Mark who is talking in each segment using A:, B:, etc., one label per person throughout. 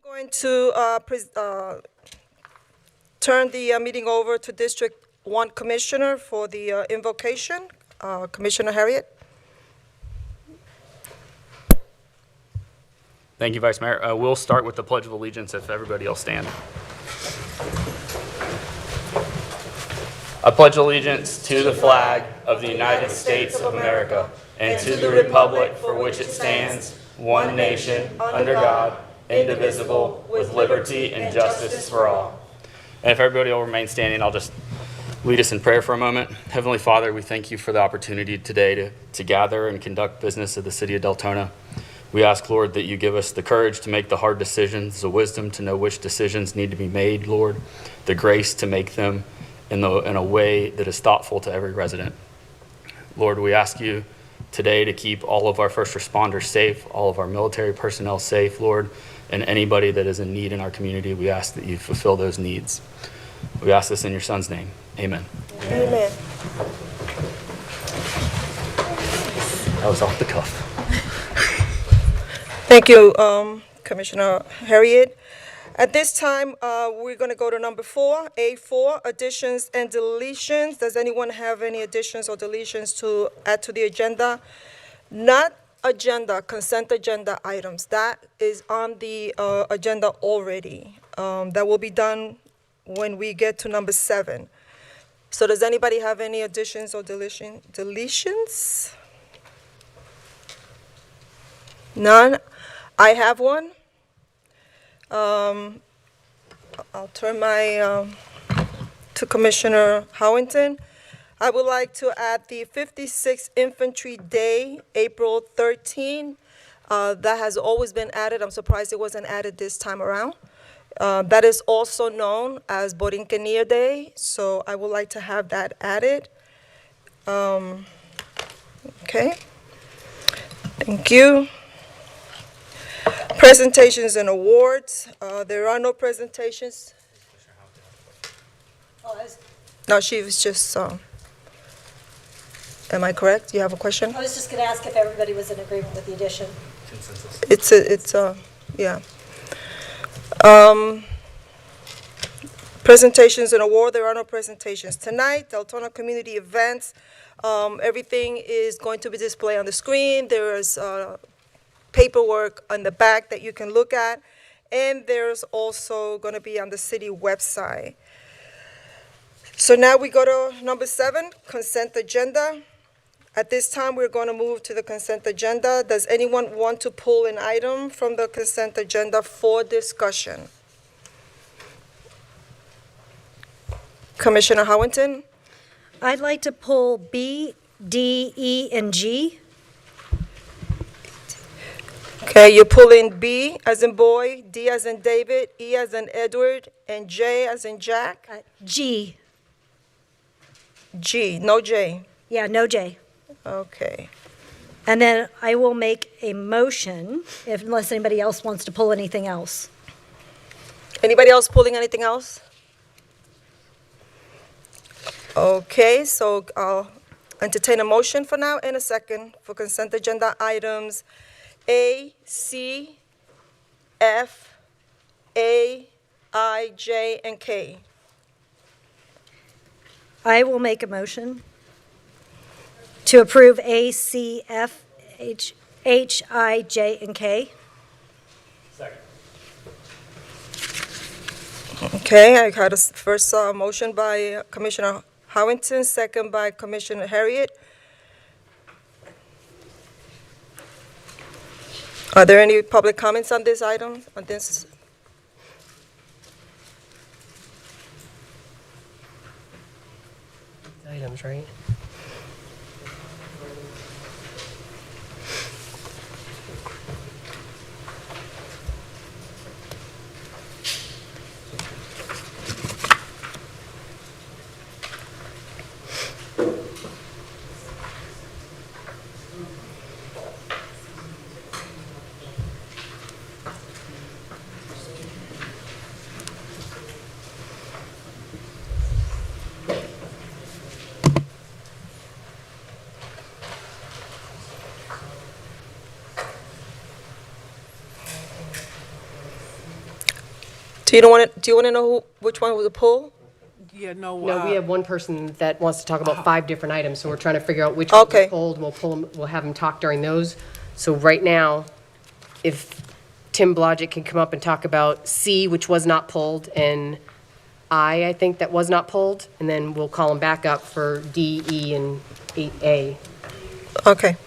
A: Going to turn the meeting over to District 1 Commissioner for the invocation. Commissioner Harriet.
B: Thank you, Vice Mayor. We'll start with the Pledge of Allegiance if everybody will stand. I pledge allegiance to the flag of the United States of America and to the republic for which it stands, one nation, under God, indivisible, with liberty and justice for all. And if everybody will remain standing, I'll just lead us in prayer for a moment. Heavenly Father, we thank you for the opportunity today to gather and conduct business of the city of Deltona. We ask, Lord, that you give us the courage to make the hard decisions, the wisdom to know which decisions need to be made, Lord, the grace to make them in a way that is thoughtful to every resident. Lord, we ask you today to keep all of our first responders safe, all of our military personnel safe, Lord, and anybody that is in need in our community, we ask that you fulfill those needs. We ask this in your Son's name. Amen.
A: Amen.
B: That was off the cuff.
A: Thank you, Commissioner Harriet. At this time, we're going to go to number 4, A4, additions and deletions. Does anyone have any additions or deletions to add to the agenda? Not agenda, consent agenda items. That is on the agenda already. That will be done when we get to number 7. So does anybody have any additions or deletions? None? I have one. I'll turn to Commissioner Howington. I would like to add the 56th Infantry Day, April 13. That has always been added. I'm surprised it wasn't added this time around. That is also known as Borinquen Day, so I would like to have that added. Okay. Thank you. Presentations and awards. There are no presentations. No, she was just, am I correct? You have a question?
C: I was just going to ask if everybody was in agreement with the addition.
A: Yeah. Presentations and award. There are no presentations tonight. Deltona community events. Everything is going to be displayed on the screen. There is paperwork on the back that you can look at, and there's also going to be on the city website. So now we go to number 7, consent agenda. At this time, we're going to move to the consent agenda. Does anyone want to pull an item from the consent agenda for discussion? Commissioner Howington?
C: I'd like to pull B, D, E, and G.
A: Okay, you're pulling B as in boy, D as in David, E as in Edward, and J as in Jack?
C: G.
A: G, no J.
C: Yeah, no J.
A: Okay.
C: And then I will make a motion, unless anybody else wants to pull anything else.
A: Anybody else pulling anything else? Okay, so I'll entertain a motion for now and a second for consent agenda items A, C, F, A, I, J, and K.
C: I will make a motion to approve A, C, F, H, I, J, and K.
B: Second.
A: Okay, I had a first motion by Commissioner Howington, second by Commissioner Harriet. Are there any public comments on this item, on this?
D: Items, right?
A: Do you want to, do you want to know which one was a pull?
D: Yeah, no,
E: No, we have one person that wants to talk about 5 different items, so we're trying to figure out which ones
A: Okay.
E: are pulled, and we'll pull them, we'll have him talk during those. So right now, if Tim Blodgett can come up and talk about C, which was not pulled, and I think that was not pulled, and then we'll call him back up for D, E, and 8A.
A: Okay.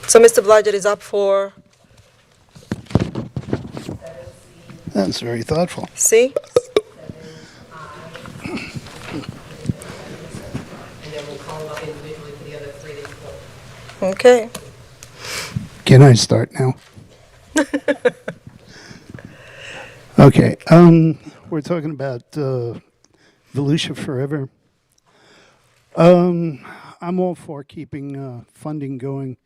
A: So Mr. Blodgett is up for
F: That's very thoughtful.
A: C?
E: And then we'll call him up individually for the other 3 that you pulled.
A: Okay.
F: Can I start now? Okay, we're talking about Volusia Forever. I'm all for keeping funding going,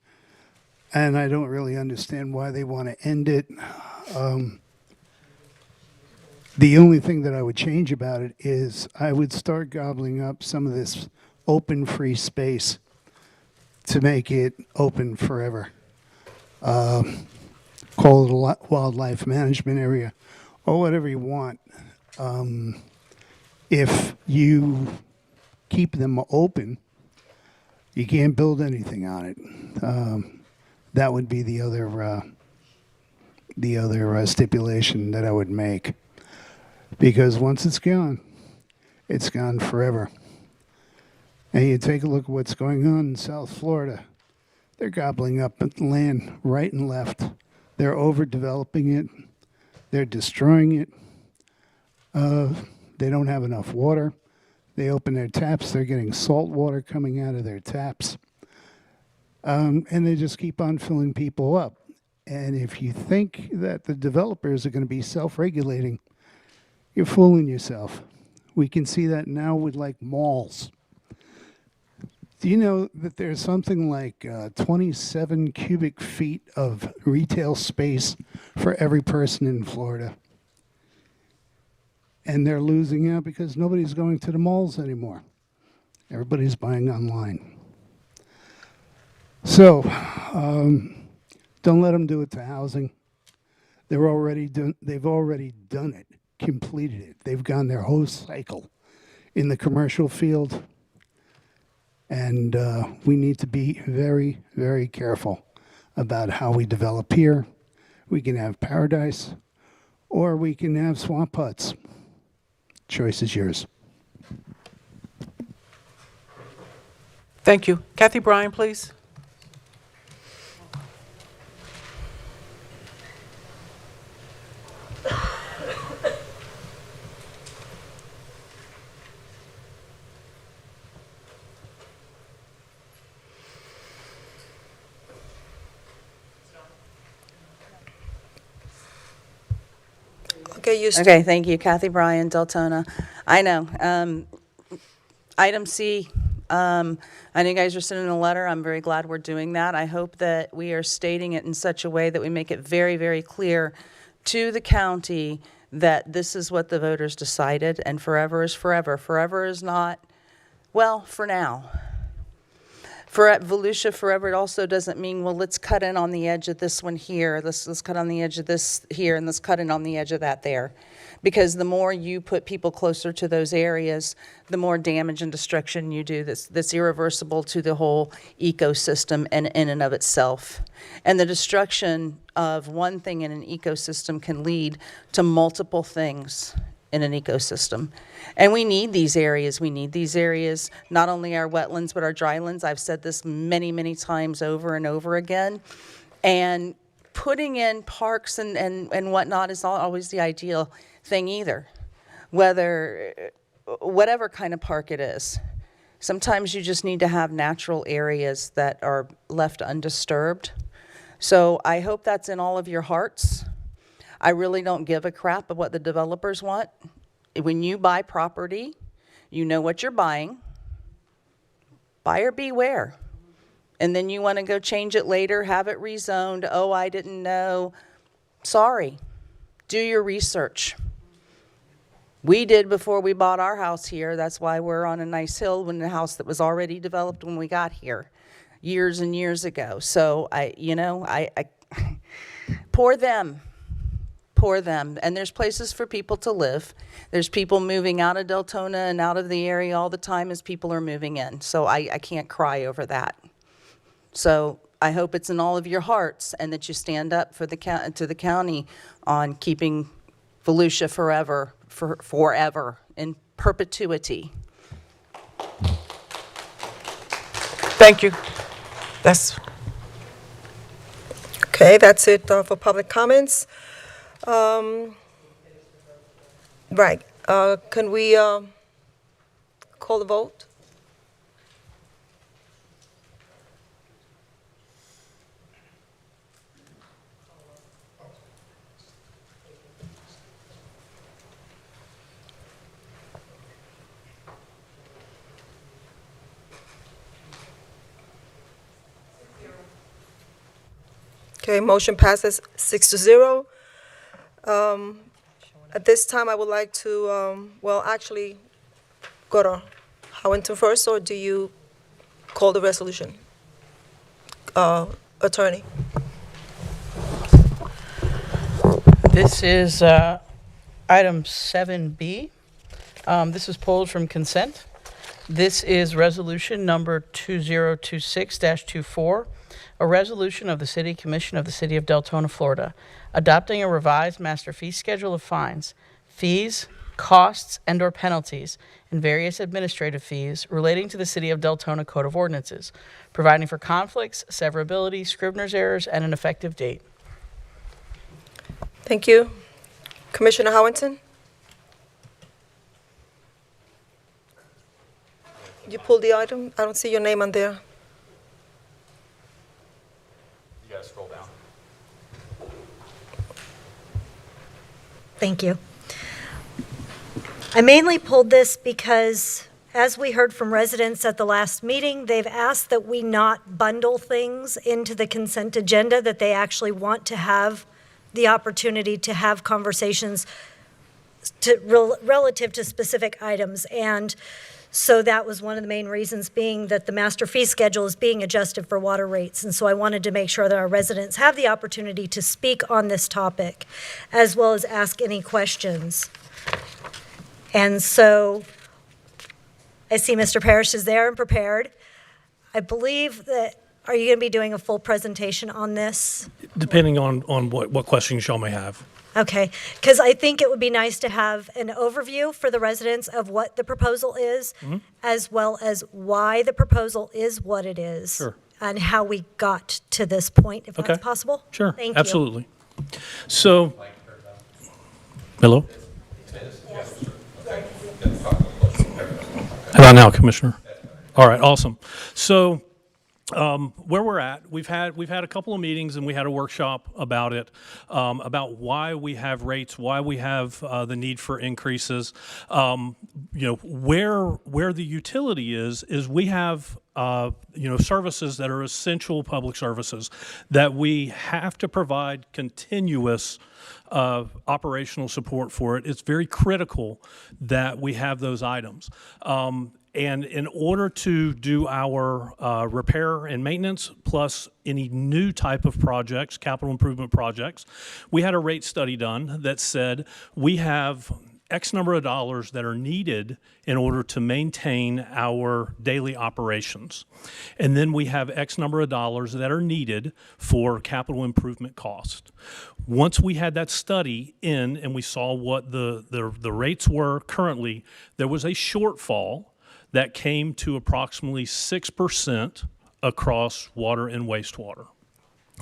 F: and I don't really understand why they want to end it. The only thing that I would change about it is I would start gobbling up some of this open free space to make it open forever. Call it a wildlife management area or whatever you want. If you keep them open, you can't build anything on it. That would be the other stipulation that I would make. Because once it's gone forever. And you take a look at what's going on in South Florida. They're gobbling up land right and left. They're overdeveloping it. They're destroying it. They don't have enough water. They open their taps. They're getting salt water coming out of their taps. And they just keep on filling people up. And if you think that the developers are going to be self-regulating, you're fooling yourself. We can see that now with like malls. Do you know that there's something like 27 cubic feet of retail space for every person in Florida? And they're losing out because nobody's going to the malls anymore. Everybody's buying online. So, don't let them do it to housing. They've already done it, completed it. They've gone their whole cycle in the commercial field. And we need to be very, very careful about how we develop here. We can have paradise, or we can have swamp huts. Choice is yours.
D: thank you. Kathy Bryan, please.
A: Okay, you
G: Okay, thank you. Kathy Bryan, Deltona. I know. Item C, I know you guys are sending a letter. I'm very glad we're doing that. I hope that we are stating it in such a way that we make it very, very clear to the county that this is what the voters decided, and forever is forever. Forever is not, well, for now. For at Volusia Forever, it also doesn't mean, well, let's cut in on the edge of this one here, let's cut on the edge of this here, and let's cut in on the edge of that there. Because the more you put people closer to those areas, the more damage and destruction you do that's irreversible to the whole ecosystem and in and of itself. And the destruction of one thing in an ecosystem can lead to multiple things in an ecosystem. And we need these areas. We need these areas, not only our wetlands, but our drylands. I've said this many, many times over and over again. And putting in parks and whatnot is not always the ideal thing either, whatever kind of park it is. Sometimes you just need to have natural areas that are left undisturbed. So I hope that's in all of your hearts. I really don't give a crap of what the developers want. When you buy property, you know what you're buying. Buyer beware. And then you want to go change it later, have it rezoned. Oh, I didn't know. Sorry. Do your research. We did before we bought our house here. That's why we're on a nice hill when the house that was already developed when we got here. years and years ago. So I poor them. Poor them. And there's places for people to live. There's people moving out of Deltona and out of the area all the time as people are moving in. So I can't cry over that. So I hope it's in all of your hearts and that you stand up for to the county on keeping Volusia forever in perpetuity.
D: Thank you. That's,
A: Okay, that's it for public comments. Right, can we call the vote? Okay, motion passes 6-0. At this time, I would like to, well, actually, go to Howington first, or do you call the resolution? Attorney?
H: This is item 7B. This is pulled from consent. This is resolution number 2026-24, a resolution of the City Commission of the City of Deltona, Florida, adopting a revised master fee schedule of fines, fees, costs, and/or penalties, and various administrative fees relating to the City of Deltona Code of Ordinances, providing for conflicts, severability, scrivener's errors, and an effective date.
A: Thank you. Commissioner Howington? You pulled the item? I don't see your name on there.
B: You gotta scroll down.
C: Thank you. I mainly pulled this because, as we heard from residents at the last meeting, they've asked that we not bundle things into the consent agenda, that they actually want to have the opportunity to have conversations relative to specific items. And so that was one of the main reasons, being that the master fee schedule is being adjusted for water rates. And so I wanted to make sure that our residents have the opportunity to speak on this topic, as well as ask any questions. And so I see Mr. Parrish is there and prepared. I believe that, are you going to be doing a full presentation on this?
I: Depending on what questions y'all may have.
C: Okay, because I think it would be nice to have an overview for the residents of what the proposal is, as well as why the proposal is what it is.
I: Sure.
C: And how we got to this point, if
I: Okay.
C: that's possible.
I: Sure,
C: Thank you.
I: absolutely. So, hello? How about now, Commissioner? All right, awesome. So, where we're at, we've had a couple of meetings and we had a workshop about it, about why we have rates, why we have the need for increases. Where the utility is we have services that are essential public services that we have to provide continuous operational support for it. It's very critical that we have those items. And in order to do our repair and maintenance, plus any new type of projects, capital improvement projects, we had a rate study done that said we have X number of dollars that are needed in order to maintain our daily operations. And then we have X number of dollars that are needed for capital improvement cost. Once we had that study in and we saw what the rates were currently, there was a shortfall that came to approximately 6% across water and wastewater.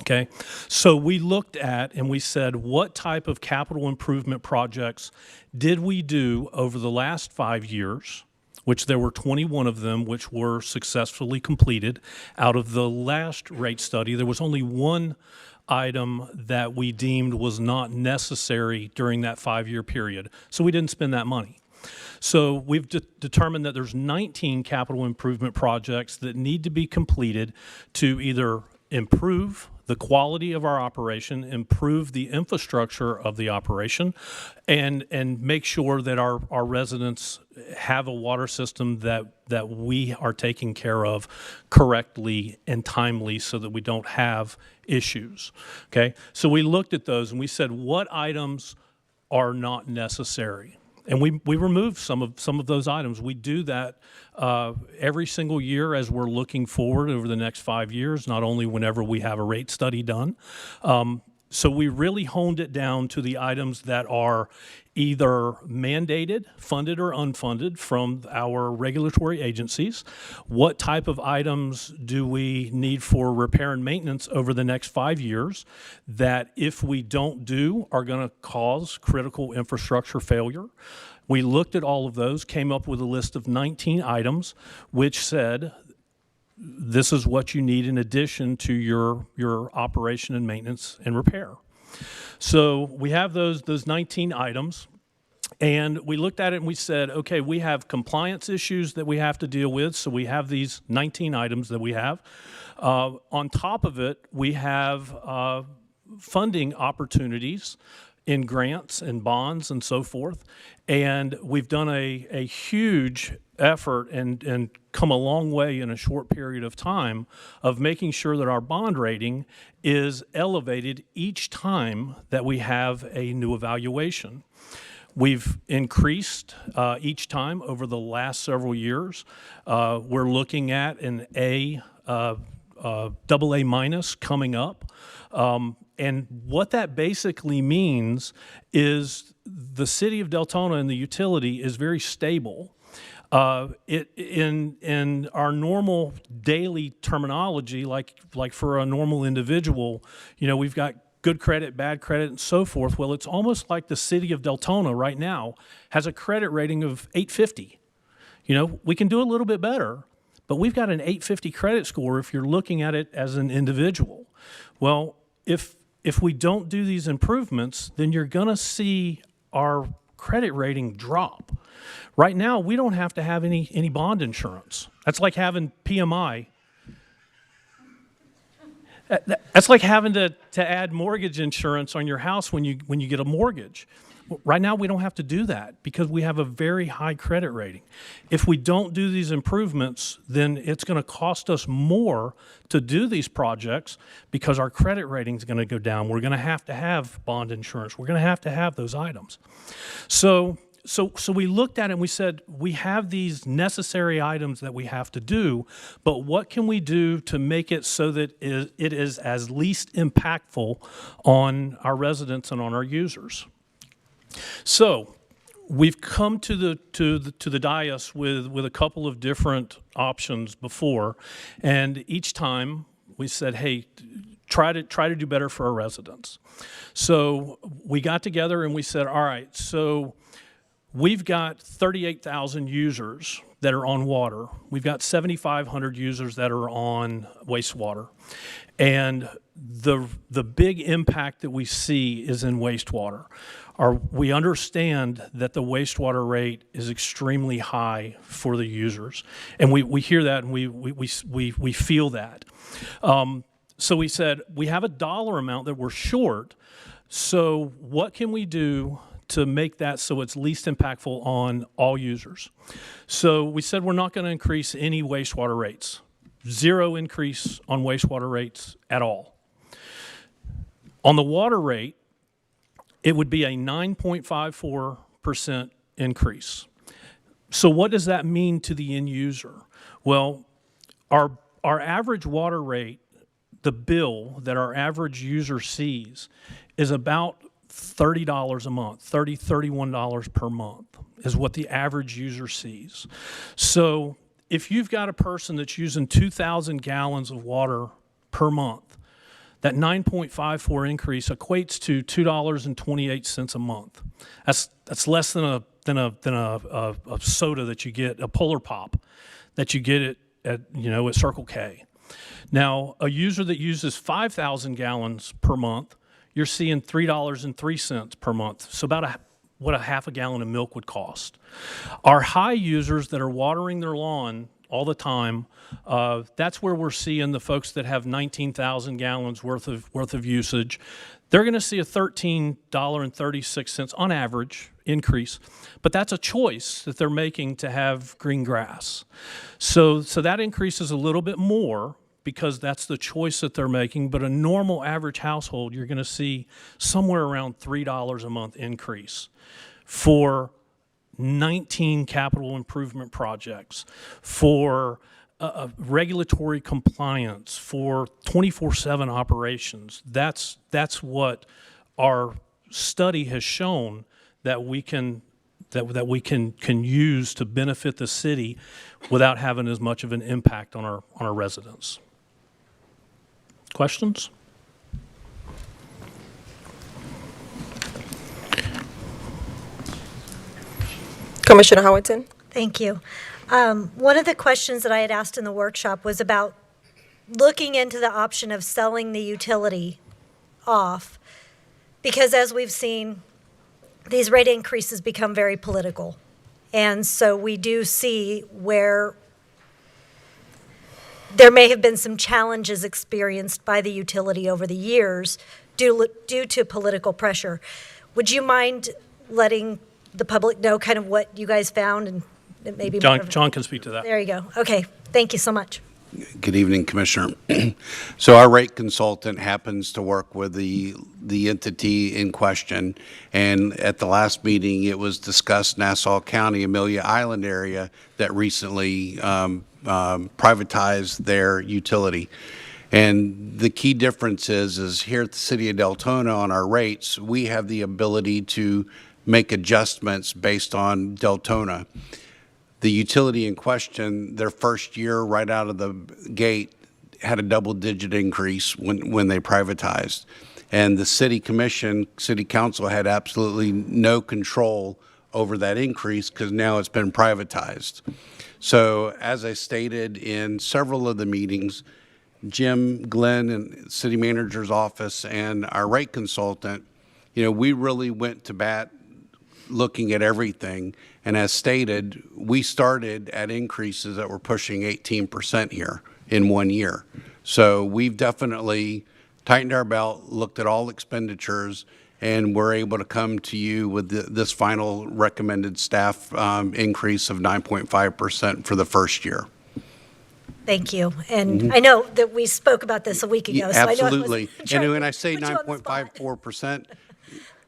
I: Okay, so we looked at and we said, what type of capital improvement projects did we do over the last 5 years, which there were 21 of them which were successfully completed. Out of the last rate study, there was only one item that we deemed was not necessary during that 5-year period, so we didn't spend that money. So we've determined that there's 19 capital improvement projects that need to be completed to either improve the quality of our operation, improve the infrastructure of the operation, and make sure that our residents have a water system that we are taking care of correctly and timely so that we don't have issues, okay? So we looked at those and we said, what items are not necessary? And we removed some of those items. We do that every single year as we're looking forward over the next 5 years, not only whenever we have a rate study done. So we really honed it down to the items that are either mandated, funded or unfunded from our regulatory agencies. What type of items do we need for repair and maintenance over the next 5 years that if we don't do are going to cause critical infrastructure failure? We looked at all of those, came up with a list of 19 items which said this is what you need in addition to your operation and maintenance and repair. So we have those 19 items, and we looked at it and we said, okay, we have compliance issues that we have to deal with, so we have these 19 items that we have. On top of it, we have funding opportunities in grants and bonds and so forth, and we've done a huge effort and come a long way in a short period of time of making sure that our bond rating is elevated each time that we have a new evaluation. We've increased each time over the last several years. We're looking at an AA minus coming up. And what that basically means is the city of Deltona and the utility is very stable. In our normal daily terminology, like for a normal individual, you know, we've got good credit, bad credit, and so forth. Well, it's almost like the city of Deltona right now has a credit rating of 850. You know, we can do a little bit better, but we've got an 850 credit score if you're looking at it as an individual. Well, if we don't do these improvements, then you're going to see our credit rating drop. Right now, we don't have to have any bond insurance. That's like having PMI. That's like having to add mortgage insurance on your house when you get a mortgage. Right now, we don't have to do that because we have a very high credit rating. If we don't do these improvements, then it's going to cost us more to do these projects because our credit rating is going to go down. We're going to have bond insurance. We're going to have those items. So we looked at it and we said, we have these necessary items that we have to do, but what can we do to make it so that it is as least impactful on our residents and on our users? So we've come to the dais with a couple of different options before, and each time we said, hey, try to do better for our residents. So we got together and we said, all right, so we've got 38,000 users that are on water. We've got 7,500 users that are on wastewater. And the big impact that we see is in wastewater. We understand that the wastewater rate is extremely high for the users. And we hear that and we feel that. So we said, we have a dollar amount that we're short. So what can we do to make that so it's least impactful on all users? So we said we're not going to increase any wastewater rates. Zero increase on wastewater rates at all. On the water rate, it would be a 9.54% increase. So what does that mean to the end user? Well, our average water rate, the bill that our average user sees, is about $30 a month, $31 per month is what the average user sees. So if you've got a person that's using 2,000 gallons of water per month, that 9.54 increase equates to $2.28 a month. That's less than a soda that you get, a Polar Pop that you get at Circle K. Now, a user that uses 5,000 gallons per month, you're seeing $3.03 per month. So about what a half a gallon of milk would cost. Our high users that are watering their lawn all the time. That's where we're seeing the folks that have 19,000 gallons worth of usage. They're going to see a $13.36 on average increase, but that's a choice that they're making to have green grass. So that increase is a little bit more because that's the choice that they're making, but a normal average household, you're going to see somewhere around $3 a month increase for 19 capital improvement projects, for regulatory compliance, for 24/7 operations. That's what our study has shown that we can use to benefit the city without having as much of an impact on our residents. Questions?
A: Commissioner Howardson?
C: Thank you. One of the questions that I had asked in the workshop was about looking into the option of selling the utility off, because as we've seen, these rate increases become very political. And so we do see where there may have been some challenges experienced by the utility over the years due to political pressure. Would you mind letting the public know kind of what you guys found, and it may be more of-
I: John can speak to that.
C: There you go. Okay, thank you so much.
J: Good evening, Commissioner. So our rate consultant happens to work with the entity in question, and at the last meeting, it was discussed Nassau County, Amelia Island area that recently privatized their utility. And the key difference is here at the City of Deltona on our rates, we have the ability to make adjustments based on Deltona. The utility in question, their first year right out of the gate, had a double-digit increase when they privatized. And the city commission, city council had absolutely no control over that increase because now it's been privatized. So as I stated in several of the meetings, Jim, Glenn, and city manager's office and our rate consultant, we really went to bat looking at everything. And as stated, we started at increases that were pushing 18% here in 1 year. So we've definitely tightened our belt, looked at all expenditures, and we're able to come to you with this final recommended staff increase of 9.5% for the first year.
C: Thank you. And I know that we spoke about this a week ago.
J: Yeah,
C: so
J: absolutely.
C: I know it was
J: And when I say
C: put you on the spot.
J: 9.54%,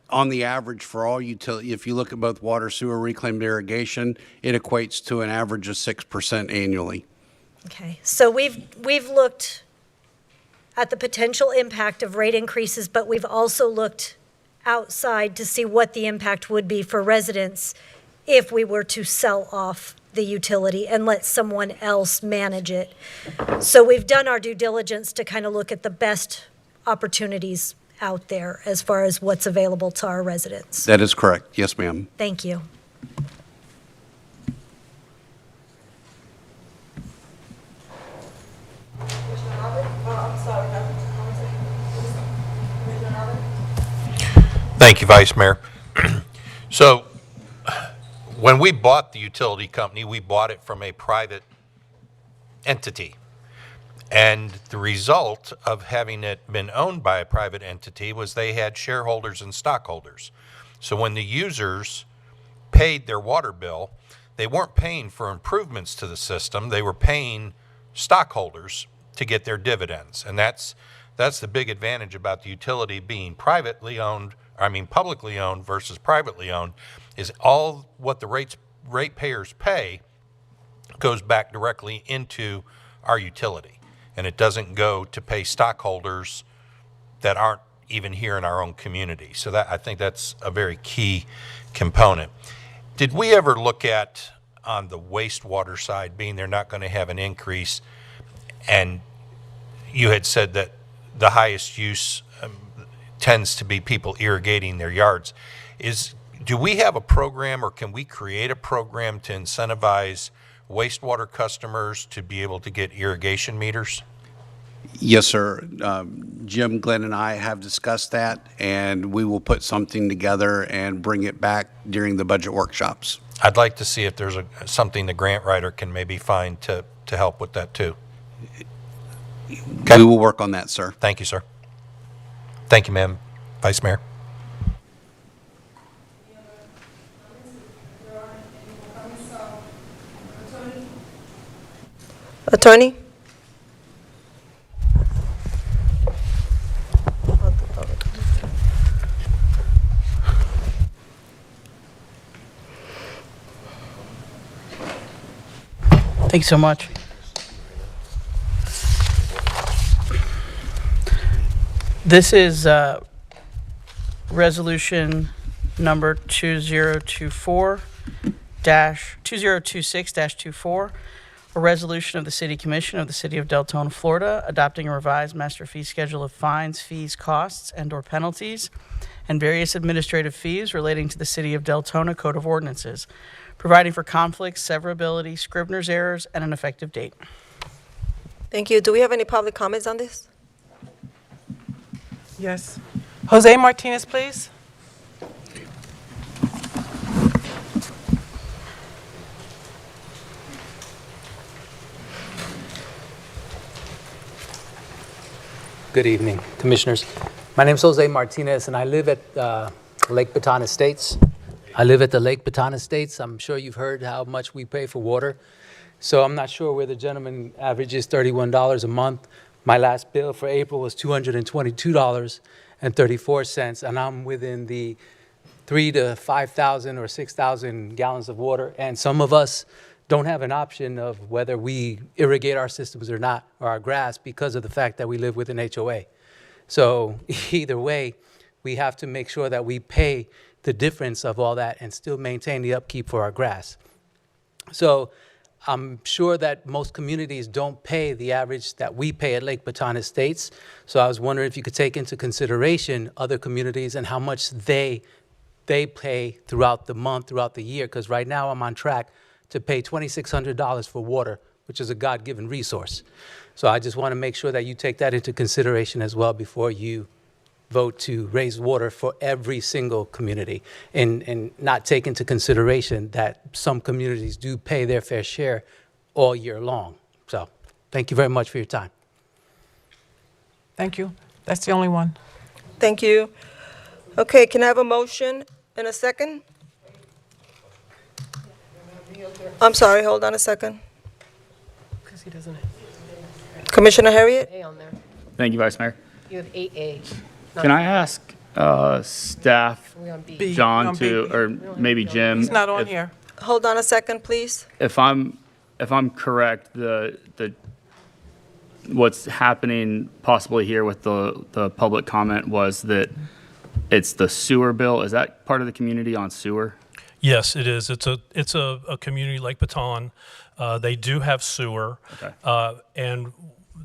J: on the average for all utility, if you look at both water, sewer, reclaimed irrigation, it equates to an average of 6% annually.
C: Okay, so we've looked at the potential impact of rate increases, but we've also looked outside to see what the impact would be for residents if we were to sell off the utility and let someone else manage it. So we've done our due diligence to kind of look at the best opportunities out there as far as what's available to our residents.
J: That is correct. Yes, ma'am.
C: Thank you.
K: Thank you, Vice Mayor. So when we bought the utility company, we bought it from a private entity. And the result of having it been owned by a private entity was they had shareholders and stockholders. So when the users paid their water bill, they weren't paying for improvements to the system. They were paying stockholders to get their dividends. And that's the big advantage about the utility being publicly owned versus privately owned, is all what the ratepayers pay goes back directly into our utility. And it doesn't go to pay stockholders that aren't even here in our own community. So I think that's a very key component. Did we ever look at, on the wastewater side, being they're not going to have an increase, and you had said that the highest use tends to be people irrigating their yards. Do we have a program, or can we create a program to incentivize wastewater customers to be able to get irrigation meters?
J: Yes, sir. Jim, Glenn, and I have discussed that, and we will put something together and bring it back during the budget workshops.
K: I'd like to see if there's something the grant writer can maybe find to help with that too.
J: We will work on that, sir.
K: Thank you, sir. Thank you, ma'am. Vice Mayor.
A: Attorney?
H: Thanks so much. This is resolution number 2026-24, a resolution of the City Commission of the City of Deltona, Florida, adopting a revised master fee schedule of fines, fees, costs, and/or penalties, and various administrative fees relating to the City of Deltona Code of Ordinances, providing for conflicts, severability, scrivener's errors, and an effective date.
A: Thank you. Do we have any public comments on this?
D: Yes. Jose Martinez, please.
L: Good evening, Commissioners. My name is Jose Martinez, and I live at Lake Baton Estates. I'm sure you've heard how much we pay for water. So I'm not sure where the gentleman averages $31 a month. My last bill for April was $222.34, and I'm within the 3,000 to 5,000 or 6,000 gallons of water. And some of us don't have an option of whether we irrigate our systems or not, or our grass, because of the fact that we live with an HOA. So either way, we have to make sure that we pay the difference of all that and still maintain the upkeep for our grass. So I'm sure that most communities don't pay the average that we pay at Lake Baton Estates. So I was wondering if you could take into consideration other communities and how much they pay throughout the month, throughout the year, because right now I'm on track to pay $2,600 for water, which is a God-given resource. So I just want to make sure that you take that into consideration as well before you vote to raise water for every single community, and not take into consideration that some communities do pay their fair share all year long. So thank you very much for your time.
D: Thank you. That's the only one.
A: Thank you. Okay, can I have a motion in a second? I'm sorry, hold on a second.
E: Because he doesn't
A: Commissioner Harriet?
E: have A on there.
B: Thank you, Vice Mayor.
E: You have 8A.
B: Can I ask staff,
E: We're on B.
D: B.
B: John,
D: On
B: to,
D: B.
B: or maybe Jim?
D: He's not on
B: if-
D: here.
A: Hold on a second, please.
B: If I'm correct, the what's happening possibly here with the public comment was that it's the sewer bill. Is that part of the community on sewer?
I: Yes, it is. It's a community, Lake Baton. They do have sewer.
B: Okay.
I: And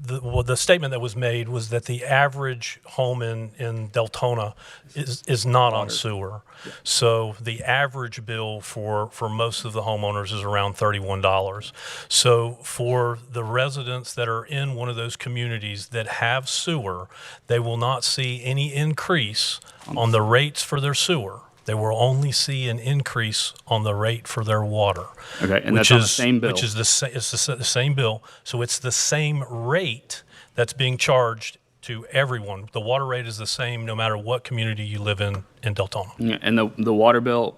I: the statement that was made was that the average home in Deltona is not on sewer. So the average bill for most of the homeowners is around $31. So for the residents that are in one of those communities that have sewer, they will not see any increase on the rates for their sewer. They will only see an increase on the rate for their water.
B: Okay, and that's on the same bill.
I: Which is the same bill. So it's the same rate that's being charged to everyone. The water rate is the same no matter what community you live in Deltona.
B: Yeah, and the water bill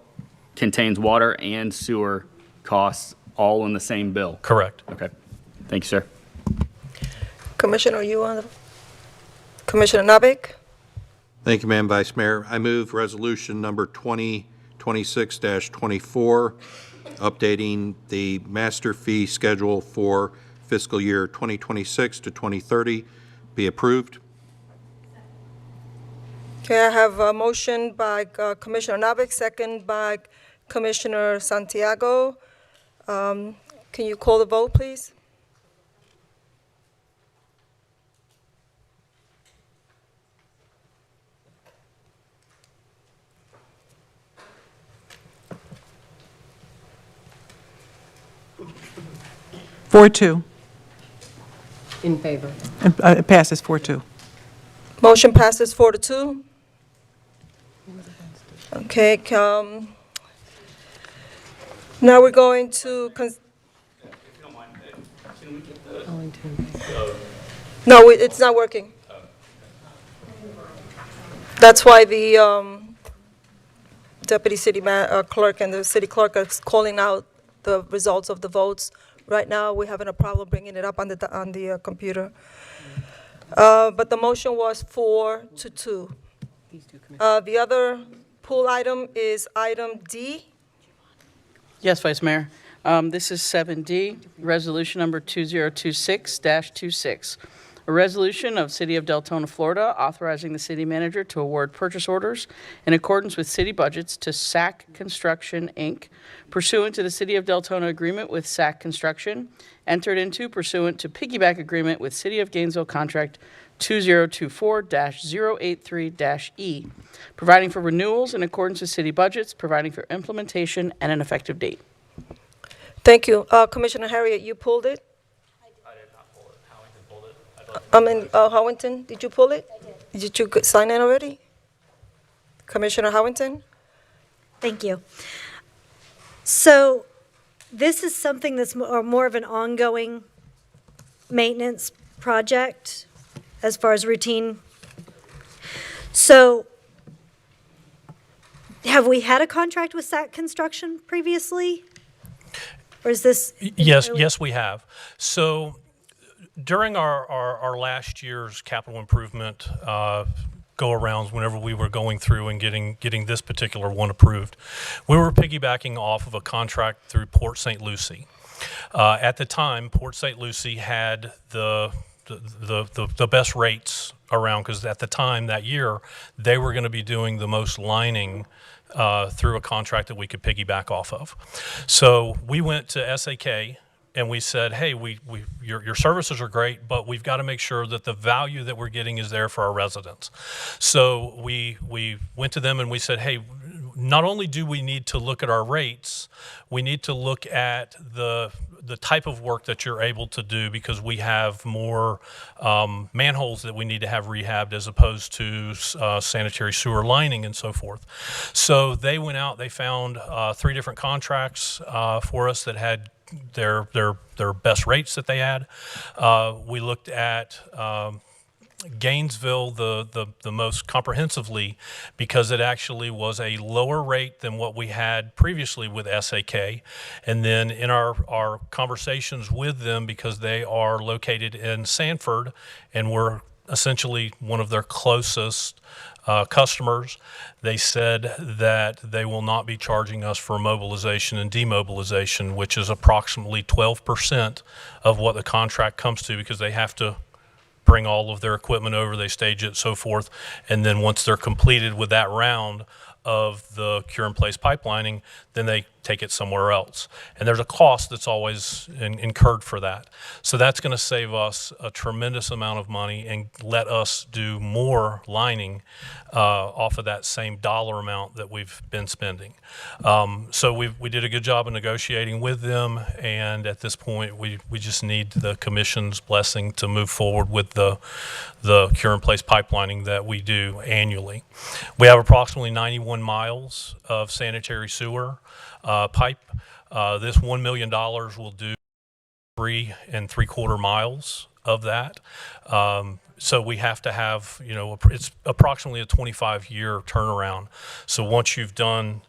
B: contains water and sewer costs all in the same bill.
I: Correct.
B: Okay. Thank you, sir.
A: Commissioner, are you on the, Commissioner Nabik?
M: Thank you, Madam Vice Mayor. I move resolution number 2026-24, updating the master fee schedule for fiscal year 2026 to 2030, be approved.
A: Okay, I have a motion by Commissioner Nabik, second by Commissioner Santiago. Can you call the vote, please?
D: Four, two.
E: In favor.
D: It passes 4-2.
A: Motion passes 4-2. Okay, now we're going to, no, it's not working. That's why the deputy city clerk and the city clerk are calling out the results of the votes. Right now, we're having a problem bringing it up on the computer. But the motion was 4-2. The other pool item is item D.
H: Yes, Vice Mayor. This is 7D, resolution number 2026-26. A resolution of City of Deltona, Florida, authorizing the city manager to award purchase orders in accordance with city budgets to SAC Construction, Inc., pursuant to the City of Deltona agreement with SAC Construction, entered into pursuant to piggyback agreement with City of Gainesville Contract 2024-083-E, providing for renewals in accordance with city budgets, providing for implementation and an effective date.
A: Thank you. Commissioner Harriet, you pulled it?
B: I did not pull it. Howington pulled it.
A: Howington, did you pull it? I did. Did you sign in already? Commissioner Howington?
C: Thank you. So this is something that's more of an ongoing maintenance project as far as routine. So have we had a contract with SAC Construction previously? Or is this?
I: Yes, we have. So during our last year's capital improvement go-arounds, whenever we were going through and getting this particular one approved, we were piggybacking off of a contract through Port St. Lucie. At the time, Port St. Lucie had the best rates around, because at the time that year, they were going to be doing the most lining through a contract that we could piggyback off of. So we went to SAK and we said, hey, your services are great, but we've got to make sure that the value that we're getting is there for our residents. So we went to them and we said, hey, not only do we need to look at our rates, we need to look at the type of work that you're able to do, because we have more manholes that we need to have rehabbed as opposed to sanitary sewer lining and so forth. So they went out, they found 3 different contracts for us that had their best rates that they had. We looked at Gainesville the most comprehensively, because it actually was a lower rate than what we had previously with SAK. And then in our conversations with them, because they are located in Sanford and we're essentially one of their closest customers, they said that they will not be charging us for mobilization and demobilization, which is approximately 12% of what the contract comes to, because they have to bring all of their equipment over, they stage it, so forth, and then once they're completed with that round of the cure-in-place pipelining, then they take it somewhere else. And there's a cost that's always incurred for that. So that's going to save us a tremendous amount of money and let us do more lining off of that same dollar amount that we've been spending. So we did a good job of negotiating with them, and at this point we just need the commission's blessing to move forward with the cure-in-place pipelining that we do annually. We have approximately 91 miles of sanitary sewer pipe. This $1 million will do 3 3/4 miles of that. So we have to have, it's approximately a 25-year turnaround. So once you've done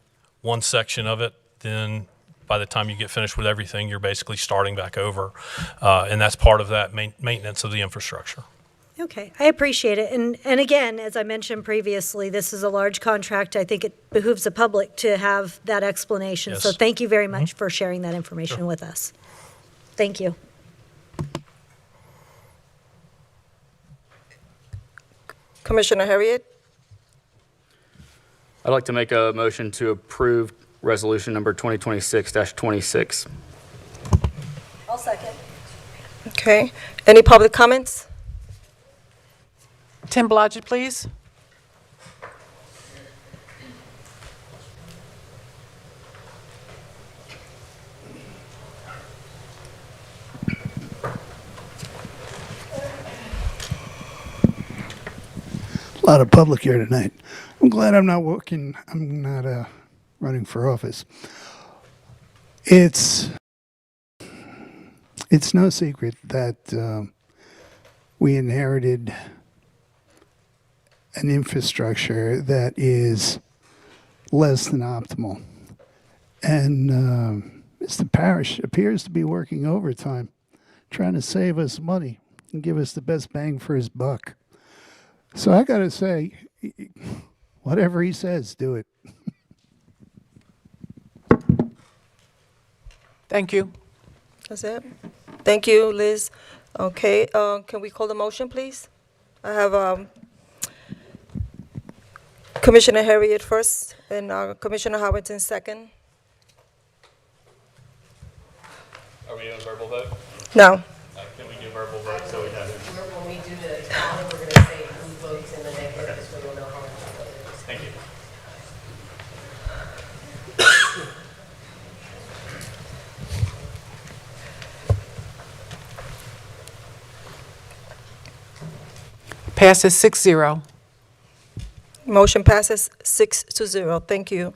I: one section of it, then by the time you get finished with everything, you're basically starting back over. And that's part of that maintenance of the infrastructure.
C: Okay, I appreciate it. And again, as I mentioned previously, this is a large contract. I think it behooves the public to have that explanation.
I: Yes.
C: So thank you very much for sharing that information with us. Thank you.
A: Commissioner Harriet?
B: I'd like to make a motion to approve resolution number 2026-26.
C: I'll second.
A: Okay. Any public comments?
D: Tim Blodgett, please.
F: A lot of public here tonight. I'm glad I'm not running for office. It's no secret that we inherited an infrastructure that is less than optimal. And Mr. Parrish appears to be working overtime, trying to save us money and give us the best bang for his buck. So I got to say, whatever he says, do it.
D: Thank you.
A: That's it? Thank you, Liz. Okay, can we call the motion, please? I have Commissioner Harriet first and Commissioner Howardson second.
B: Are we doing verbal vote?
A: No.
B: Can we do verbal vote so we have it?
E: When we do the tally, we're going to say who votes in the negative, so we'll know how much vote it is.
B: Thank you.
D: Passes 6-0.
A: Motion passes 6-0. Thank you.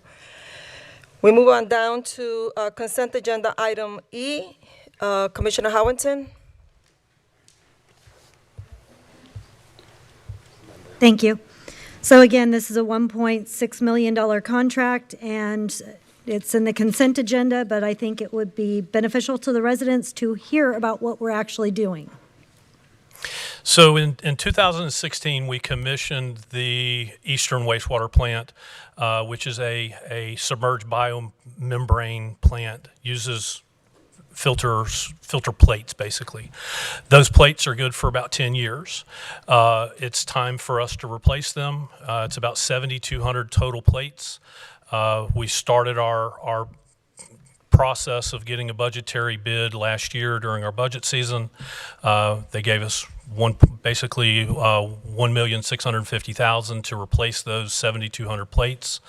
A: We move on down to consent agenda item E. Commissioner Howardson.
C: Thank you. So again, this is a $1.6 million contract, and it's in the consent agenda, but I think it would be beneficial to the residents to hear about what we're actually doing.
I: So in 2016, we commissioned the Eastern Wastewater Plant, which is a submerged biomembrane plant, uses filter plates, basically. Those plates are good for about 10 years. It's time for us to replace them. It's about 7,200 total plates. We started our process of getting a budgetary bid last year during our budget season. They gave us basically $1,650,000 to replace those 7,200 plates,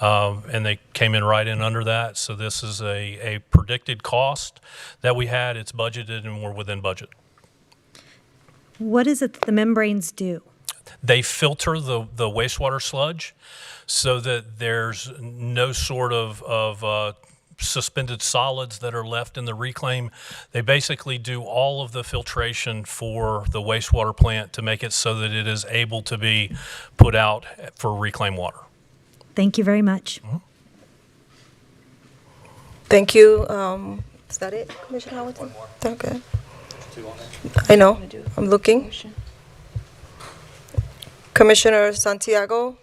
I: and they came in right in under that. So this is a predicted cost that we had. It's budgeted, and we're within budget.
C: What is it that the membranes do?
I: They filter the wastewater sludge so that there's no sort of suspended solids that are left in the reclaim. They basically do all of the filtration for the wastewater plant to make it so that it is able to be put out for reclaimed water.
C: Thank you very much.
I: Mm-hmm.
A: Thank you. Is that it, Commissioner Howardson? Okay. I know. I'm looking. Commissioner Santiago.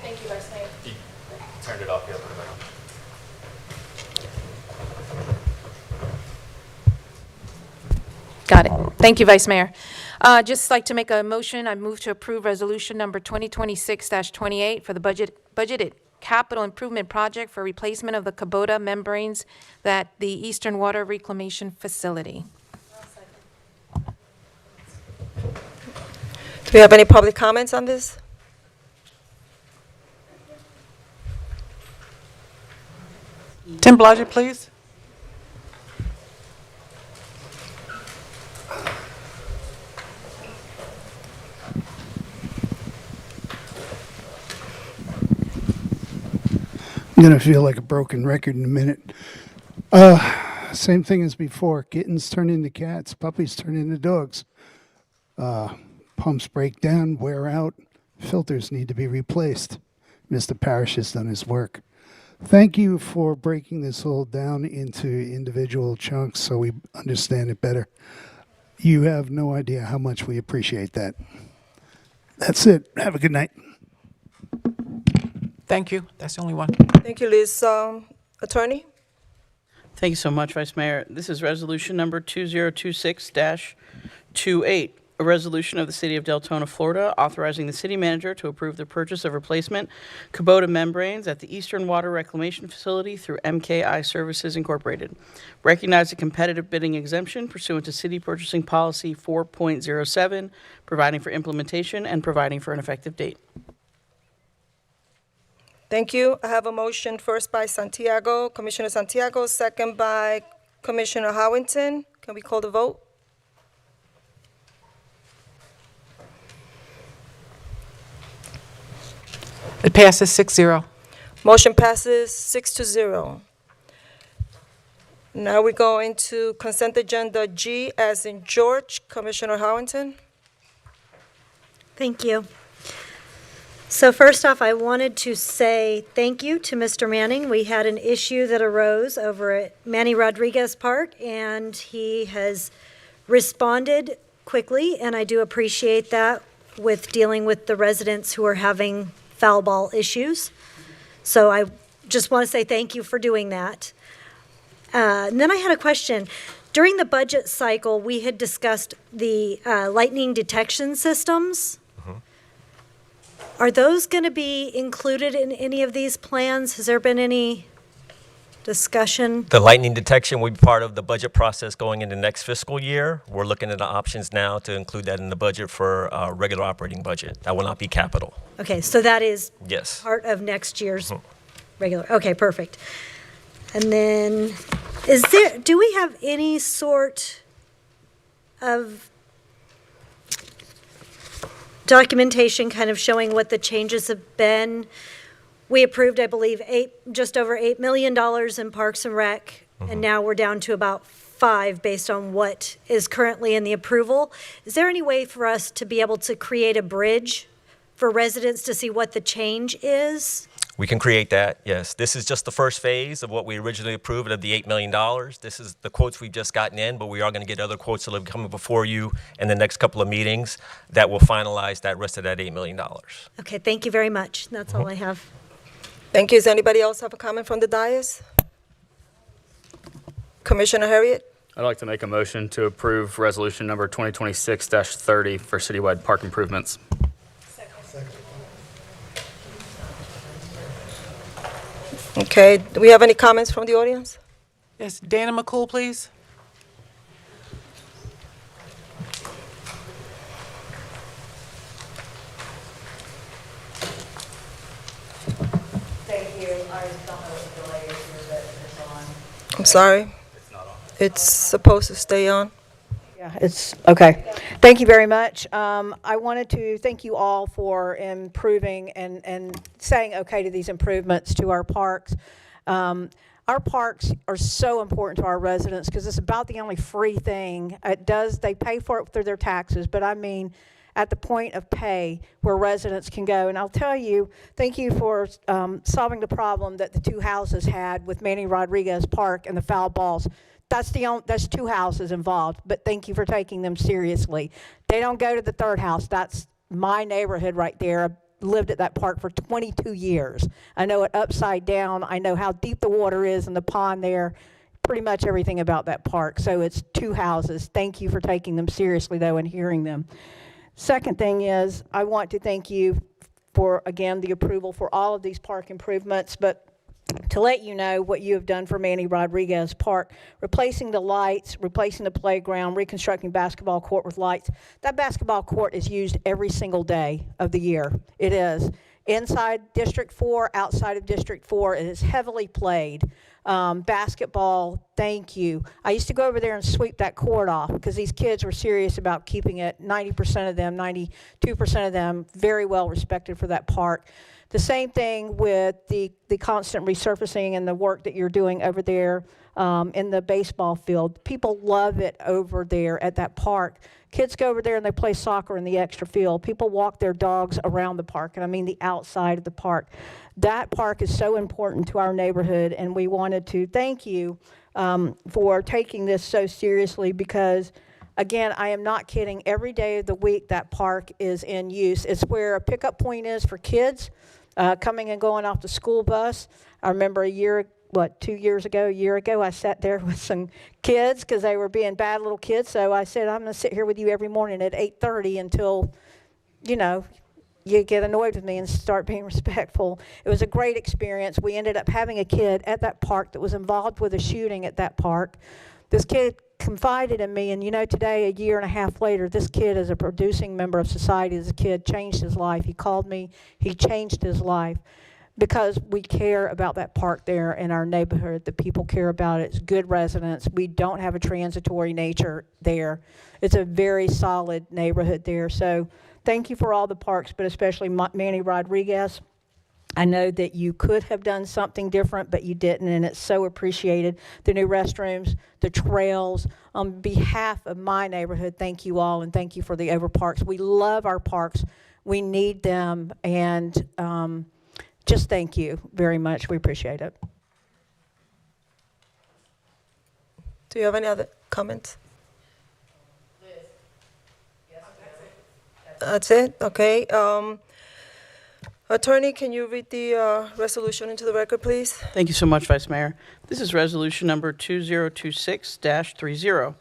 E: Thank you, Vice Mayor.
B: You turned it off the other way.
N: Got it. Thank you, Vice Mayor. Just like to make a motion, I move to approve resolution number 2026-28 for the budgeted capital improvement project for replacement of the Kubota membranes at the Eastern Water Reclamation Facility.
A: Do we have any public comments on this?
D: Tim Blodgett, please.
F: I'm going to feel like a broken record in a minute. Same thing as before. Kittens turn into cats. Puppies turn into dogs. Pumps break down, wear out. Filters need to be replaced. Mr. Parrish has done his work. Thank you for breaking this all down into individual chunks so we understand it better. You have no idea how much we appreciate that. That's it. Have a good night.
D: Thank you. That's the only one.
A: Thank you, Liz. Attorney?
H: Thank you so much, Vice Mayor. This is resolution number 2026-28, a resolution of the City of Deltona, Florida, authorizing the city manager to approve the purchase of replacement Kubota membranes at the Eastern Water Reclamation Facility through MKI Services Incorporated. Recognize a competitive bidding exemption pursuant to City Purchasing Policy 4.07, providing for implementation and providing for an effective date.
A: Thank you. I have a motion first by Santiago, Commissioner Santiago, second by Commissioner Howington. Can we call the vote?
D: It passes 6-0.
A: Motion passes 6-0. Now we go into consent agenda G as in George. Commissioner Howington.
C: Thank you. So first off, I wanted to say thank you to Mr. Manning. We had an issue that arose over at Manny Rodriguez Park, and he has responded quickly, and I do appreciate that with dealing with the residents who are having foul ball issues. So I just want to say thank you for doing that. And then I had a question. During the budget cycle, we had discussed the lightning detection systems. Are those going to be included in any of these plans? Has there been any discussion?
O: The lightning detection will be part of the budget process going into next fiscal year. We're looking at the options now to include that in the budget for our regular operating budget. That will not be capital.
C: Okay, so that is
O: Yes.
C: part of next year's regular, okay, perfect. And then, do we have any sort of documentation kind of showing what the changes have been? We approved, I believe, just over $8 million in Parks and Rec, and now we're down to about 5 based on what is currently in the approval. Is there any way for us to be able to create a bridge for residents to see what the change is?
O: We can create that, yes. This is just the first phase of what we originally approved of the $8 million. This is the quotes we've just gotten in, but we are going to get other quotes that will be coming before you in the next couple of meetings that will finalize that rest of that $8 million.
C: Okay, thank you very much. That's all I have.
A: Thank you. Does anybody else have a comment from the dais? Commissioner Harriet?
B: I'd like to make a motion to approve resolution number 2026-30 for citywide park improvements.
A: Okay, do we have any comments from the audience?
D: Yes, Dana McCool, please.
P: Thank you. I don't know what the delay is here, but it's on.
A: I'm sorry. It's supposed to stay on.
P: Yeah, it's, okay. Thank you very much. I wanted to thank you all for improving and saying okay to these improvements to our parks. Our parks are so important to our residents because it's about the only free thing. They pay for it through their taxes, but I mean, at the point of pay where residents can go. And I'll tell you, thank you for solving the problem that the 2 houses had with Manny Rodriguez Park and the foul balls. That's 2 houses involved, but thank you for taking them seriously. They don't go to the 3rd house. That's my neighborhood right there. I lived at that park for 22 years. I know it upside down. I know how deep the water is in the pond there, pretty much everything about that park. So it's 2 houses. Thank you for taking them seriously, though, and hearing them. Second thing is, I want to thank you for, again, the approval for all of these park improvements, but to let you know what you have done for Manny Rodriguez Park, replacing the lights, replacing the playground, reconstructing basketball court with lights. That basketball court is used every single day of the year. It is. Inside District 4, outside of District 4, it is heavily played. Basketball, thank you. I used to go over there and sweep that court off because these kids were serious about keeping it. 90% of them, 92% of them, very well respected for that park. The same thing with the constant resurfacing and the work that you're doing over there in the baseball field. People love it over there at that park. Kids go over there and they play soccer in the extra field. People walk their dogs around the park, and I mean the outside of the park. That park is so important to our neighborhood, and we wanted to thank you for taking this so seriously because, again, I am not kidding. Every day of the week, that park is in use. It's where a pickup point is for kids coming and going off the school bus. I remember a year ago, I sat there with some kids because they were being bad little kids. So I said, I'm going to sit here with you every morning at 8:30 until, you get annoyed with me and start being respectful. It was a great experience. We ended up having a kid at that park that was involved with a shooting at that park. This kid confided in me, and today, a year and a half later, this kid is a producing member of society. This kid changed his life. He called me. He changed his life because we care about that park there in our neighborhood. The people care about it. It's good residents. We don't have a transitory nature there. It's a very solid neighborhood there. So thank you for all the parks, but especially Manny Rodriguez. I know that you could have done something different, but you didn't, and it's so appreciated. The new restrooms, the trails. On behalf of my neighborhood, thank you all, and thank you for the Overparks. We love our parks. We need them, and just thank you very much. We appreciate it.
A: Do you have any other comments? That's it? Okay. Attorney, can you read the resolution into the record, please?
H: Thank you so much, Vice Mayor. This is resolution number 2026-30,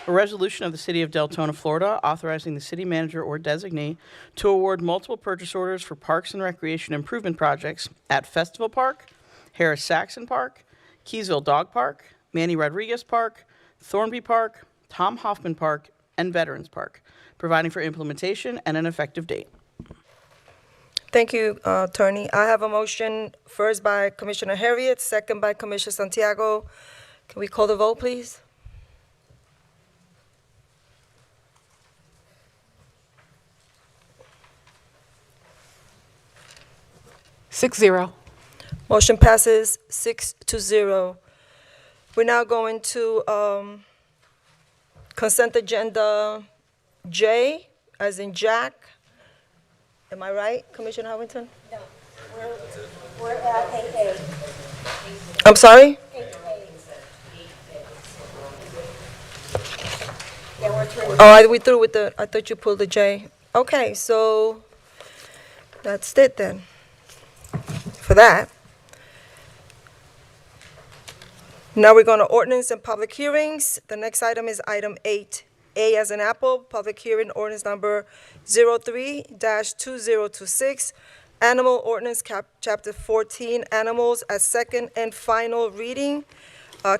H: a resolution of the City of Deltona, Florida, authorizing the city manager or designee to award multiple purchase orders for parks and recreation improvement projects at Festival Park, Harris Saxon Park, Keysville Dog Park, Manny Rodriguez Park, Thornby Park, Tom Hoffman Park, and Veterans Park, providing for implementation and an effective date.
A: Thank you, Attorney. I have a motion first by Commissioner Harriet, second by Commissioner Santiago. Can we call the vote, please?
D: Six zero.
A: Motion passes 6-0. We're now going to consent agenda J, as in Jack. Am I right, Commissioner Harrington?
C: No, we're at 8A.
A: I'm sorry?
C: 8A. Yeah, we're through.
A: We through with the, I thought you pulled the J. Okay, so that's it then, for that. Now we're going to ordinance and public hearings. The next item is item 8. A as in Apple, public hearing ordinance number 03-2026, Animal Ordinance Chapter 14, Animals, as second and final reading.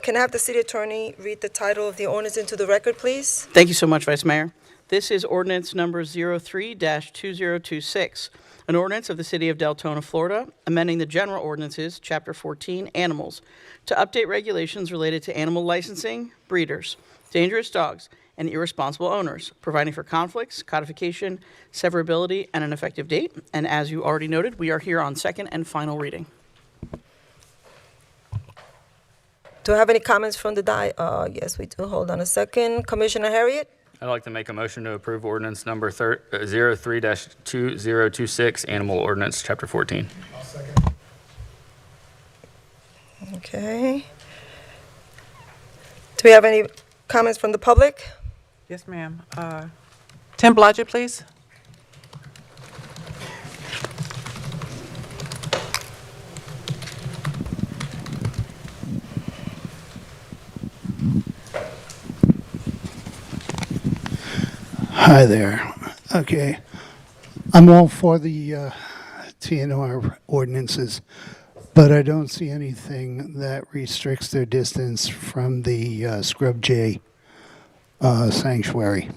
A: Can I have the city attorney read the title of the ordinance into the record, please?
H: Thank you so much, Vice Mayor. This is ordinance number 03-2026, an ordinance of the City of Deltona, Florida, amending the general ordinances, Chapter 14, Animals, to update regulations related to animal licensing, breeders, dangerous dogs, and irresponsible owners, providing for conflicts, codification, severability, and an effective date. And as you already noted, we are here on second and final reading.
A: Do I have any comments from the yes, we do. Hold on a second. Commissioner Harriet?
B: I'd like to make a motion to approve ordinance number 03-2026, Animal Ordinance, Chapter 14.
A: Okay. Do we have any comments from the public?
D: Yes, ma'am. Tim Blodgett, please.
F: Hi there. Okay. I'm all for the TNR ordinances, but I don't see anything that restricts their distance from the Scrub J sanctuary.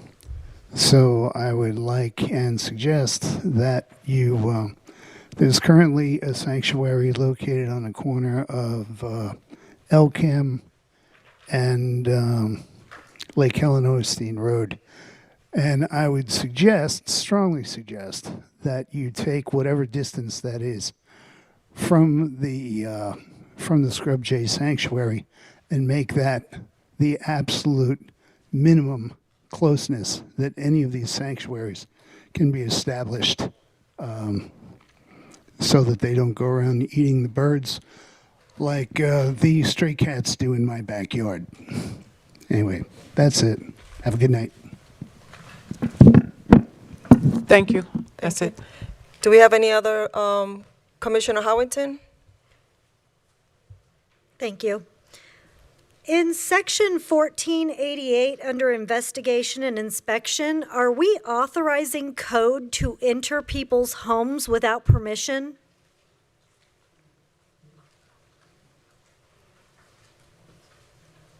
F: So I would like and suggest that you, there's currently a sanctuary located on the corner of Elkham and Lake Helen Osteen Road. And I would suggest, strongly suggest, that you take whatever distance that is from the Scrub J sanctuary and make that the absolute minimum closeness that any of these sanctuaries can be established, so that they don't go around eating the birds like the stray cats do in my backyard. Anyway, that's it. Have a good night.
D: Thank you. That's it.
A: Do we have any other, Commissioner Howington?
C: Thank you. In section 1488, under investigation and inspection, are we authorizing code to enter people's homes without permission?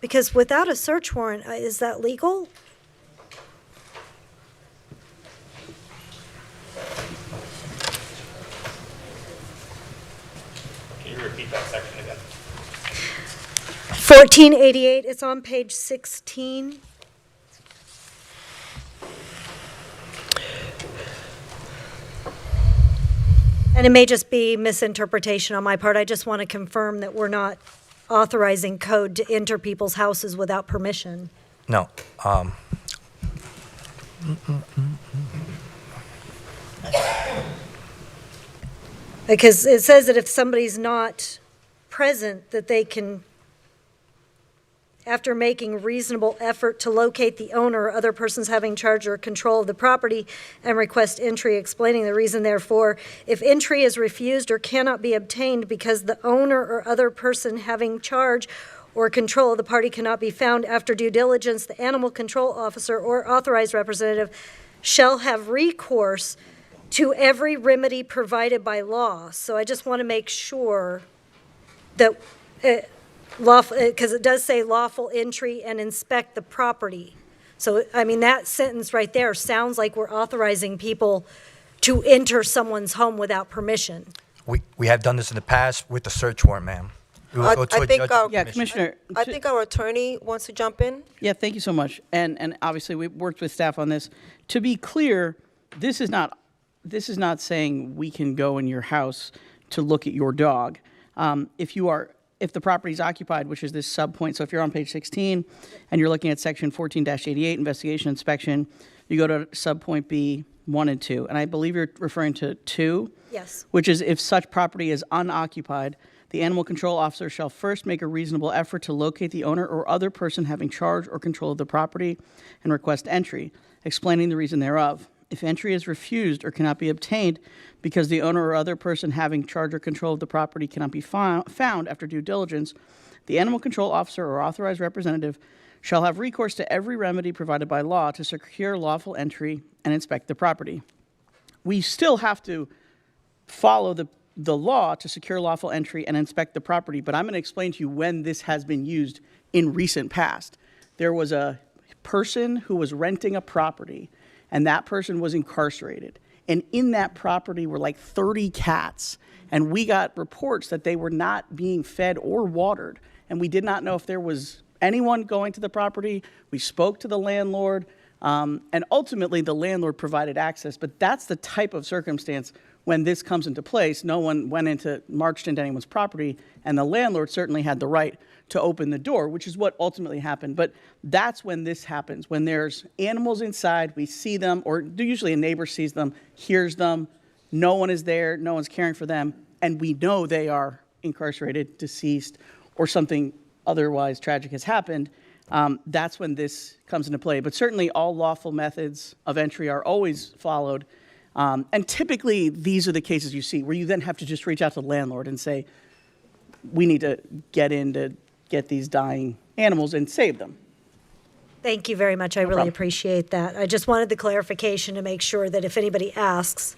C: Because without a search warrant, is that legal?
B: Can you repeat that section again?
C: 1488, it's on page 16. And it may just be misinterpretation on my part. I just want to confirm that we're not authorizing code to enter people's houses without permission.
Q: No.
C: Because it says that if somebody's not present, that they can, after making reasonable effort to locate the owner or other persons having charge or control of the property and request entry, explaining the reason therefore. If entry is refused or cannot be obtained because the owner or other person having charge or control of the party cannot be found after due diligence, the animal control officer or authorized representative shall have recourse to every remedy provided by law. So I just want to make sure that lawful, because it does say lawful entry and inspect the property. So, I mean, that sentence right there sounds like we're authorizing people to enter someone's home without permission.
Q: We have done this in the past with the search warrant, ma'am. We will go to a judge or
R: Yeah,
Q: commissioner.
R: Commissioner.
A: I think our attorney wants to jump in.
R: Yeah, thank you so much. And obviously, we worked with staff on this. To be clear, this is not saying we can go in your house to look at your dog. If the property is occupied, which is this sub-point, so if you're on page 16 and you're looking at section 14-88, investigation inspection, you go to sub-point B, 1 and 2. And I believe you're referring to 2.
C: Yes.
R: Which is if such property is unoccupied, the animal control officer shall first make a reasonable effort to locate the owner or other person having charge or control of the property and request entry, explaining the reason thereof. If entry is refused or cannot be obtained because the owner or other person having charge or control of the property cannot be found after due diligence, the animal control officer or authorized representative shall have recourse to every remedy provided by law to secure lawful entry and inspect the property. We still have to follow the law to secure lawful entry and inspect the property, but I'm going to explain to you when this has been used in recent past. There was a person who was renting a property, and that person was incarcerated. And in that property were like 30 cats. And we got reports that they were not being fed or watered. And we did not know if there was anyone going to the property. We spoke to the landlord. And ultimately, the landlord provided access. But that's the type of circumstance when this comes into place. No one marched into anyone's property. And the landlord certainly had the right to open the door, which is what ultimately happened. But that's when this happens. When there's animals inside, we see them, or usually a neighbor sees them, hears them, no one is there, no one's caring for them, and we know they are incarcerated, deceased, or something otherwise tragic has happened. That's when this comes into play. But certainly all lawful methods of entry are always followed. And typically, these are the cases you see where you then have to just reach out to the landlord and say, we need to get in to get these dying animals and save them.
C: Thank you very much. I really appreciate that. I just wanted the clarification to make sure that if anybody asks.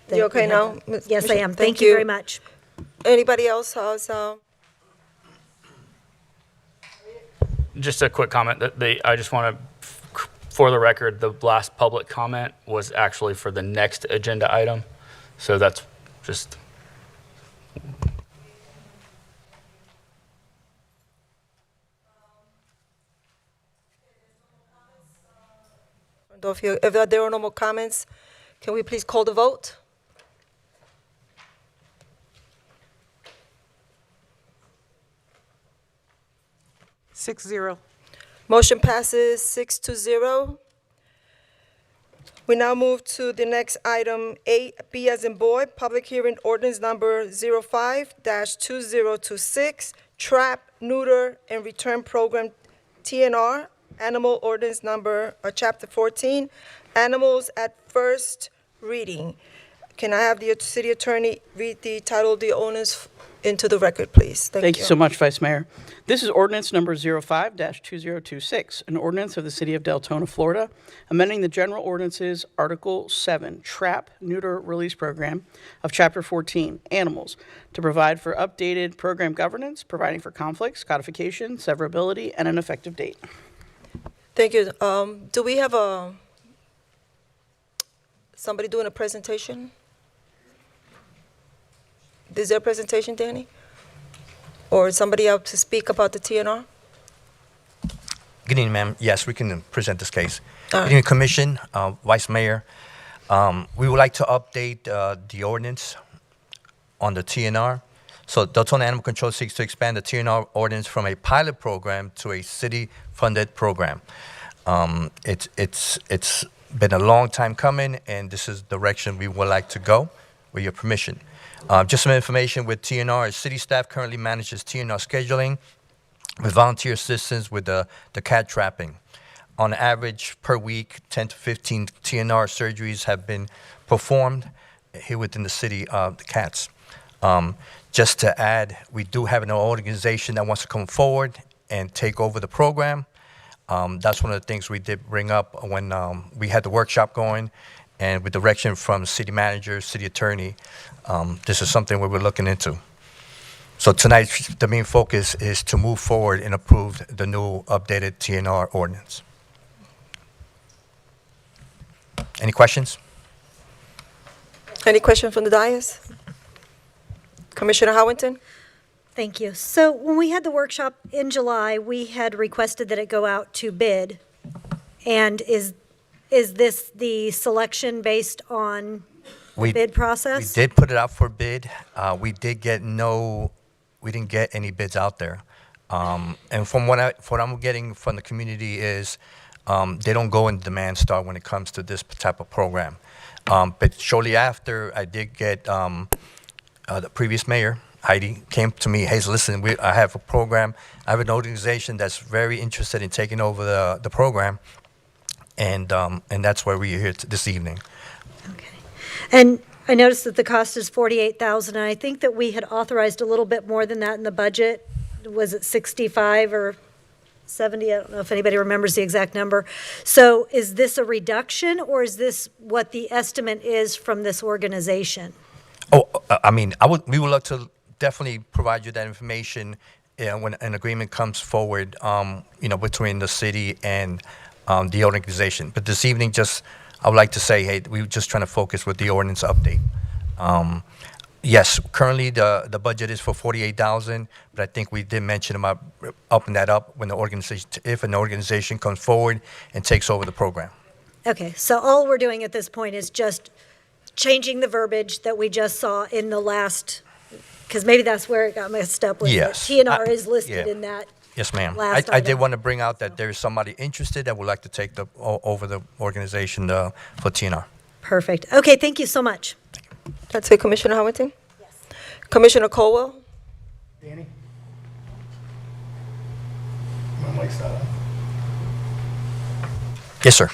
C: that
A: You okay
C: we have
A: now?
C: that. Yes, I am. Thank you very much.
A: Anybody else has,
B: Just a quick comment. I just want to, for the record, the last public comment was actually for the next agenda item. So that's just.
A: If there are no more comments, can we please call the vote?
D: Six zero.
A: Motion passes 6-0. We now move to the next item, 8B as in boy, public hearing ordinance number 05-2026, trap, neuter, and return program, TNR, animal ordinance number, chapter 14, animals at first reading. Can I have the city attorney read the title of the ordinance into the record, please?
R: Thank you so much, Vice Mayor. This is ordinance number 05-2026, an ordinance of the City of Deltona, Florida, amending the general ordinances, Article 7, Trap, Neuter, Release Program of Chapter 14, Animals, to provide for updated program governance, providing for conflicts, codification, severability, and an effective date.
A: Thank you. Do we have somebody doing a presentation? Is there a presentation, Danny? Or somebody else to speak about the TNR?
Q: Good evening, ma'am. Yes, we can present this case.
A: All
Q: Good evening, Commission, Vice Mayor. We would like to update the ordinance on the TNR. So Deltona Animal Control seeks to expand the TNR ordinance from a pilot program to a city-funded program. It's been a long time coming, and this is the direction we would like to go, with your permission. Just some information with TNR. City staff currently manages TNR scheduling with volunteer assistance with the cat trapping. On average, per week, 10 to 15 TNR surgeries have been performed here within the city of the cats. Just to add, we do have an organization that wants to come forward and take over the program. That's one of the things we did bring up when we had the workshop going, and with direction from city manager, city attorney, this is something we're looking into. So tonight, the main focus is to move forward and approve the new updated TNR ordinance. Any questions?
A: Any question from the dais? Commissioner Howington?
C: Thank you. So when we had the workshop in July, we had requested that it go out to bid. And is this the selection based on the bid process?
Q: We did put it out for bid. We didn't get any bids out there. And from what I'm getting from the community is they don't go in demand star when it comes to this type of program. But shortly after, I did get the previous mayor, Heidi, came to me, hey, listen, I have a program. I have an organization that's very interested in taking over the program. And that's why we're here this evening.
C: Okay. And I noticed that the cost is $48,000, and I think that we had authorized a little bit more than that in the budget. Was it 65 or 70? I don't know if anybody remembers the exact number. So is this a reduction, or is this what the estimate is from this organization?
Q: Oh, I mean, we would love to definitely provide you that information when an agreement comes forward, between the city and the organization. But this evening, I would like to say, hey, we were just trying to focus with the ordinance update. Yes, currently the budget is for $48,000, but I think we did mention about upping that up when if an organization comes forward and takes over the program.
C: Okay, so all we're doing at this point is just changing the verbiage that we just saw in the last, because maybe that's where it got messed up with
Q: Yes.
C: TNR is listed in that.
Q: Yes, ma'am.
C: Last
Q: I did
C: item.
Q: want to bring out that there is somebody interested that would like to take over the organization for TNR.
C: Perfect. Okay, thank you so much.
A: That's it, Commissioner Howington? Yes. Commissioner Colwell?
F: Danny? My mic's not on.
Q: Yes, sir.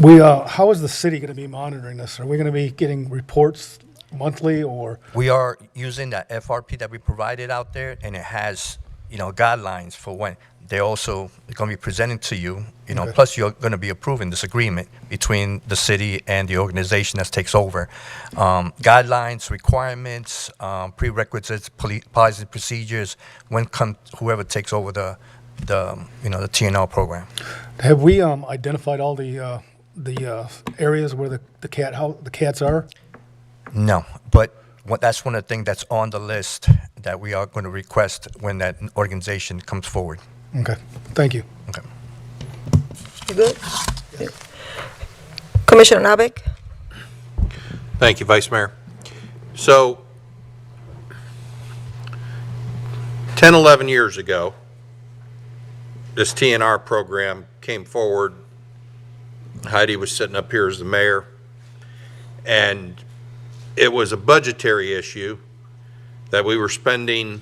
S: How is the city going to be monitoring this? Are we going to be getting reports monthly, or?
Q: We are using that FRP that we provided out there, and it has, guidelines for when. They're also going to be presenting to you,
S: Okay.
Q: plus you're going to be approving this agreement between the city and the organization that takes over. Guidelines, requirements, prerequisites, policies, procedures, whoever takes over the TNL program.
S: Have we identified all the areas where the cats are?
Q: No, but that's one of the things that's on the list that we are going to request when that organization comes forward.
S: Okay, thank you.
Q: Okay.
A: You good? Commissioner Nabek?
K: Thank you, Vice Mayor. So, 10, 11 years ago, this TNR program came forward. Heidi was sitting up here as the mayor, and it was a budgetary issue that we were spending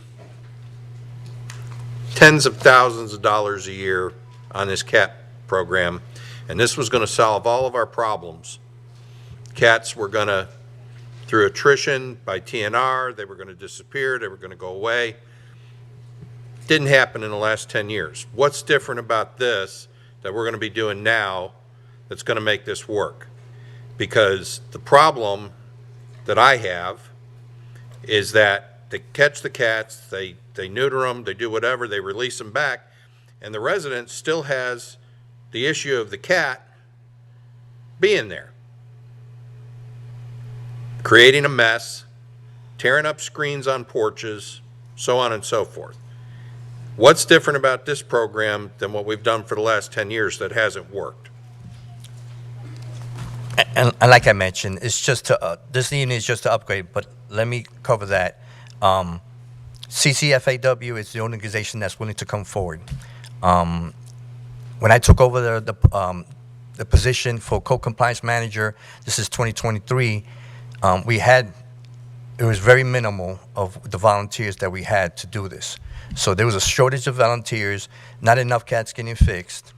K: tens of thousands of dollars a year on this cat program, and this was going to solve all of our problems. Cats were going to, through attrition by TNR, they were going to disappear, they were going to go away. Didn't happen in the last 10 years. What's different about this that we're going to be doing now that's going to make this work? Because the problem that I have is that they catch the cats, they neuter them, they do whatever, they release them back, and the resident still has the issue of the cat being there, creating a mess, tearing up screens on porches, so on and so forth. What's different about this program than what we've done for the last 10 years that hasn't worked?
Q: And like I mentioned, it's just to, this evening is just to upgrade, but let me cover that. CCFAW is the organization that's willing to come forward. When I took over the position for code compliance manager, this is 2023, it was very minimal of the volunteers that we had to do this. So there was a shortage of volunteers, not enough cats getting fixed.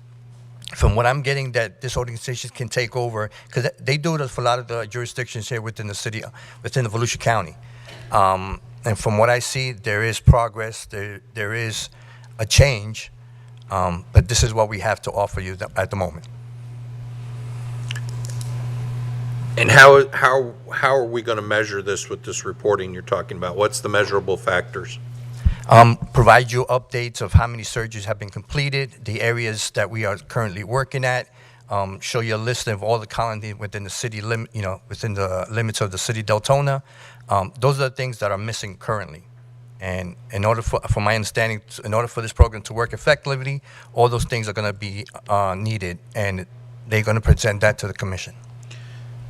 Q: From what I'm getting, that this organization can take over, because they do it for a lot of the jurisdictions here within the city, within the Volusia County. And from what I see, there is progress, there is a change, but this is what we have to offer you at the moment.
K: And how are we going to measure this with this reporting you're talking about? What's the measurable factors?
Q: Provide you updates of how many surgeries have been completed, the areas that we are currently working at, show you a list of all the colonies within the city within the limits of the city of Deltona. Those are the things that are missing currently. And in order for my understanding, in order for this program to work effectively, all those things are going to be needed, and they're going to present that to the commission.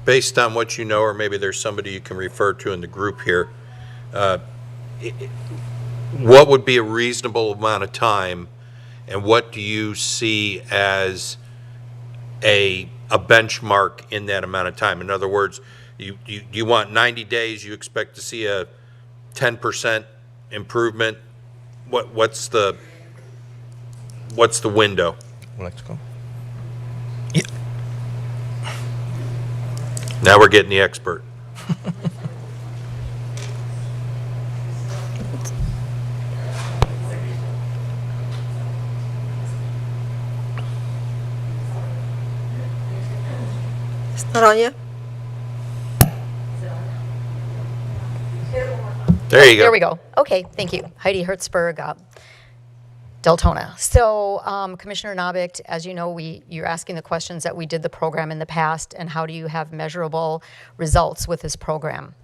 K: Based on what you know, or maybe there's somebody you can refer to in the group here, what would be a reasonable amount of time, and what do you see as a benchmark in that amount of time? In other words, you want 90 days, you expect to see a 10% improvement? What's the window?
Q: Let's go.
K: Now we're getting the expert.
A: It's not on yet?
K: There you go.
T: There we go. Okay, thank you. Heidi Hertzberg, Deltona. So, Commissioner Nobick, as you know, you're asking the questions that we did the program in the past, and how do you have measurable results with this program?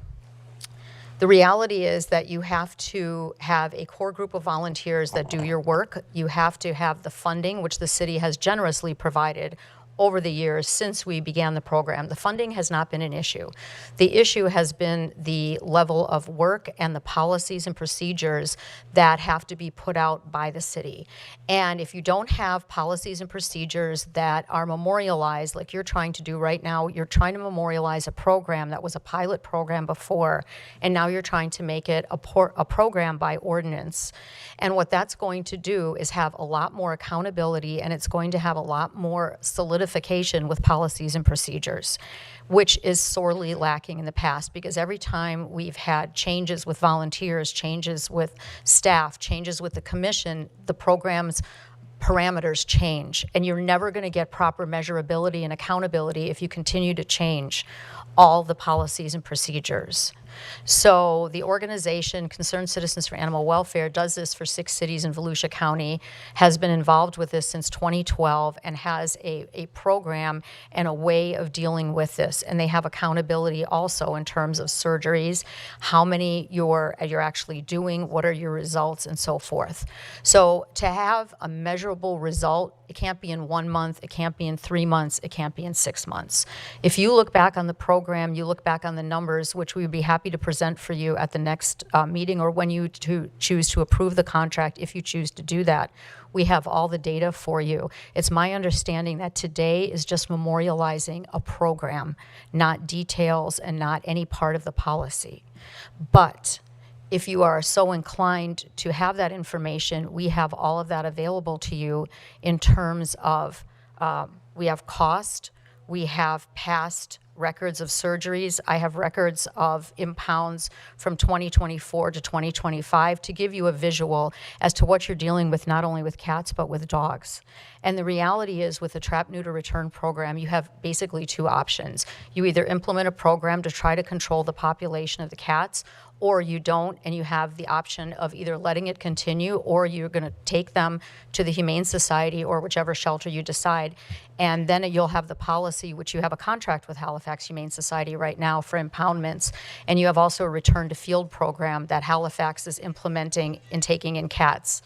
T: The reality is that you have to have a core group of volunteers that do your work. You have to have the funding, which the city has generously provided over the years since we began the program. The funding has not been an issue. The issue has been the level of work and the policies and procedures that have to be put out by the city. And if you don't have policies and procedures that are memorialized, like you're trying to do right now, you're trying to memorialize a program that was a pilot program before, and now you're trying to make it a program by ordinance. And what that's going to do is have a lot more accountability, and it's going to have a lot more solidification with policies and procedures, which is sorely lacking in the past, because every time we've had changes with volunteers, changes with staff, changes with the commission, the program's parameters change, and you're never going to get proper measurability and accountability if you continue to change all the policies and procedures. So the organization Concerned Citizens for Animal Welfare does this for 6 cities in Volusia County, has been involved with this since 2012, and has a program and a way of dealing with this. And they have accountability also in terms of surgeries, how many you're actually doing, what are your results, and so forth. So to have a measurable result, it can't be in 1 month, it can't be in 3 months, it can't be in 6 months. If you look back on the program, you look back on the numbers, which we would be happy to present for you at the next meeting, or when you choose to approve the contract, if you choose to do that. We have all the data for you. It's my understanding that today is just memorializing a program, not details and not any part of the policy. But if you are so inclined to have that information, we have all of that available to you in terms of, we have cost, we have past records of surgeries. I have records of impounds from 2024 to 2025 to give you a visual as to what you're dealing with, not only with cats, but with dogs. And the reality is, with the Trap, Neuter, Return program, you have basically 2 options. You either implement a program to try to control the population of the cats, or you don't, and you have the option of either letting it continue, or you're going to take them to the Humane Society or whichever shelter you decide. And then you'll have the policy, which you have a contract with Halifax Humane Society right now for impoundments. And you have also a return to field program that Halifax is implementing in taking in cats,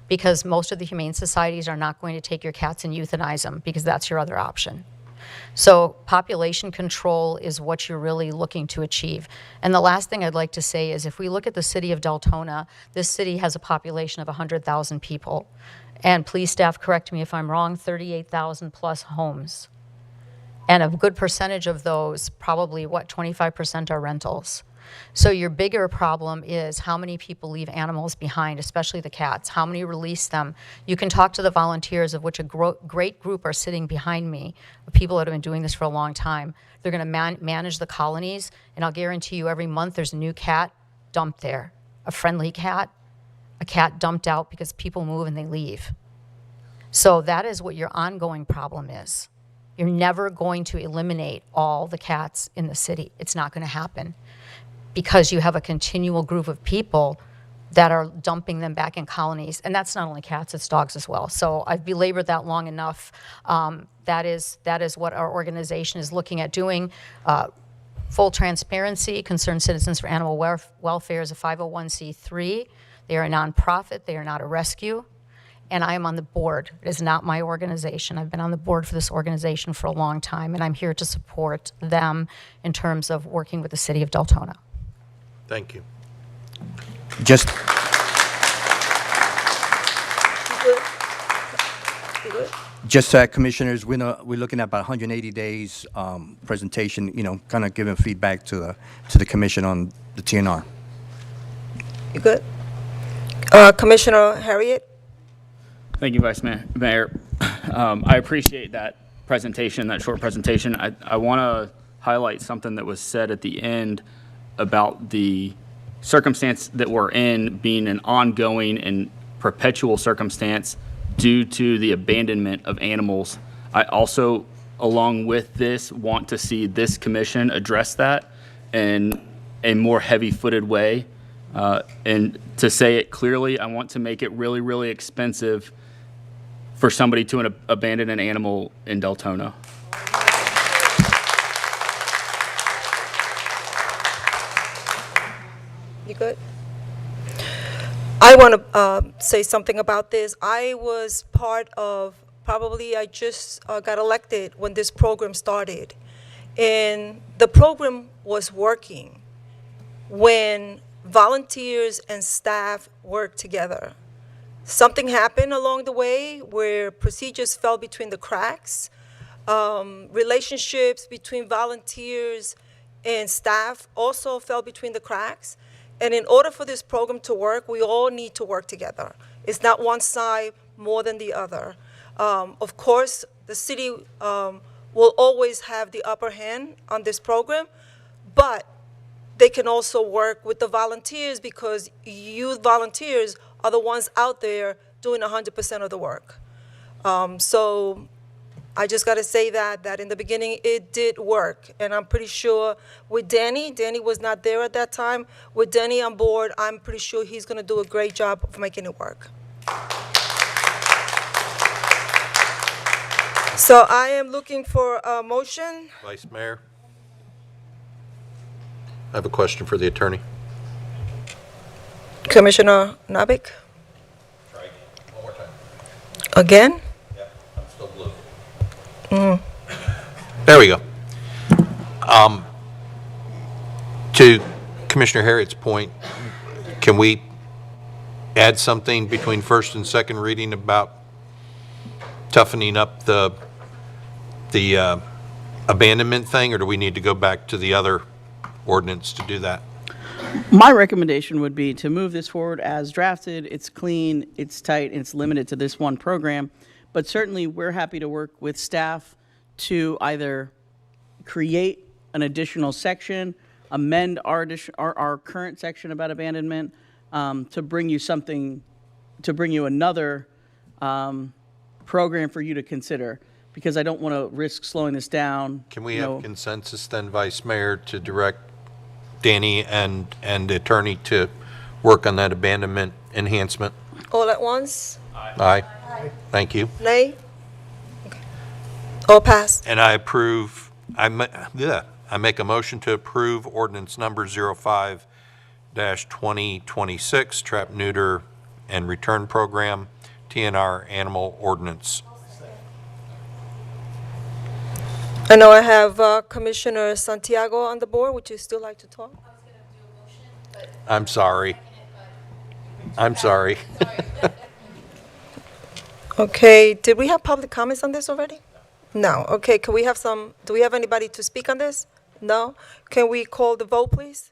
T: because most of the humane societies are not going to take your cats and euthanize them, because that's your other option. So population control is what you're really looking to achieve. And the last thing I'd like to say is if we look at the city of Deltona, this city has a population of 100,000 people. And please, staff, correct me if I'm wrong, 38,000 plus homes. And a good percentage of those, probably, 25% are rentals. So your bigger problem is how many people leave animals behind, especially the cats. How many release them? You can talk to the volunteers, of which a great group are sitting behind me, of people that have been doing this for a long time. They're going to manage the colonies, and I'll guarantee you every month there's a new cat dumped there, a friendly cat, a cat dumped out because people move and they leave. So that is what your ongoing problem is. You're never going to eliminate all the cats in the city. It's not going to happen, because you have a continual group of people that are dumping them back in colonies. And that's not only cats, it's dogs as well. So I've belabored that long enough. That is what our organization is looking at doing. Full transparency, Concerned Citizens for Animal Welfare is a 501c3. They are a nonprofit, they are not a rescue. And I am on the board. It is not my organization. I've been on the board for this organization for a long time, and I'm here to support them in terms of working with the city of Deltona.
K: Thank you.
Q: Just commissioners, we're looking at about 180 days presentation, kind of giving feedback to the commission on the TNR.
A: You good? Commissioner Harriet?
B: Thank you, Vice Mayor. I appreciate that presentation, that short presentation. I want to highlight something that was said at the end about the circumstance that we're in being an ongoing and perpetual circumstance due to the abandonment of animals. I also, along with this, want to see this commission address that in a more heavy-footed way. And to say it clearly, I want to make it really, really expensive for somebody to abandon an animal in Deltona.
A: You good? I want to say something about this. I was part of, I just got elected when this program started. And the program was working when volunteers and staff worked together. Something happened along the way where procedures fell between the cracks. Relationships between volunteers and staff also fell between the cracks. And in order for this program to work, we all need to work together. It's not one side more than the other. Of course, the city will always have the upper hand on this program, but they can also work with the volunteers, because youth volunteers are the ones out there doing 100% of the work. So I just got to say that in the beginning it did work, and I'm pretty sure with Danny was not there at that time. With Danny on board, I'm pretty sure he's going to do a great job of making it work. So I am looking for a motion.
K: Vice Mayor, I have a question for the attorney.
A: Commissioner Nabik?
K: Try again, one more time.
A: Again?
K: Yeah, I'm still blue.
A: Mm.
K: There we go. To Commissioner Harriet's point, can we add something between first and second reading about toughening up the abandonment thing, or do we need to go back to the other ordinance to do that?
R: My recommendation would be to move this forward as drafted. It's clean, it's tight, and it's limited to this one program. But certainly, we're happy to work with staff to either create an additional section, amend our current section about abandonment, to bring you another program for you to consider, because I don't want to risk slowing this down.
K: Can we have consensus then, Vice Mayor, to direct Danny and the attorney to work on that abandonment enhancement?
A: All at once?
K: Aye. Aye. Thank you.
A: Nay? Okay. All passed.
K: And I approve, I make a motion to approve ordinance number 05-2026, trap, neuter, and return program, TNR animal ordinance.
A: I know I have Commissioner Santiago on the board. Would you still like to talk?
K: I'm sorry. I'm sorry.
A: Okay, did we have public comments on this already? No. Okay, can we have some, do we have anybody to speak on this? No? Can we call the vote, please?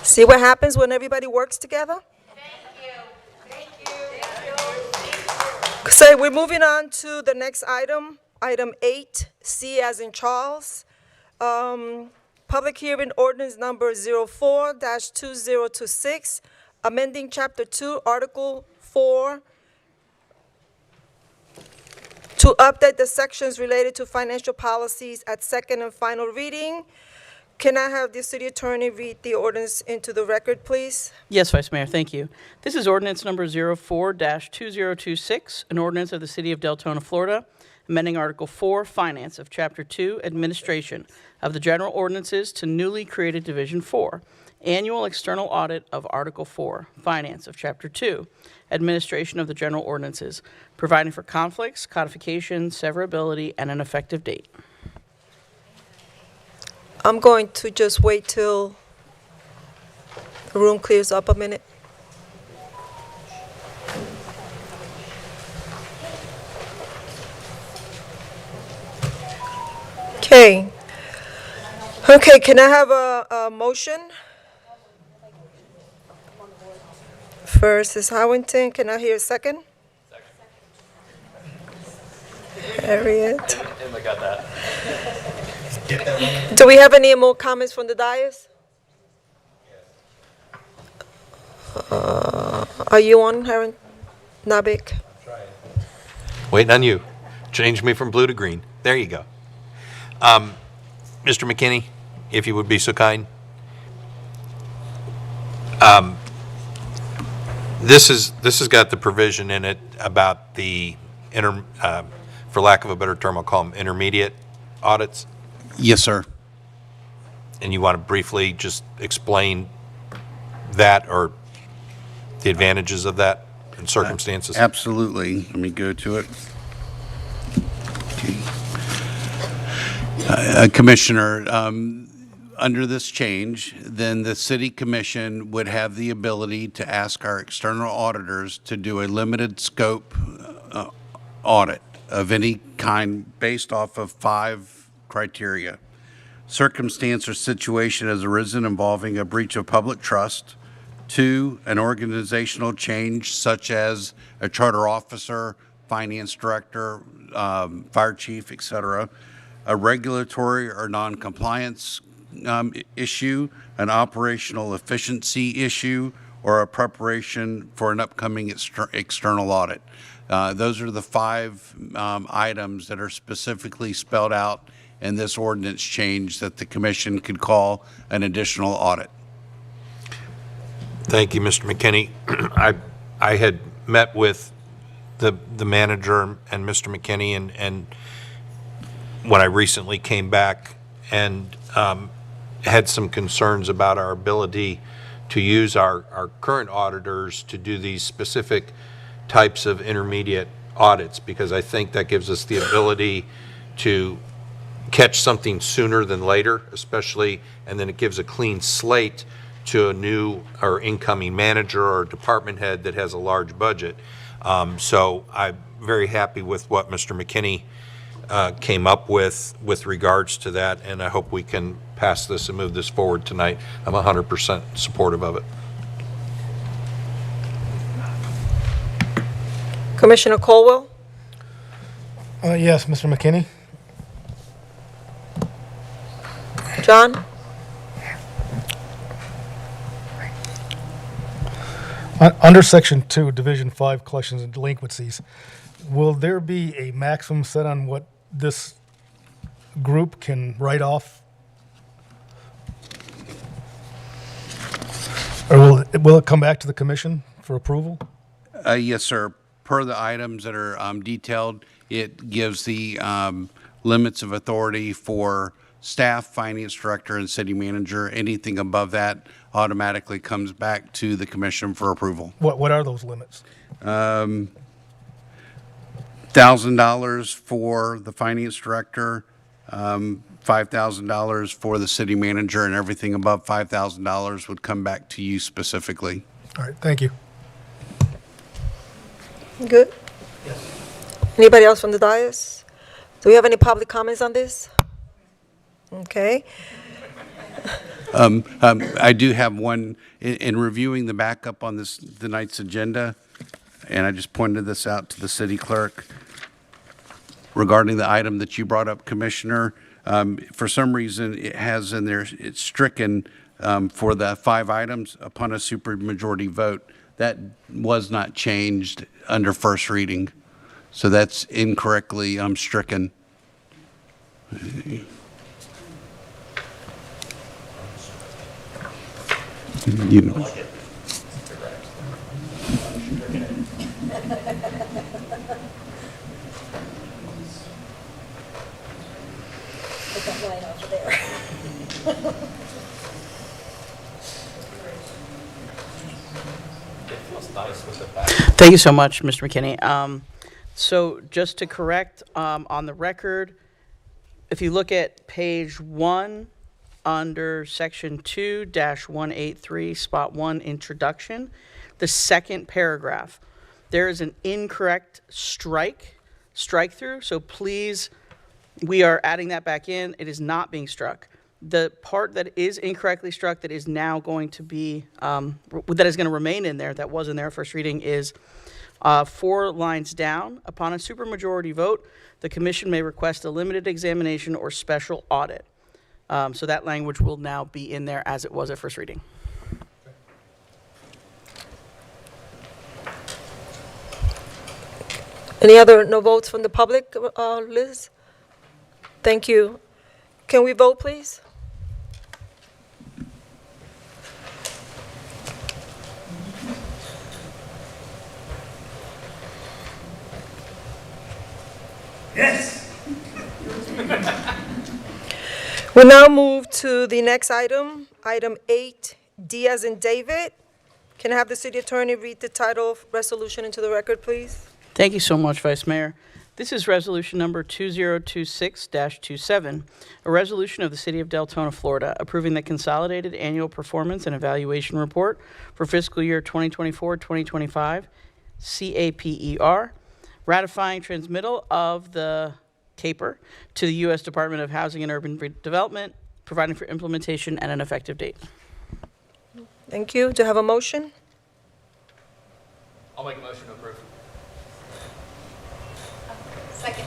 A: See what happens when everybody works together? So we're moving on to the next item, item 8, C as in Charles. Public hearing ordinance number 04-2026, amending Chapter 2, Article 4, to update the sections related to financial policies at second and final reading. Can I have the city attorney read the ordinance into the record, please?
R: Yes, Vice Mayor, thank you. This is ordinance number 04-2026, an ordinance of the City of Deltona, Florida, amending Article 4, Finance of Chapter 2, Administration of the General Ordinances to newly created Division 4, Annual External Audit of Article 4, Finance of Chapter 2, Administration of the General Ordinances, providing for conflicts, codification, severability, and an effective date.
A: I'm going to just wait till the room clears up a minute. Okay. Okay, can I have a motion? First is Howington. Can I hear a second? Harriet.
B: Emma got that.
A: Do we have any more comments from the dais? Are you on, Harren Nabik?
K: Waiting on you. Change me from blue to green. There you go. Mr. McKinney, if you would be so kind. This has got the provision in it about the for lack of a better term, I'll call them intermediate audits.
J: Yes, sir.
K: And you want to briefly just explain that or the advantages of that and circumstances?
J: Absolutely. Let me go to it. Commissioner, under this change, then the city commission would have the ability to ask our external auditors to do a limited scope audit of any kind based off of 5 criteria. Circumstance or situation has arisen involving a breach of public trust. 2, an organizational change such as a charter officer, finance director, fire chief, etc. A regulatory or non-compliance issue, an operational efficiency issue, or a preparation for an upcoming external audit. Those are the 5 items that are specifically spelled out in this ordinance change that the commission could call an additional audit.
K: Thank you, Mr. McKinney. I had met with the manager and Mr. McKinney and when I recently came back and had some concerns about our ability to use our current auditors to do these specific types of intermediate audits, because I think that gives us the ability to catch something sooner than later, especially, and then it gives a clean slate to a new or incoming manager or department head that has a large budget. So I'm very happy with what Mr. McKinney came up with regards to that, and I hope we can pass this and move this forward tonight. I'm 100% supportive of it.
A: Commissioner Colwell?
S: Yes, Mr. McKinney.
A: John?
S: Under Section 2, Division 5, Collections and Delinquencies, will there be a maximum set on what this group can write off? Or will it come back to the commission for approval?
J: Yes, sir. Per the items that are detailed, It gives the limits of authority for staff, finance director, and city manager. Anything above that automatically comes back to the commission for approval.
S: What are those limits?
J: $1,000 for the finance director, $5,000 for the city manager, and everything above $5,000 would come back to you specifically.
S: All right, thank you.
A: Good? Anybody else from the dais? Do we have any public comments on this? Okay.
J: I do have one, in reviewing the backup on tonight's agenda, and I just pointed this out to the city clerk, regarding the item that you brought up, Commissioner. For some reason, it has in there, it's stricken for the 5 items upon a supermajority vote. That was not changed under first reading. So that's incorrectly stricken. You know.
R: Thank you so much, Mr. McKinney. So just to correct, on the record, if you look at page 1 under section 2-183, spot 1, introduction, the second paragraph, there is an incorrect strike through. So please, we are adding that back in. It is not being struck. The part that is incorrectly struck that is now going to be, that is going to remain in there, that was in there first reading, is 4 lines down. Upon a supermajority vote, the commission may request a limited examination or special audit. So that language will now be in there as it was at first reading.
A: Any other no votes from the public, Liz? Thank you. Can we vote, please?
U: Yes.
A: We'll now move to the next item, item 8D as in David. Can I have the city attorney read the title of resolution into the record, please?
R: Thank you so much, Vice Mayor. This is resolution number 2026-27, a resolution of the City of Deltona, Florida, approving the consolidated annual performance and evaluation report for fiscal year 2024-2025, CAPER, ratifying transmittal of the CAPER to the U.S. Department of Housing and Urban Development, providing for implementation and an effective date.
A: Thank you. Do you have a motion?
B: I'll make a motion to approve.
N: Second.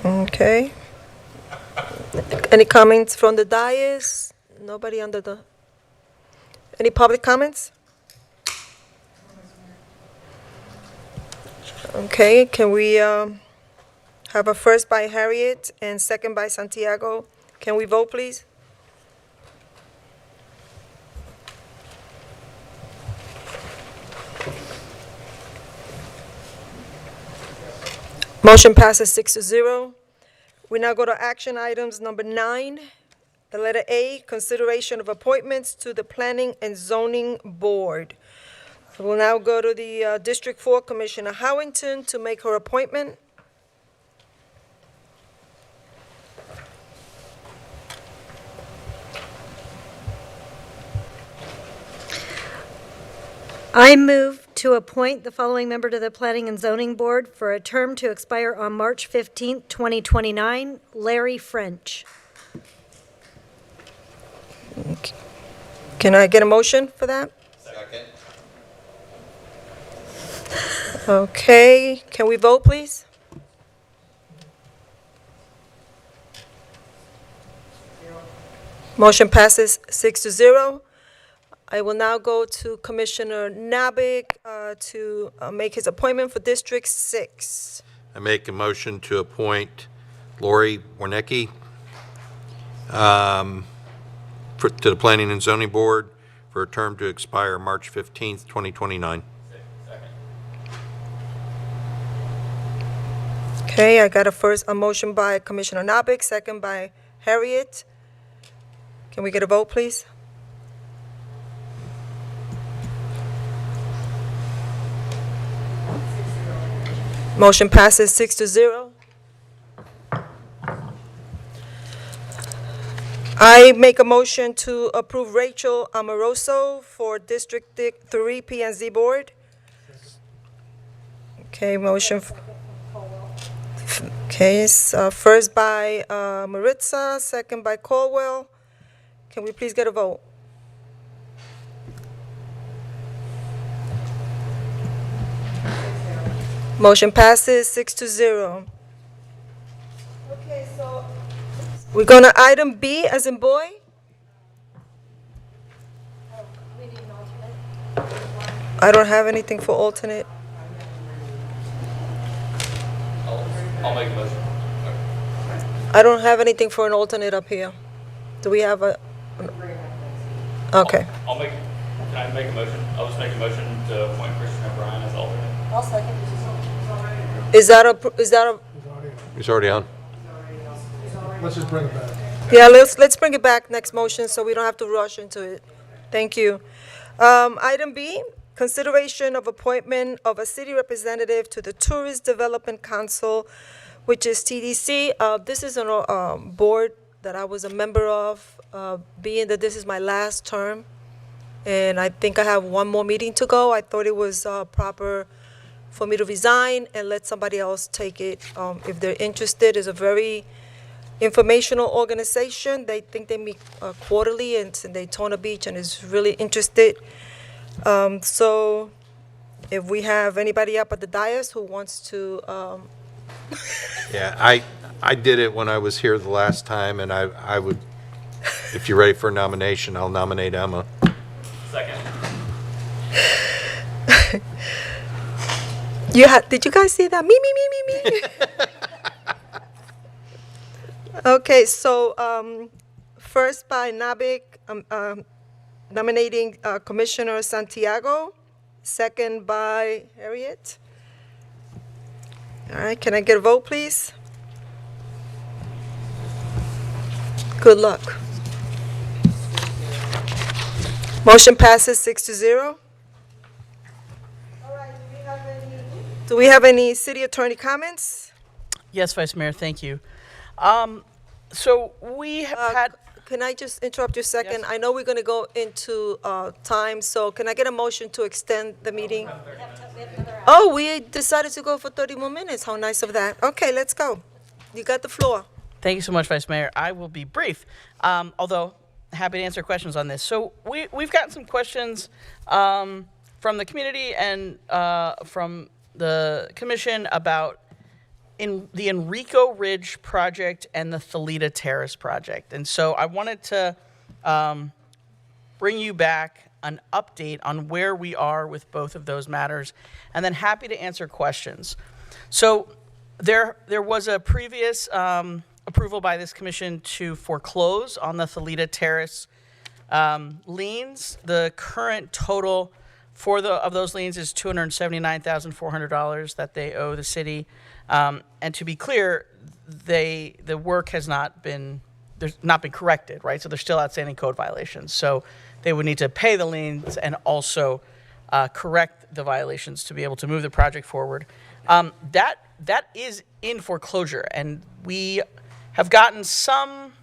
A: Okay. Any comments from the dais? Nobody under the... Any public comments? Okay, can we have a first by Harriet and second by Santiago? Can we vote, please? Motion passes 6-0. We now go to action items number 9. The letter A, consideration of appointments to the Planning and Zoning Board. We'll now go to the District 4 Commissioner Howington to make her appointment.
C: I move to appoint the following member to the Planning and Zoning Board for a term to expire on March 15th, 2029, Larry French.
A: Okay. Can I get a motion for that?
K: Second.
A: Okay, can we vote, please? Motion passes 6-0. I will now go to Commissioner Nabik to make his appointment for District 6.
K: I make a motion to appoint Lori Warnecki to the Planning and Zoning Board for a term to expire March 15th, 2029.
A: Okay, I got a motion by Commissioner Nabik, second by Harriet. Can we get a vote, please? Motion passes 6-0. I make a motion to approve Rachel Amoroso for District 3 P&Z Board. Okay, okay, first by Maritza, second by Caldwell. Can we please get a vote? Motion passes 6-0. Okay, so we're going to item B as in boy. I don't have anything for alternate.
B: I'll make a motion.
A: I don't have anything for an alternate up here. Do we have a? Okay.
B: Can I make a motion? I'll just make a motion to appoint Christian O'Brien as alternate.
A: I'll second. Is that a?
K: He's already on.
S: Let's just bring it back.
A: Yeah, let's bring it back next motion so we don't have to rush into it. Thank you. Item B, consideration of appointment of a city representative to the Tourist Development Council, which is TDC. This is a board that I was a member of, being that this is my last term, and I think I have one more meeting to go. I thought it was proper for me to resign and let somebody else take it if they're interested. It's a very informational organization. They think they meet quarterly, and it's in Daytona Beach, and is really interested. So if we have anybody up at the dais who wants to,
K: Yeah, I did it when I was here the last time, and I would, if you're ready for a nomination, I'll nominate Emma.
B: Second.
A: Did you guys see that? Me. Okay, so first by Nabik, nominating Commissioner Santiago, second by Harriet. All right, can I get a vote, please? Good luck. Motion passes 6-0. Do we have any city attorney comments?
H: Yes, Vice Mayor, thank you. So we have had.
A: Can I just interrupt you a second? I know we're going to go into time, so can I get a motion to extend the meeting? Oh, we decided to go for 30 more minutes. How nice of that. Okay, let's go. You got the floor.
H: Thank you so much, Vice Mayor. I will be brief, although happy to answer questions on this. So we've gotten some questions from the community and from the commission about in the Enrico Ridge project and the Thalita Terrace project. And so I wanted to bring you back an update on where we are with both of those matters, and then happy to answer questions. So there was a previous approval by this commission to foreclose on the Thalita Terrace liens. The current total of those liens is $279,400 that they owe the city. And to be clear, the work has not been corrected, right? So there's still outstanding code violations. So they would need to pay the liens and also correct the violations to be able to move the project forward. That is in foreclosure, and we have gotten some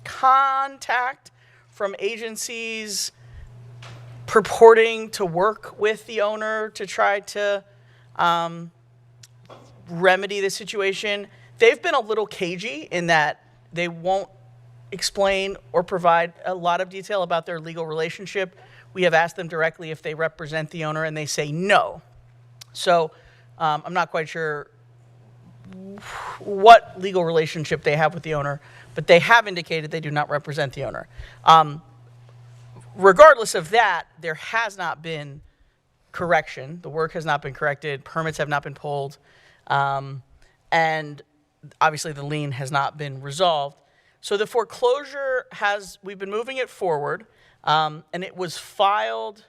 H: contact from agencies purporting to work with the owner to try to remedy the situation. They've been a little cagey in that they won't explain or provide a lot of detail about their legal relationship. We have asked them directly if they represent the owner, and they say no. So I'm not quite sure what legal relationship they have with the owner, but they have indicated they do not represent the owner. Regardless of that, there has not been correction. The work has not been corrected. Permits have not been pulled. And obviously the lien has not been resolved. So the foreclosure we've been moving it forward, and it was filed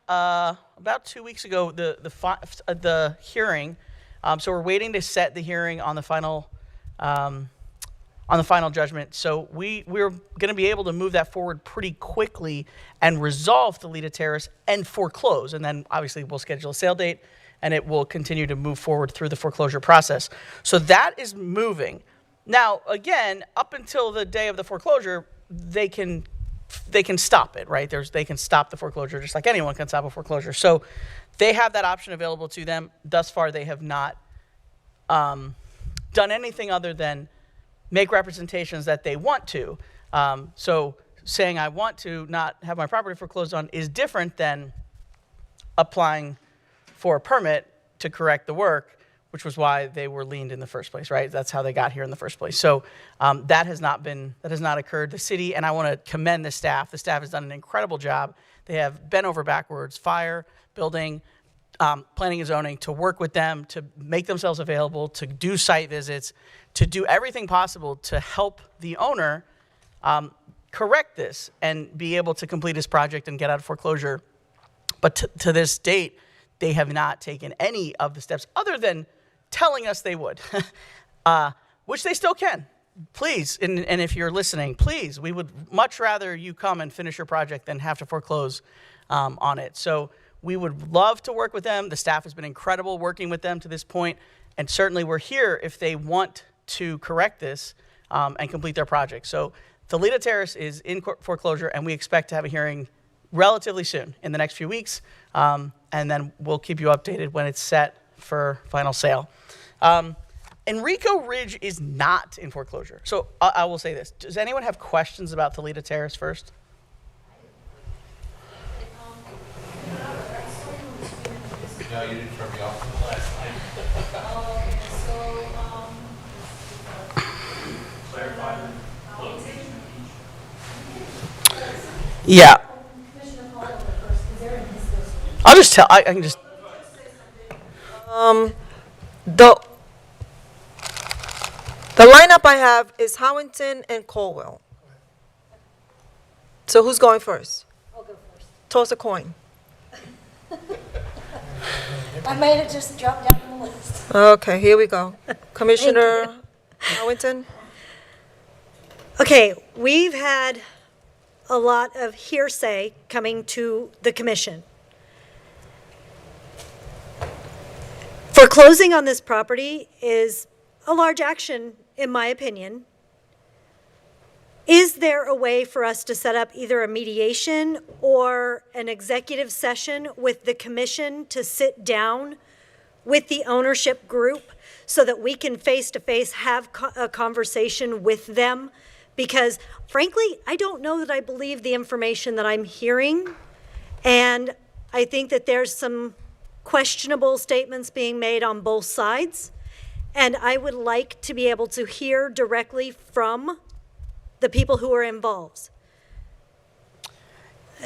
H: about 2 weeks ago the hearing. So we're waiting to set the hearing on the final judgment. So we're going to be able to move that forward pretty quickly and resolve Delita Terrace and foreclose. And then obviously we'll schedule a sale date and it will continue to move forward through the foreclosure process. So that is moving. Now, again, up until the day of the foreclosure, they can stop it, right? They can stop the foreclosure just like anyone can stop a foreclosure. So they have that option available to them. Thus far, they have not done anything other than make representations that they want to. So saying I want to not have my property foreclosed on is different than applying for a permit to correct the work, which was why they were liened in the first place, right? That's how they got here in the first place. So that has not occurred. The city, and I want to commend the staff. The staff has done an incredible job. They have bent over backwards, fire, building, planning and zoning, to work with them, to make themselves available, to do site visits, to do everything possible to help the owner correct this and be able to complete his project and get out of foreclosure. But to this date, they have not taken any of the steps other than telling us they would, which they still can. Please, and if you're listening, please, we would much rather you come and finish your project than have to foreclose on it. So we would love to work with them. The staff has been incredible working with them to this point, and certainly we're here if they want to correct this and complete their project. So Delita Terrace is in foreclosure, and we expect to have a hearing relatively soon, in the next few weeks, and then we'll keep you updated when it's set for final sale. Enrico Ridge is not in foreclosure. So I will say this. Does anyone have questions about Delita Terrace first?
K: No, you didn't turn me off last time.
H: Yeah. I'll just tell, I can just.
A: The lineup I have is Howington and Colwell. So who's going first?
C: I'll go first.
A: Toss a coin.
C: I made it just drop down the list.
A: Okay, here we go. Commissioner Howington?
C: Okay, we've had a lot of hearsay coming to the commission. Foreclosing on this property is a large action, in my opinion. Is there a way for us to set up either a mediation or an executive session with the commission to sit down with the ownership group so that we can face-to-face have a conversation with them? Because frankly, I don't know that I believe the information that I'm hearing. And I think that there's some questionable statements being made on both sides. And I would like to be able to hear directly from the people who are involved.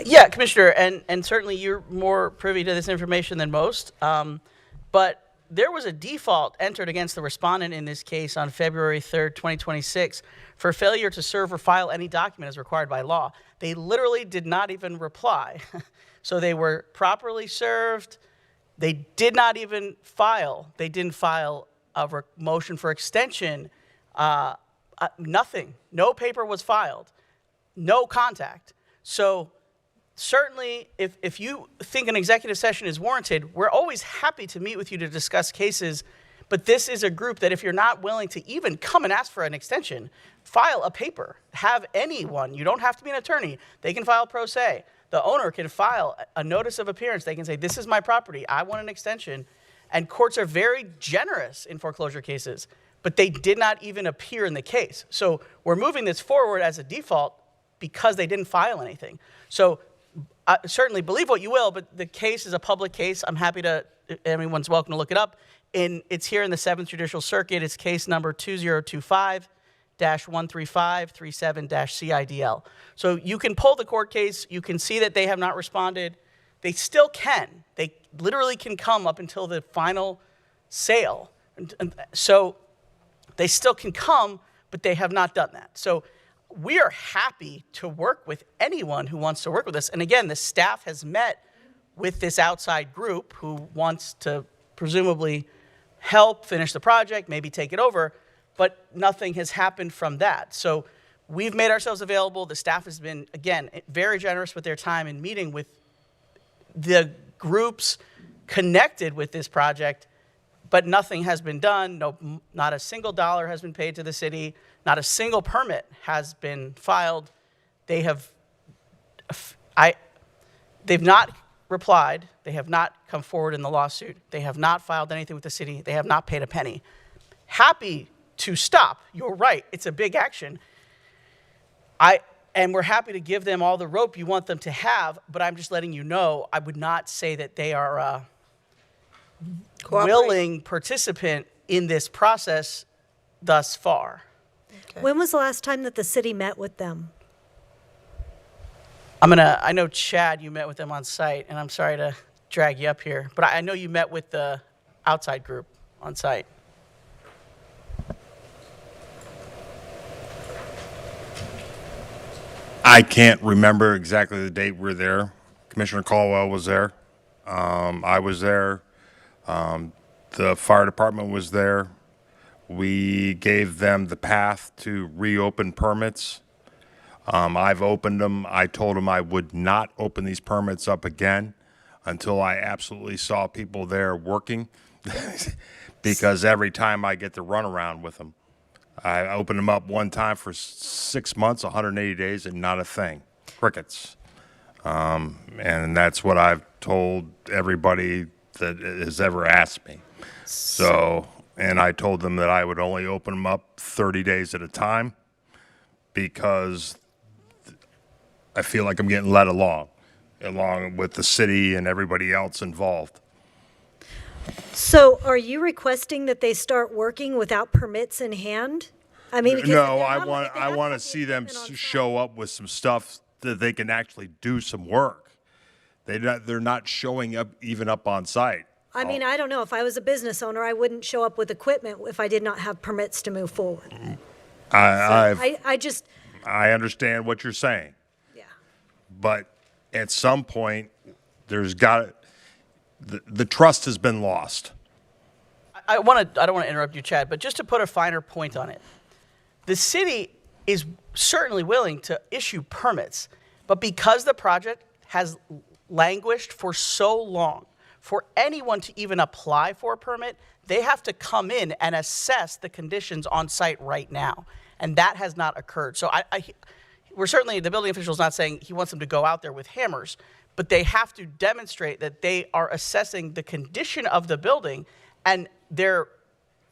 H: Yeah, Commissioner, and certainly you're more privy to this information than most. But there was a default entered against the respondent in this case on February 3rd, 2026 for failure to serve or file any document as required by law. They literally did not even reply. So they were properly served. They did not even file. They didn't file a motion for extension. Nothing. No paper was filed. No contact. So certainly, if you think an executive session is warranted, we're always happy to meet with you to discuss cases. But this is a group that if you're not willing to even come and ask for an extension, file a paper. Have anyone. You don't have to be an attorney. They can file pro se. The owner can file a notice of appearance. They can say, this is my property. I want an extension. And courts are very generous in foreclosure cases, but they did not even appear in the case. So we're moving this forward as a default because they didn't file anything. So certainly believe what you will, but the case is a public case. I'm happy to, everyone's welcome to look it up. It's here in the 7th Judicial Circuit. It's case number 2025-13537-CIDL. So you can pull the court case. You can see that they have not responded. They still can. They literally can come up until the final sale. So they still can come, but they have not done that. So we are happy to work with anyone who wants to work with us. And again, the staff has met with this outside group who wants to presumably help finish the project, maybe take it over, but nothing has happened from that. So we've made ourselves available. The staff has been, again, very generous with their time in meeting with the groups connected with this project, but nothing has been done. No, not a single dollar has been paid to the city. Not a single permit has been filed. They have, they've not replied. They have not come forward in the lawsuit. They have not filed anything with the city. They have not paid a penny. Happy to stop. You're right. It's a big action. And we're happy to give them all the rope you want them to have, but I'm just letting you know, I would not say that they are a willing participant in this process thus far.
C: Okay. When was the last time that the city met with them?
H: I know Chad, you met with them on site, and I'm sorry to drag you up here, but I know you met with the outside group on site.
G: I can't remember exactly the date we're there. Commissioner Caldwell was there. I was there. The fire department was there. We gave them the path to reopen permits. I've opened them. I told them I would not open these permits up again until I absolutely saw people there working because every time I get the runaround with them. I opened them up one time for 6 months, 180 days, and not a thing. Crickets. And that's what I've told everybody that has ever asked me. So, and I told them that I would only open them up 30 days at a time because I feel like I'm getting led along with the city and everybody else involved.
C: So are you requesting that they start working without permits in hand? I mean, because
G: no, I want to see them show up with some stuff that they can actually do some work. They're not showing up even up on site.
C: I mean, I don't know. If I was a business owner, I wouldn't show up with equipment if I did not have permits to move forward.
G: I
C: understand
G: what you're saying.
C: Yeah.
G: But at some point, the trust has been lost.
H: I don't want to interrupt you, Chad, but just to put a finer point on it, the city is certainly willing to issue permits, but because the project has languished for so long, for anyone to even apply for a permit, they have to come in and assess the conditions on site right now, and that has not occurred. So we're certainly, the building official is not saying he wants them to go out there with hammers, but they have to demonstrate that they are assessing the condition of the building and their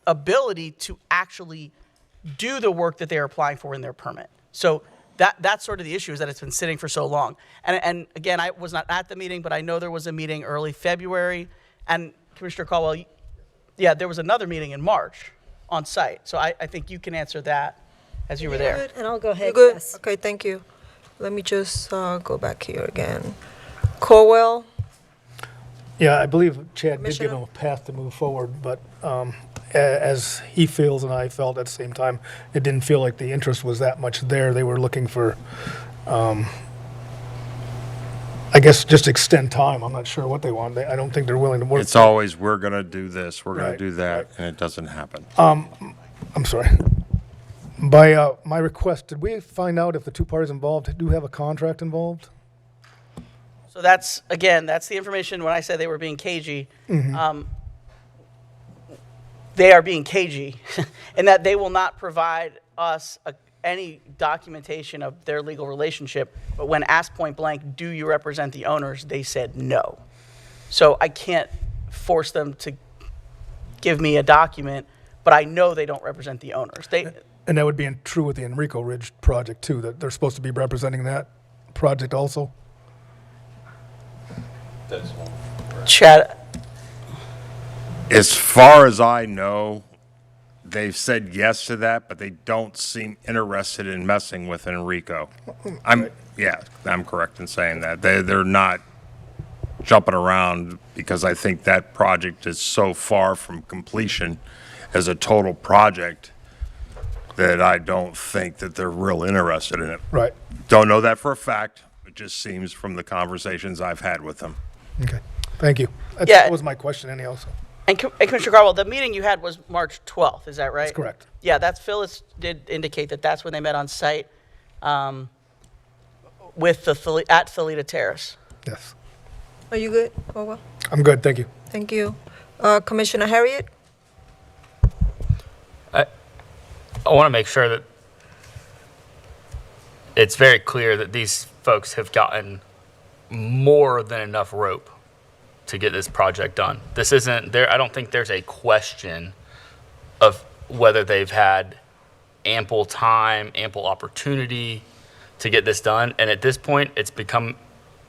H: ability to actually do the work that they are applying for in their permit. So that's sort of the issue, is that it's been sitting for so long. And again, I was not at the meeting, but I know there was a meeting early February. And Commissioner Caldwell, yeah, there was another meeting in March on site. So I think you can answer that as you were there.
C: And I'll go ahead.
A: You good?
C: Yes.
A: Okay, thank you. Let me just go back here again. Caldwell?
S: Yeah, I believe Chad did
A: Commissioner?
S: give him a path to move forward, but as he feels and I felt at the same time, it didn't feel like the interest was that much there. They were looking for, I guess, just extend time. I'm not sure what they want. I don't think they're willing to work.
G: It's always, we're going to do this, we're going
S: Right,
G: to do that, and it doesn't happen.
S: I'm sorry. By my request, did we find out if the two parties involved do have a contract involved?
H: So that's the information when I said they were being cagey. They are being cagey in that they will not provide us any documentation of their legal relationship. But when asked point blank, do you represent the owners, they said no. So I can't force them to give me a document, but I know they don't represent the owners.
S: And that would be true with the Enrico Ridge project too, that they're supposed to be representing that project also?
H: Chad,
G: As far as I know, they've said yes to that, but they don't seem interested in messing with Enrico. I'm correct in saying that. They're not jumping around because I think that project is so far from completion as a total project that I don't think that they're real interested in it.
S: Right.
G: Don't know that for a fact. It just seems from the conversations I've had with them.
S: Okay, thank you. That
R: Yeah.
S: was my question anyhow, so.
R: And Commissioner Carwell, the meeting you had was March 12th, is that right?
S: That's correct.
R: Yeah, that's, Phyllis did indicate that that's when they met on site with at Thalita Terrace.
S: Yes.
A: Are you good? Oh, well,
S: I'm good, thank you.
A: thank you. Commissioner Harriet?
B: I want to make sure that it's very clear that these folks have gotten more than enough rope to get this project done. This isn't there. I don't think there's a question of whether they've had ample time, ample opportunity to get this done. And at this point, it's become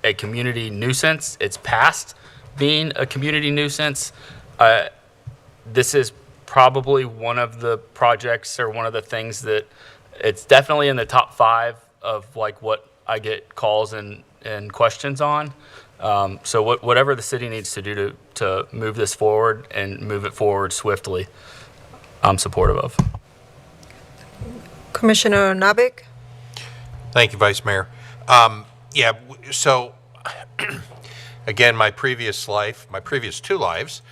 B: a community nuisance. It's past being a community nuisance. This is probably one of the projects or one of the things that it's definitely in the top 5 of like what I get calls and questions on. So whatever the city needs to do to move this forward and move it forward swiftly, I'm supportive of.
A: Commissioner Nabik?
K: Thank you, Vice Mayor. So again, my previous 2 lives,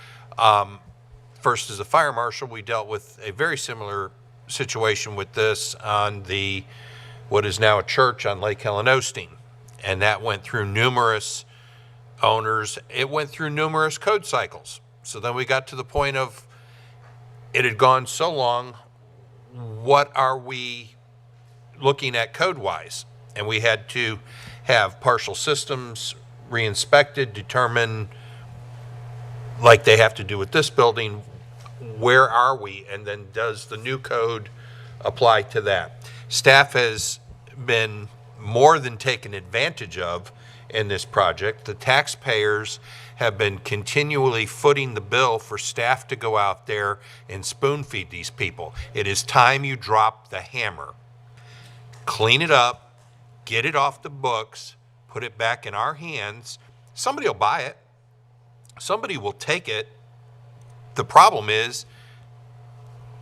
K: first as a fire marshal, we dealt with a very similar situation with this on what is now a church on Lake Helen Osteen. And that went through numerous owners. It went through numerous code cycles. So then we got to the point of it had gone so long, what are we looking at code-wise? And we had to have partial systems re-inspected, determine, like they have to do with this building, where are we? And then does the new code apply to that? Staff has been more than taken advantage of in this project. The taxpayers have been continually footing the bill for staff to go out there and spoon feed these people. It is time you drop the hammer. Clean it up, get it off the books, put it back in our hands. Somebody will buy it. Somebody will take it. The problem is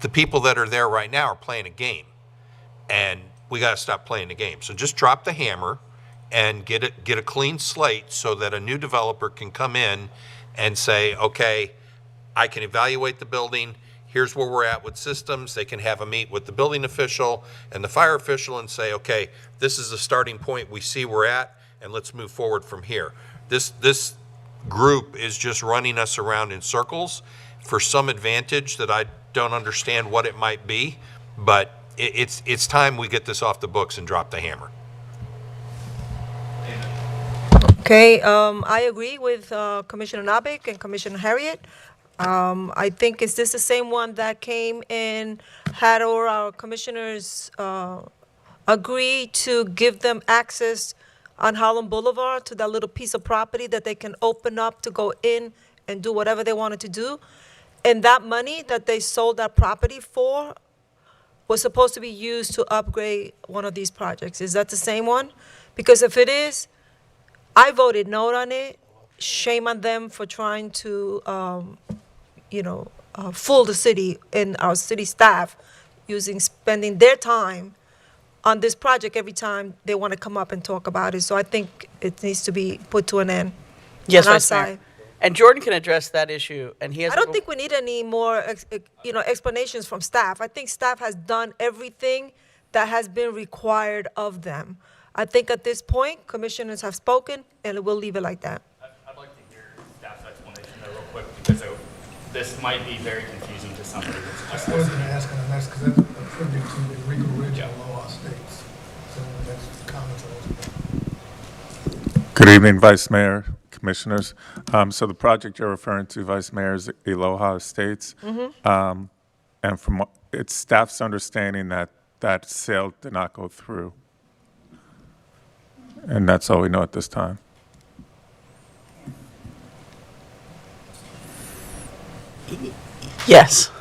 K: the people that are there right now are playing a game, and we got to stop playing the game. So just drop the hammer and get a clean slate so that a new developer can come in and say, okay, I can evaluate the building. Here's where we're at with systems. They can have a meet with the building official and the fire official and say, okay, this is the starting point we see we're at, and let's move forward from here. This group is just running us around in circles for some advantage that I don't understand what it might be, but it's time we get this off the books and drop the hammer.
A: Okay, I agree with Commissioner Nabik and Commissioner Harriet. I think, is this the same one that came and had all our commissioners agree to give them access on Harlem Boulevard to that little piece of property that they can open up to go in and do whatever they wanted to do? And that money that they sold that property for was supposed to be used to upgrade one of these projects. Is that the same one? Because if it is, I voted no on it. Shame on them for trying to, fool the city and our city staff spending their time on this project every time they want to come up and talk about it. So I think it needs to be put to an end.
R: Yes,
A: on our
R: Vice Mayor.
A: side.
R: And Jordan can address that issue, and he has.
A: I don't think we need any more, explanations from staff. I think staff has done everything that has been required of them. I think at this point, commissioners have spoken, and we'll leave it like that.
B: I'd like to hear staff's explanation there real quick, because this might be very confusing to somebody that's just
S: I was going
B: listening.
S: to ask on the next, because that's a tribute to the Rico Ridge and Aloha Estates. So the next comments are
L: Good evening, Vice Mayor, Commissioners. So the project you're referring to, Vice Mayor, is Aloha Estates. And from it's staff's understanding that sale did not go through. And that's all we know at this time.
R: Yes.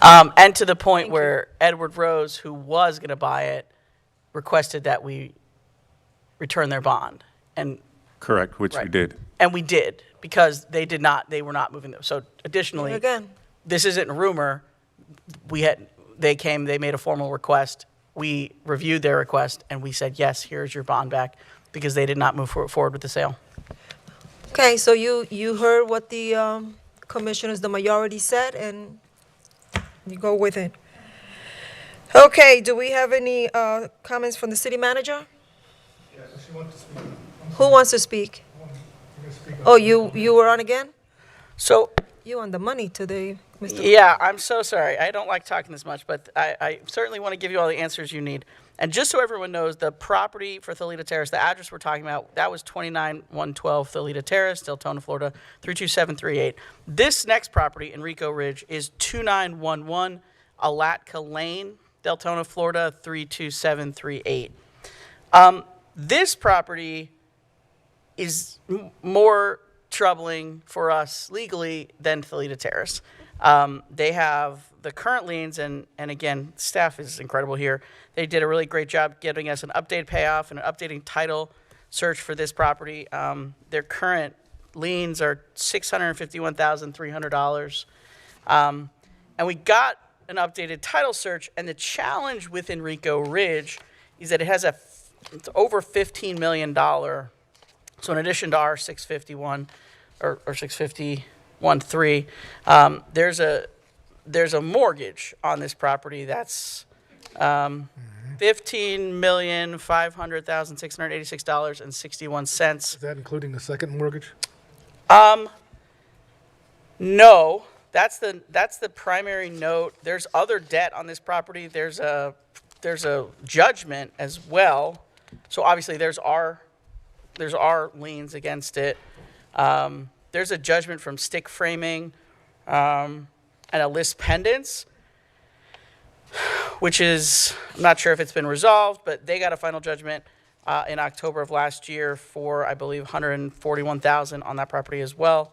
R: And to the point where Edward Rose, who was going to buy it, requested that we return their bond. And
L: Correct, which we
R: Right.
L: did.
R: And we did, because they were not moving them. So additionally,
A: Again,
R: this isn't a rumor. They came, they made a formal request. We reviewed their request, and we said, yes, here's your bond back, because they did not move forward with the sale.
A: Okay, so you heard what the commissioners, the majority said, and you go with it. Okay, do we have any comments from the city manager? Who wants to speak? Oh, you were on again?
H: So,
A: You on the money today, Mr.
H: yeah, I'm so sorry. I don't like talking this much, but I certainly want to give you all the answers you need. And just so everyone knows, the property for Thalita Terrace, the address we're talking about, that was 29112 Thalita Terrace, Deltona, Florida, 32738. This next property, Enrico Ridge, is 2911 Alatka Lane, Deltona, Florida, 32738. This property is more troubling for us legally than Thalita Terrace. They have the current liens, and again, staff is incredible here. They did a really great job getting us an updated payoff and an updating title search for this property. Their current liens are $651,300. And we got an updated title search, and the challenge with Enrico Ridge is that it has it's over $15 million. So in addition to our 651 or 651.3, there's a mortgage on this property that's $15,500,686.61.
S: Is that including the second mortgage?
H: No, that's the primary note. There's other debt on this property. There's a judgment as well. So obviously there's our liens against it. There's a judgment from stick framing and a list pendants, which is, I'm not sure if it's been resolved, but they got a final judgment in October of last year for, I believe, $141,000 on that property as well.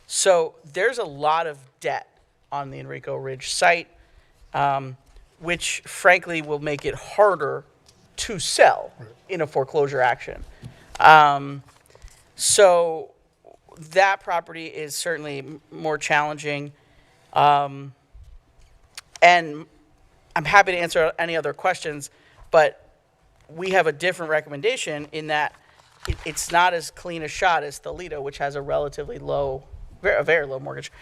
H: So there's a lot of debt on the Enrico Ridge site, which frankly will make it harder to sell in a foreclosure action. So that property is certainly more challenging. And I'm happy to answer any other questions, but we have a different recommendation in that it's not as clean a shot as Thalita, which has a relatively low, very low mortgage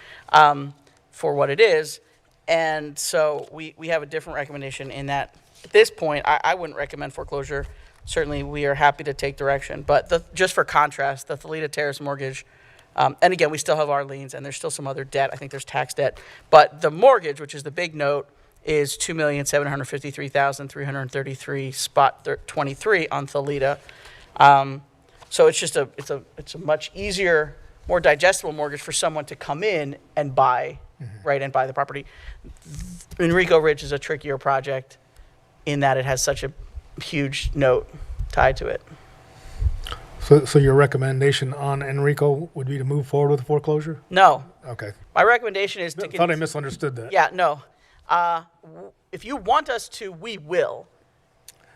H: for what it is. And so we have a different recommendation in that at this point, I wouldn't recommend foreclosure. Certainly, we are happy to take direction. But just for contrast, the Thalita Terrace mortgage, and again, we still have our liens, and there's still some other debt. I think there's tax debt. But the mortgage, which is the big note, is $2,753,333 spot 23 on Thalita. So it's just it's a much easier, more digestible mortgage for someone to come in and buy, right, and buy the property. Enrico Ridge is a trickier project in that it has such a huge note tied to it.
S: So your recommendation on Enrico would be to move forward with the foreclosure?
H: No.
S: Okay.
H: My recommendation is to...
S: I thought I misunderstood that.
H: Yeah, no. If you want us to, we will.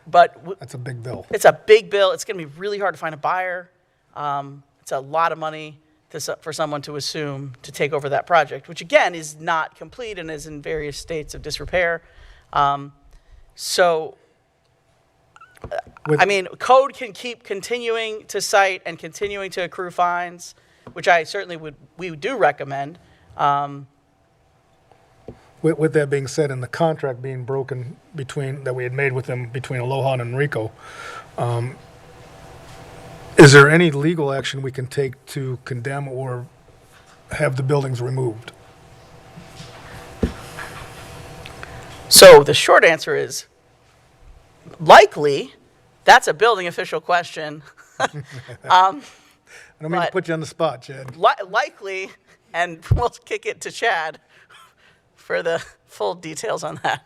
H: But...
S: That's a big bill.
H: It's a big bill. It's going to be really hard to find a buyer. It's a lot of money for someone to assume to take over that project, which again is not complete and is in various states of disrepair. So, I mean, code can keep continuing to cite and continuing to accrue fines, which I certainly we do recommend.
S: With that being said, and the contract being broken that we had made with them between Aloha and Enrico, is there any legal action we can take to condemn or have the buildings removed?
H: So the short answer is likely. That's a building official question.
S: I don't mean to put you on the spot, Chad.
H: Likely, and we'll kick it to Chad for the full details on that.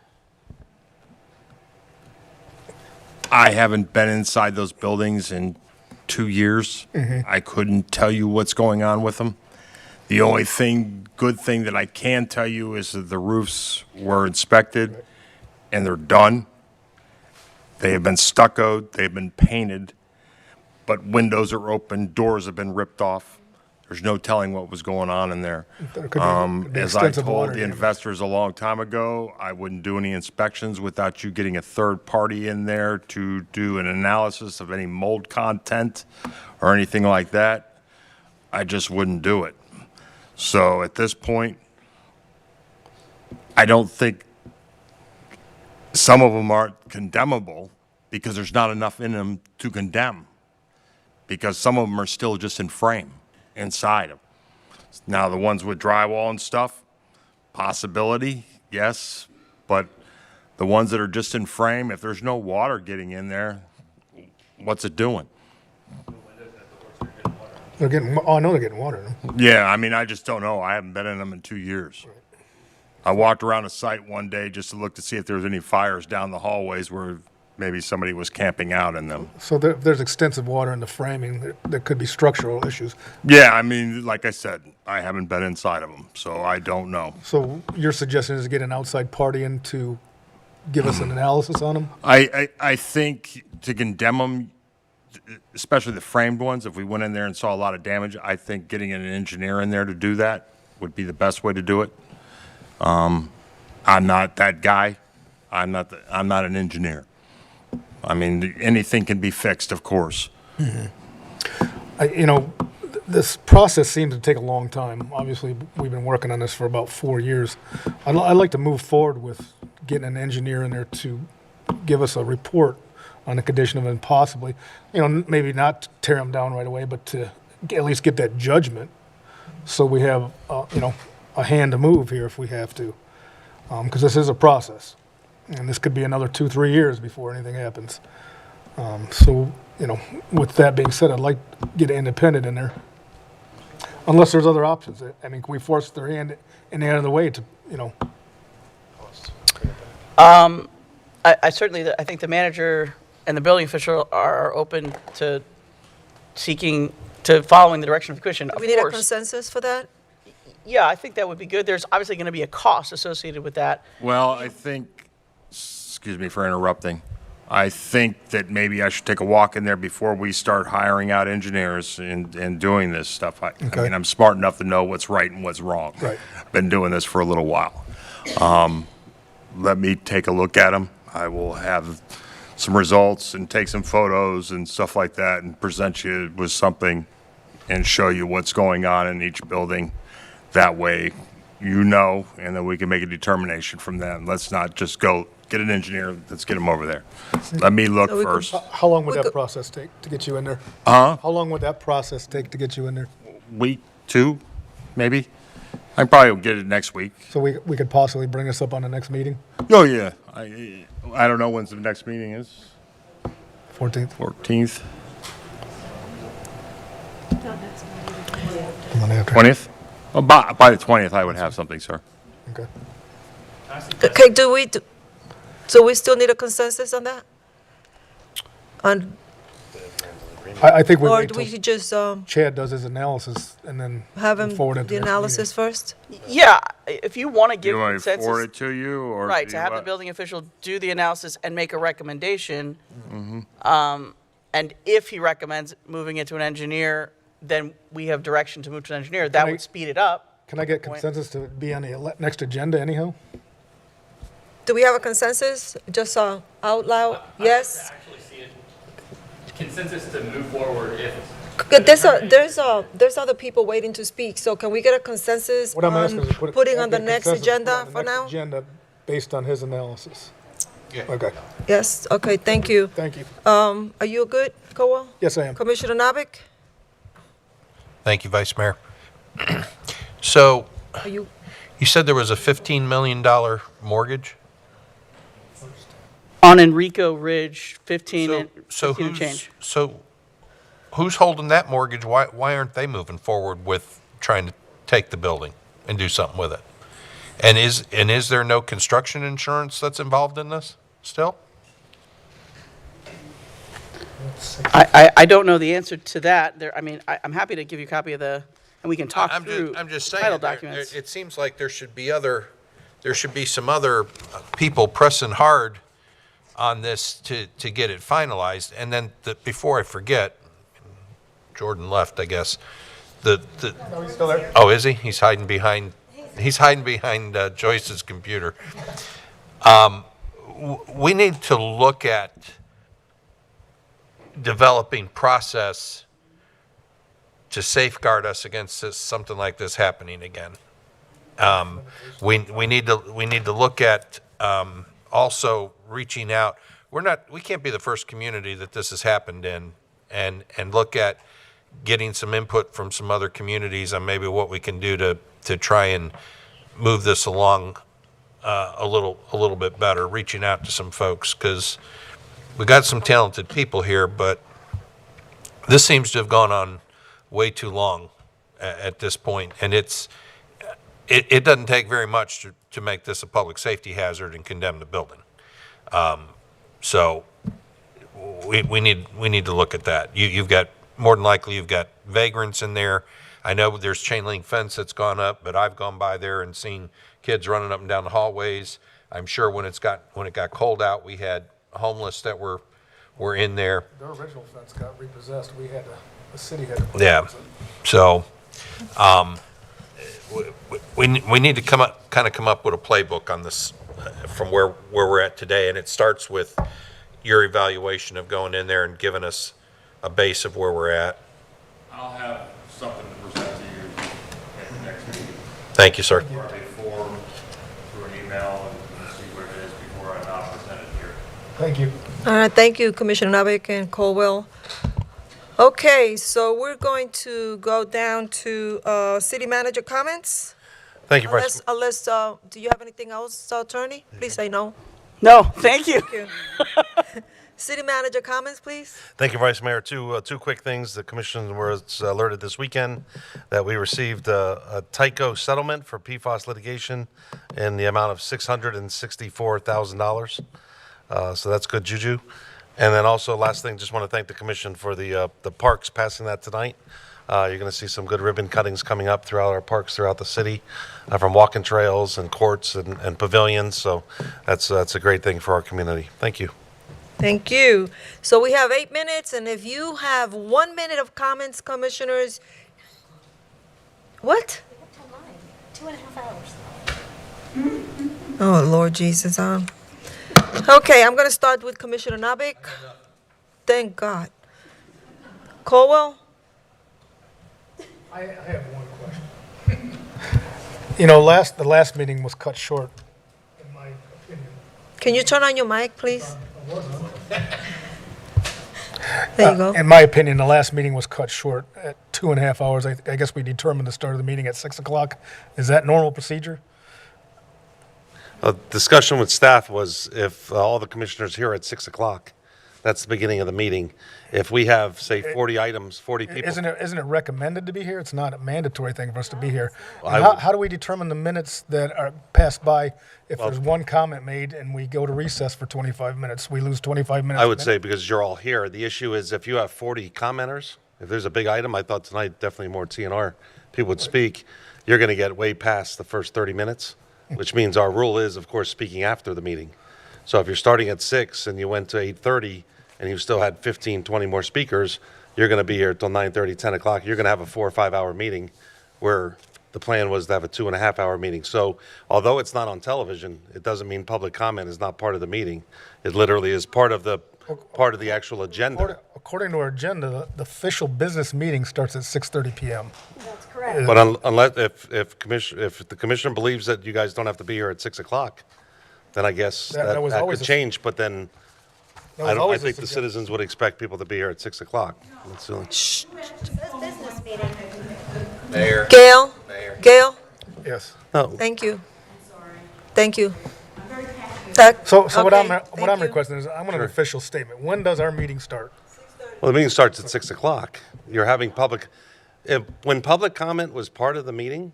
G: I haven't been inside those buildings in 2 years. I couldn't tell you what's going on with them. The only good thing that I can tell you is that the roofs were inspected and they're done. They have been stuccoed, they've been painted, but windows are open, doors have been ripped off. There's no telling what was going on in there. As I told the investors a long time ago, I wouldn't do any inspections without you getting a third party in there to do an analysis of any mold content or anything like that. I just wouldn't do it. So at this point, I don't think some of them aren't condemnable because there's not enough in them to condemn. Because some of them are still just in frame inside them. Now, the ones with drywall and stuff, possibility, yes. But the ones that are just in frame, if there's no water getting in there, what's it doing?
S: They're getting, oh, I know they're getting water. No?
G: Yeah, I mean, I just don't know. I haven't been in them in 2 years. I walked around the site one day just to look to see if there was any fires down the hallways where maybe somebody was camping out in them.
S: So there's extensive water in the framing. There could be structural issues.
G: Yeah, I mean, like I said, I haven't been inside of them, so I don't know.
S: So your suggestion is to get an outside party in to give us an analysis on them?
G: I think to condemn them, especially the framed ones, if we went in there and saw a lot of damage, I think getting an engineer in there to do that would be the best way to do it. I'm not that guy. I'm not an engineer. I mean, anything can be fixed, of course.
S: Mm-hmm. This process seems to take a long time. Obviously, we've been working on this for about 4 years. I'd like to move forward with getting an engineer in there to give us a report on the condition of it, possibly, maybe not tear them down right away, but to at least get that judgment so we have, a hand to move here if we have to. Because this is a process. And this could be another 2-3 years before anything happens. With that being said, I'd like to get an independent in there. Unless there's other options. I mean, can we force their hand in the end of the way to,
H: I certainly, I think the manager and the building official are open to following the direction of the commission.
A: We need a consensus for that?
H: Yeah, I think that would be good. There's obviously going to be a cost associated with that.
G: Well, I think, excuse me for interrupting, I think that maybe I should take a walk in there before we start hiring out engineers and doing this stuff. I mean, I'm smart enough to know what's right and what's wrong.
S: Right.
G: Been doing this for a little while. Let me take a look at them. I will have some results and take some photos and stuff like that and present you with something and show you what's going on in each building. That way, and then we can make a determination from them. Let's not just go get an engineer, let's get him over there. Let me look first.
S: how long would that process take to get you in there?
G: Huh?
S: How long would that process take to get you in there?
G: Week, 2, maybe? I probably get it next week.
S: So we could possibly bring this up on the next meeting?
G: Oh, yeah. I don't know when the next meeting is.
S: 14th.
G: 14th.
S: Monday after.
G: 20th? Oh, by the 20th, I would have something, sir.
S: Okay.
A: Okay, so we still need a consensus on that?
S: I think we
A: Or
S: wait
A: do
S: till
A: we just
S: Chad does his analysis and then
A: have him
S: forward it to
A: the
S: next
A: analysis first?
H: Yeah, if you want to give
G: You want me to
H: consensus.
G: forward it to you? Or
H: Right,
G: do
H: to
G: you
H: have the
G: what?
H: building official do the analysis and make a recommendation.
G: Mm-hmm.
H: And if he recommends moving it to an engineer, then we have direction to move to an engineer. That would speed it up.
S: Can I get consensus to be on the next agenda anyhow?
A: Do we have a consensus? Just out loud, yes?
B: Actually see it, consensus to move forward if.
A: There's other people waiting to speak, so can we get a consensus
S: What I'm
A: on
S: asking is
A: putting on the
S: get
A: next
S: consensus
A: agenda
S: on the
A: for
S: next
A: now?
S: Agenda based on his analysis.
K: Yeah.
S: Okay.
A: Yes, okay, thank you.
S: Thank you.
A: Are you good, Cowell?
S: Yes, I am.
A: Commissioner Nabik?
K: Thank you, Vice Mayor. So,
A: Are you,
K: you said there was a $15 million mortgage?
H: On Enrico Ridge, 15 and change.
K: So who's holding that mortgage? Why aren't they moving forward with trying to take the building and do something with it? And is there no construction insurance that's involved in this still?
H: I don't know the answer to that. I'm happy to give you a copy of and we can talk through
K: I'm just
H: title
K: saying,
H: documents.
K: it seems like there should be some other people pressing hard on this to get it finalized. And then before I forget, Jordan left, I guess.
S: No, he's still there.
K: Oh, is he? He's hiding behind Joyce's computer. We need to look at developing process safeguard us against something like this happening again. We need to look at also reaching out. We can't be the first community that this has happened in, and look at getting some input from some other communities on maybe what we can do to try and move this along a little bit better, reaching out to some folks, because we got some talented people here, but this seems to have gone on way too long at this point, and it doesn't take very much to make this a public safety hazard and condemn the building. So we need to look at that. You've got, more than likely, you've got vagrants in there. I know there's chain link fence that's gone up, but I've gone by there and seen kids running up and down the hallways. I'm sure when it got cold out, we had homeless that were in there.
S: The original fence got repossessed. The city had to.
K: Yeah. So, we need to come up with a playbook on this from where we're at today, and it starts with your evaluation of going in there and giving us a base of where we're at.
G: I'll have something to present to you at the next meeting.
K: Thank you, sir.
G: Or a form through an email and see what it is before I now present it here.
S: Thank you.
A: All right, thank you, Commissioner Nabik and Colwell. Okay, so we're going to go down to city manager comments.
K: Thank you, Vice.
A: Unless, do you have anything else, Attorney? Please say no.
R: No, thank you.
A: Thank you. City manager comments, please.
M: Thank you, Vice Mayor. Two quick things. The commission was alerted this weekend that we received a Tyco settlement for PFAS litigation in the amount of $664,000. So that's good juju. And then also, last thing, just want to thank the commission for the parks passing that tonight. You're going to see some good ribbon cuttings coming up throughout our parks throughout the city, from walking trails and courts and pavilions. So that's a great thing for our community. Thank you.
A: Thank you. So we have 8 minutes, and if you have 1 minute of comments, commissioners. What?
C: 2.5 hours.
A: Oh, Lord Jesus. Okay, I'm going to start with Commissioner Nabik. Thank God. Colwell?
S: I have one question. The last meeting was cut short, in my opinion.
A: Can you turn on your mic, please? There you go.
S: In my opinion, the last meeting was cut short at 2.5 hours. I guess we determined the start of the meeting at 6 o'clock. Is that normal procedure?
M: A discussion with staff was if all the commissioners here at 6 o'clock, that's the beginning of the meeting. If we have, say, 40 items, 40 people.
S: Isn't it recommended to be here? It's not a mandatory thing for us to be here.
M: Well,
S: How do we determine the minutes that are passed by if there's one comment made and we go to recess for 25 minutes? We lose 25 minutes.
M: I would say because you're all here. The issue is if you have 40 commenters, if there's a big item, I thought tonight definitely more TNR people would speak, you're going to get way past the first 30 minutes, which means our rule is, of course, speaking after the meeting. So if you're starting at 6 and you went to 8:30 and you still had 15, 20 more speakers, you're going to be here till 9:30, 10 o'clock. You're going to have a 4 or 5 hour meeting where the plan was to have a 2.5 hour meeting. So although it's not on television, it doesn't mean public comment is not part of the meeting. It literally is part of the actual agenda.
S: According to our agenda, the official business meeting starts at 6:30 p.m.
C: That's correct.
M: But unless if the commissioner believes that you guys don't have to be here at 6 o'clock, then I guess that could change. But then I think the citizens would expect people to be here at 6 o'clock. That's the only.
C: Business meeting.
K: Mayor.
A: Gail?
K: Mayor.
A: Gail?
S: Yes.
M: No.
A: Thank you. Thank you.
S: So what
A: Okay,
S: I'm
A: thank you.
S: requesting is I want an official statement. When does our meeting start?
M: Well, the meeting starts at 6 o'clock. You're having when public comment was part of the meeting,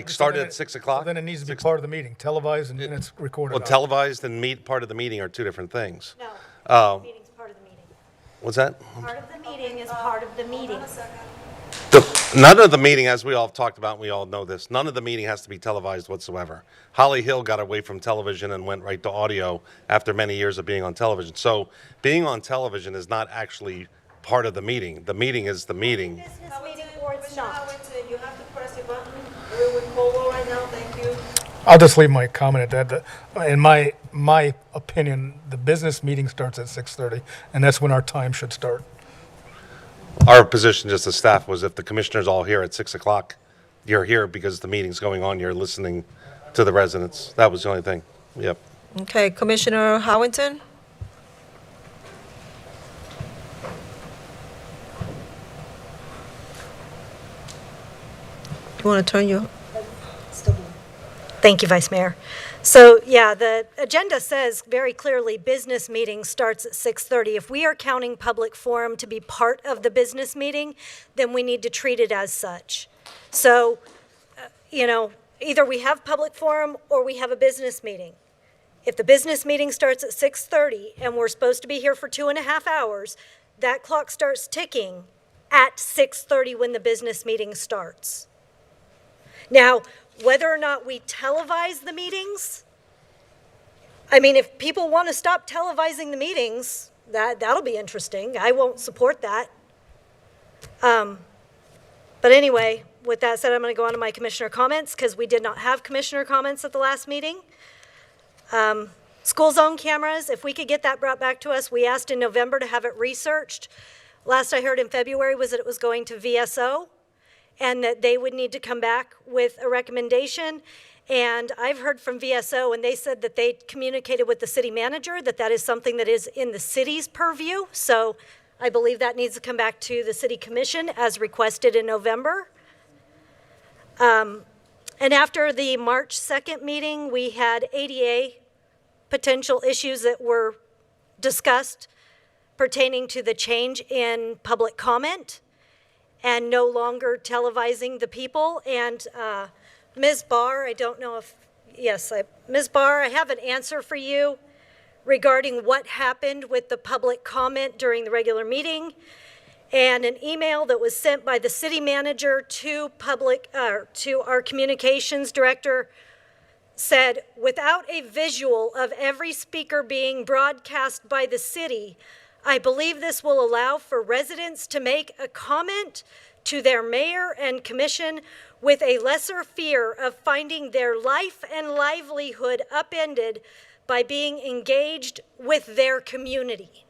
M: started at 6 o'clock.
S: Then it needs to be part of the meeting, televised and it's recorded.
M: Well, televised and part of the meeting are two different things.
C: No, meeting's part of the meeting.
M: What's that?
C: Part of the meeting is part of the meeting.
M: None of the meeting, as we all talked about, and we all know this, none of the meeting has to be televised whatsoever. Holly Hill got away from television and went right to audio after many years of being on television. So being on television is not actually part of the meeting. The meeting is the meeting.
C: Business meeting or it's not.
A: You have to press your button. We're with Colwell right now. Thank you.
S: I'll just leave my comment at that. In my opinion, the business meeting starts at 6:30, and that's when our time should start.
M: Our position, just as staff, was if the commissioners all here at 6 o'clock, you're here because the meeting's going on, you're listening to the residents. That was the only thing. Yep.
A: Okay, Commissioner Howington? You want to turn your...
C: Thank you, Vice Mayor. So, yeah, the agenda says very clearly, business meeting starts at 6:30. If we are counting public forum to be part of the business meeting, then we need to treat it as such. So, either we have public forum or we have a business meeting. If the business meeting starts at 6:30 and we're supposed to be here for 2.5 hours, that clock starts ticking at 6:30 when the business meeting starts. Now, whether or not we televise the meetings, I mean, if people want to stop televising the meetings, that'll be interesting. I won't support that. But anyway, with that said, I'm going to go on to my commissioner comments because we did not have commissioner comments at the last meeting. School zone cameras, if we could get that brought back to us, we asked in November to have it researched. Last I heard in February was that it was going to VSO and that they would need to come back with a recommendation. And I've heard from VSO, and they said that they communicated with the city manager, that is something that is in the city's purview. So I believe that needs to come back to the city commission as requested in November. And after the March 2nd meeting, we had ADA potential issues that were discussed pertaining to the change in public comment and no longer televising the people. And Ms. Barr, I don't know if, yes, Ms. Barr, I have an answer for you regarding what happened with the public comment during the regular meeting, and an email that was sent by the city manager to our communications director said, without a visual of every speaker being broadcast by the city, I believe this will allow for residents to make a comment to their mayor and commission with a lesser fear of finding their life and livelihood upended by being engaged with their community.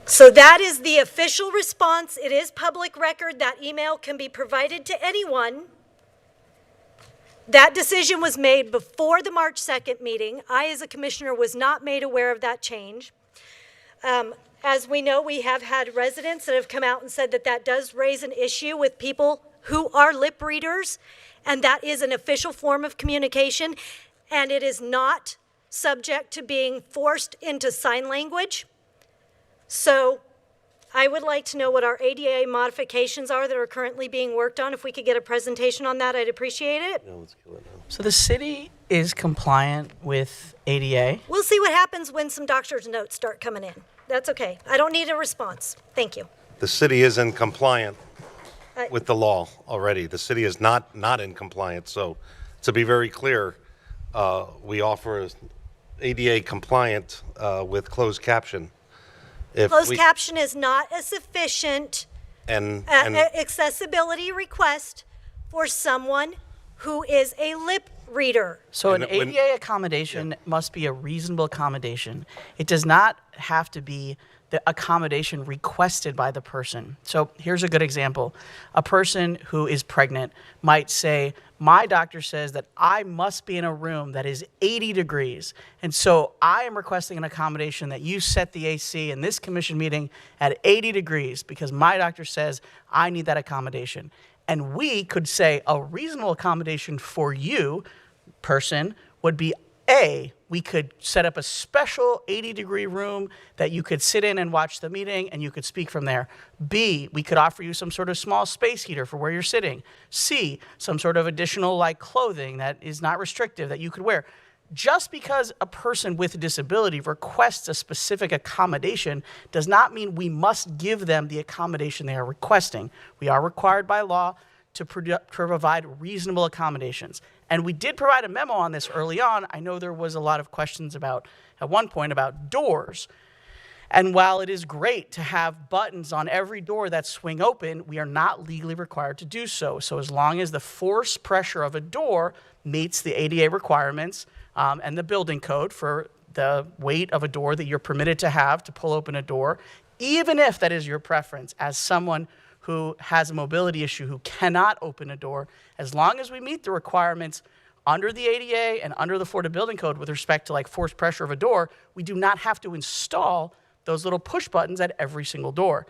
C: So that is the official response. It is public record. That email can be provided to anyone. That decision was made before the March 2nd meeting. I, as a commissioner, was not made aware of that change. As we know, we have had residents that have come out and said that that does raise an issue with people who are lip readers, and that is an official form of communication, and it is not subject to being forced into sign language. So I would like to know what our ADA modifications are that are currently being worked on. If we could get a presentation on that, I'd appreciate it.
H: So the city is compliant with ADA.
C: We'll see what happens when some doctor's notes start coming in. That's okay. I don't need a response. Thank you.
M: The city is in compliant with the law already. The city is not in compliance. So to be very clear, we offer ADA compliant with closed caption.
C: Closed caption is not a sufficient accessibility request for someone who is a lip reader.
H: So an ADA accommodation must be a reasonable accommodation. It does not have to be the accommodation requested by the person. So here's a good example. A person who is pregnant might say, my doctor says that I must be in a room that is 80 degrees. And so I am requesting an accommodation that you set the AC in this commission meeting at 80 degrees because my doctor says I need that accommodation. And we could say a reasonable accommodation for you, person, would be A, we could set up a special 80-degree room that you could sit in and watch the meeting and you could speak from there. B, we could offer you some sort of small space heater for where you're sitting. C, some sort of additional clothing that is not restrictive that you could wear. Just because a person with a disability requests a specific accommodation does not mean we must give them the accommodation they are requesting. We are required by law to provide reasonable accommodations. And we did provide a memo on this early on. I know there was a lot of questions at one point about doors. And while it is great to have buttons on every door that swing open, we are not legally required to do so. So as long as the force pressure of a door meets the ADA requirements and the building code for the weight of a door that you're permitted to have to pull open a door, even if that is your preference as someone who has a mobility issue who cannot open a door, as long as we meet the requirements under the ADA and under the Florida Building Code with respect to like forced pressure of a door, we do not have to install those little push buttons at every single door.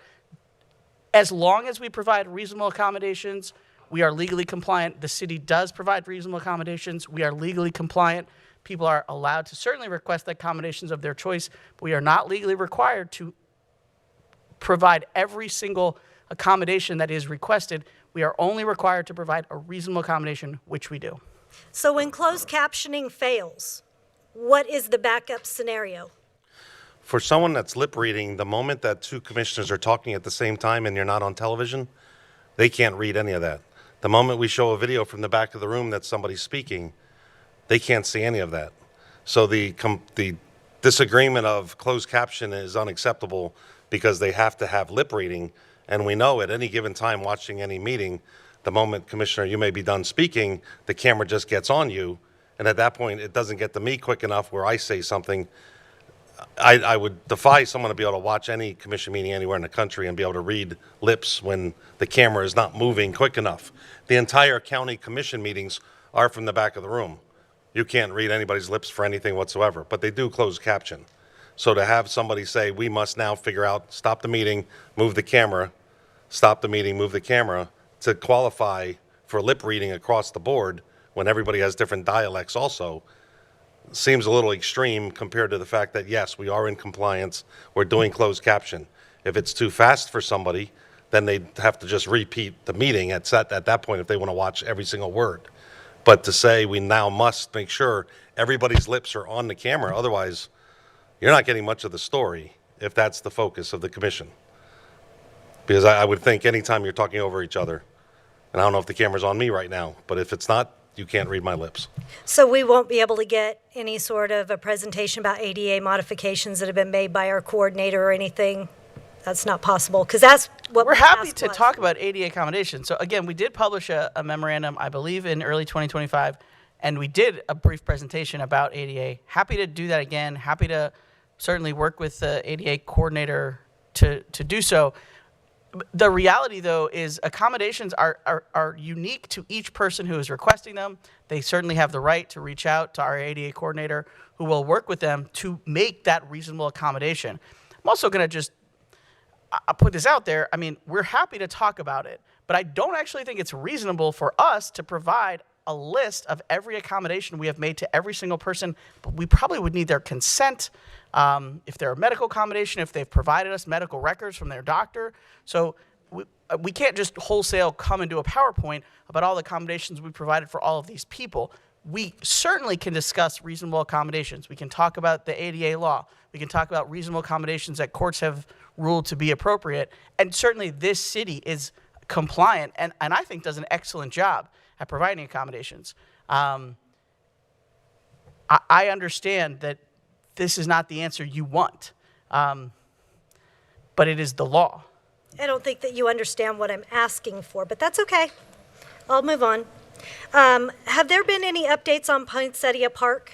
H: As long as we provide reasonable accommodations, we are legally compliant. The city does provide reasonable accommodations. We are legally compliant. People are allowed to certainly request the accommodations of their choice, but we are not legally required to provide every single accommodation that is requested. We are only required to provide a reasonable accommodation, which we do.
C: So when closed captioning fails, what is the backup scenario?
M: For someone that's lip reading, the moment that two commissioners are talking at the same time and you're not on television, they can't read any of that. The moment we show a video from the back of the room that somebody's speaking, they can't see any of that. So the disagreement of closed caption is unacceptable because they have to have lip reading. And we know at any given time watching any meeting, the moment, Commissioner, you may be done speaking, the camera just gets on you. And at that point, it doesn't get to me quick enough where I say something. I would defy someone to be able to watch any commission meeting anywhere in the country and be able to read lips when the camera is not moving quick enough. The entire county commission meetings are from the back of the room. You can't read anybody's lips for anything whatsoever, but they do close caption. So to have somebody say, we must now figure out, stop the meeting, move the camera, stop the meeting, move the camera, to qualify for lip reading across the board when everybody has different dialects also, seems a little extreme compared to the fact that, yes, we are in compliance, we're doing closed caption. If it's too fast for somebody, then they have to just repeat the meeting at that point if they want to watch every single word. But to say we now must make sure everybody's lips are on the camera, otherwise you're not getting much of the story if that's the focus of the commission. Because I would think anytime you're talking over each other, and I don't know if the camera's on me right now, but if it's not, you can't read my lips.
C: So we won't be able to get any sort of a presentation about ADA modifications that have been made by our coordinator or anything? That's not possible, because that's what
H: we're happy to talk about ADA accommodations. So again, we did publish a memorandum, I believe, in early 2025, and we did a brief presentation about ADA. Happy to do that again. Happy to certainly work with the ADA coordinator to do so. The reality, though, is accommodations are unique to each person who is requesting them. They certainly have the right to reach out to our ADA coordinator, who will work with them to make that reasonable accommodation. I'm also going to just I'll put this out there. I mean, we're happy to talk about it, but I don't actually think it's reasonable for us to provide a list of every accommodation we have made to every single person, but we probably would need their consent. If they're a medical accommodation, if they've provided us medical records from their doctor. So we can't just wholesale come and do a PowerPoint about all the accommodations we provided for all of these people. We certainly can discuss reasonable accommodations. We can talk about the ADA law. We can talk about reasonable accommodations that courts have ruled to be appropriate. And certainly this city is compliant and I think does an excellent job at providing accommodations. I understand that this is not the answer you want, but it is the law.
C: I don't think that you understand what I'm asking for, but that's okay. I'll move on. Have there been any updates on Poinsettia Park?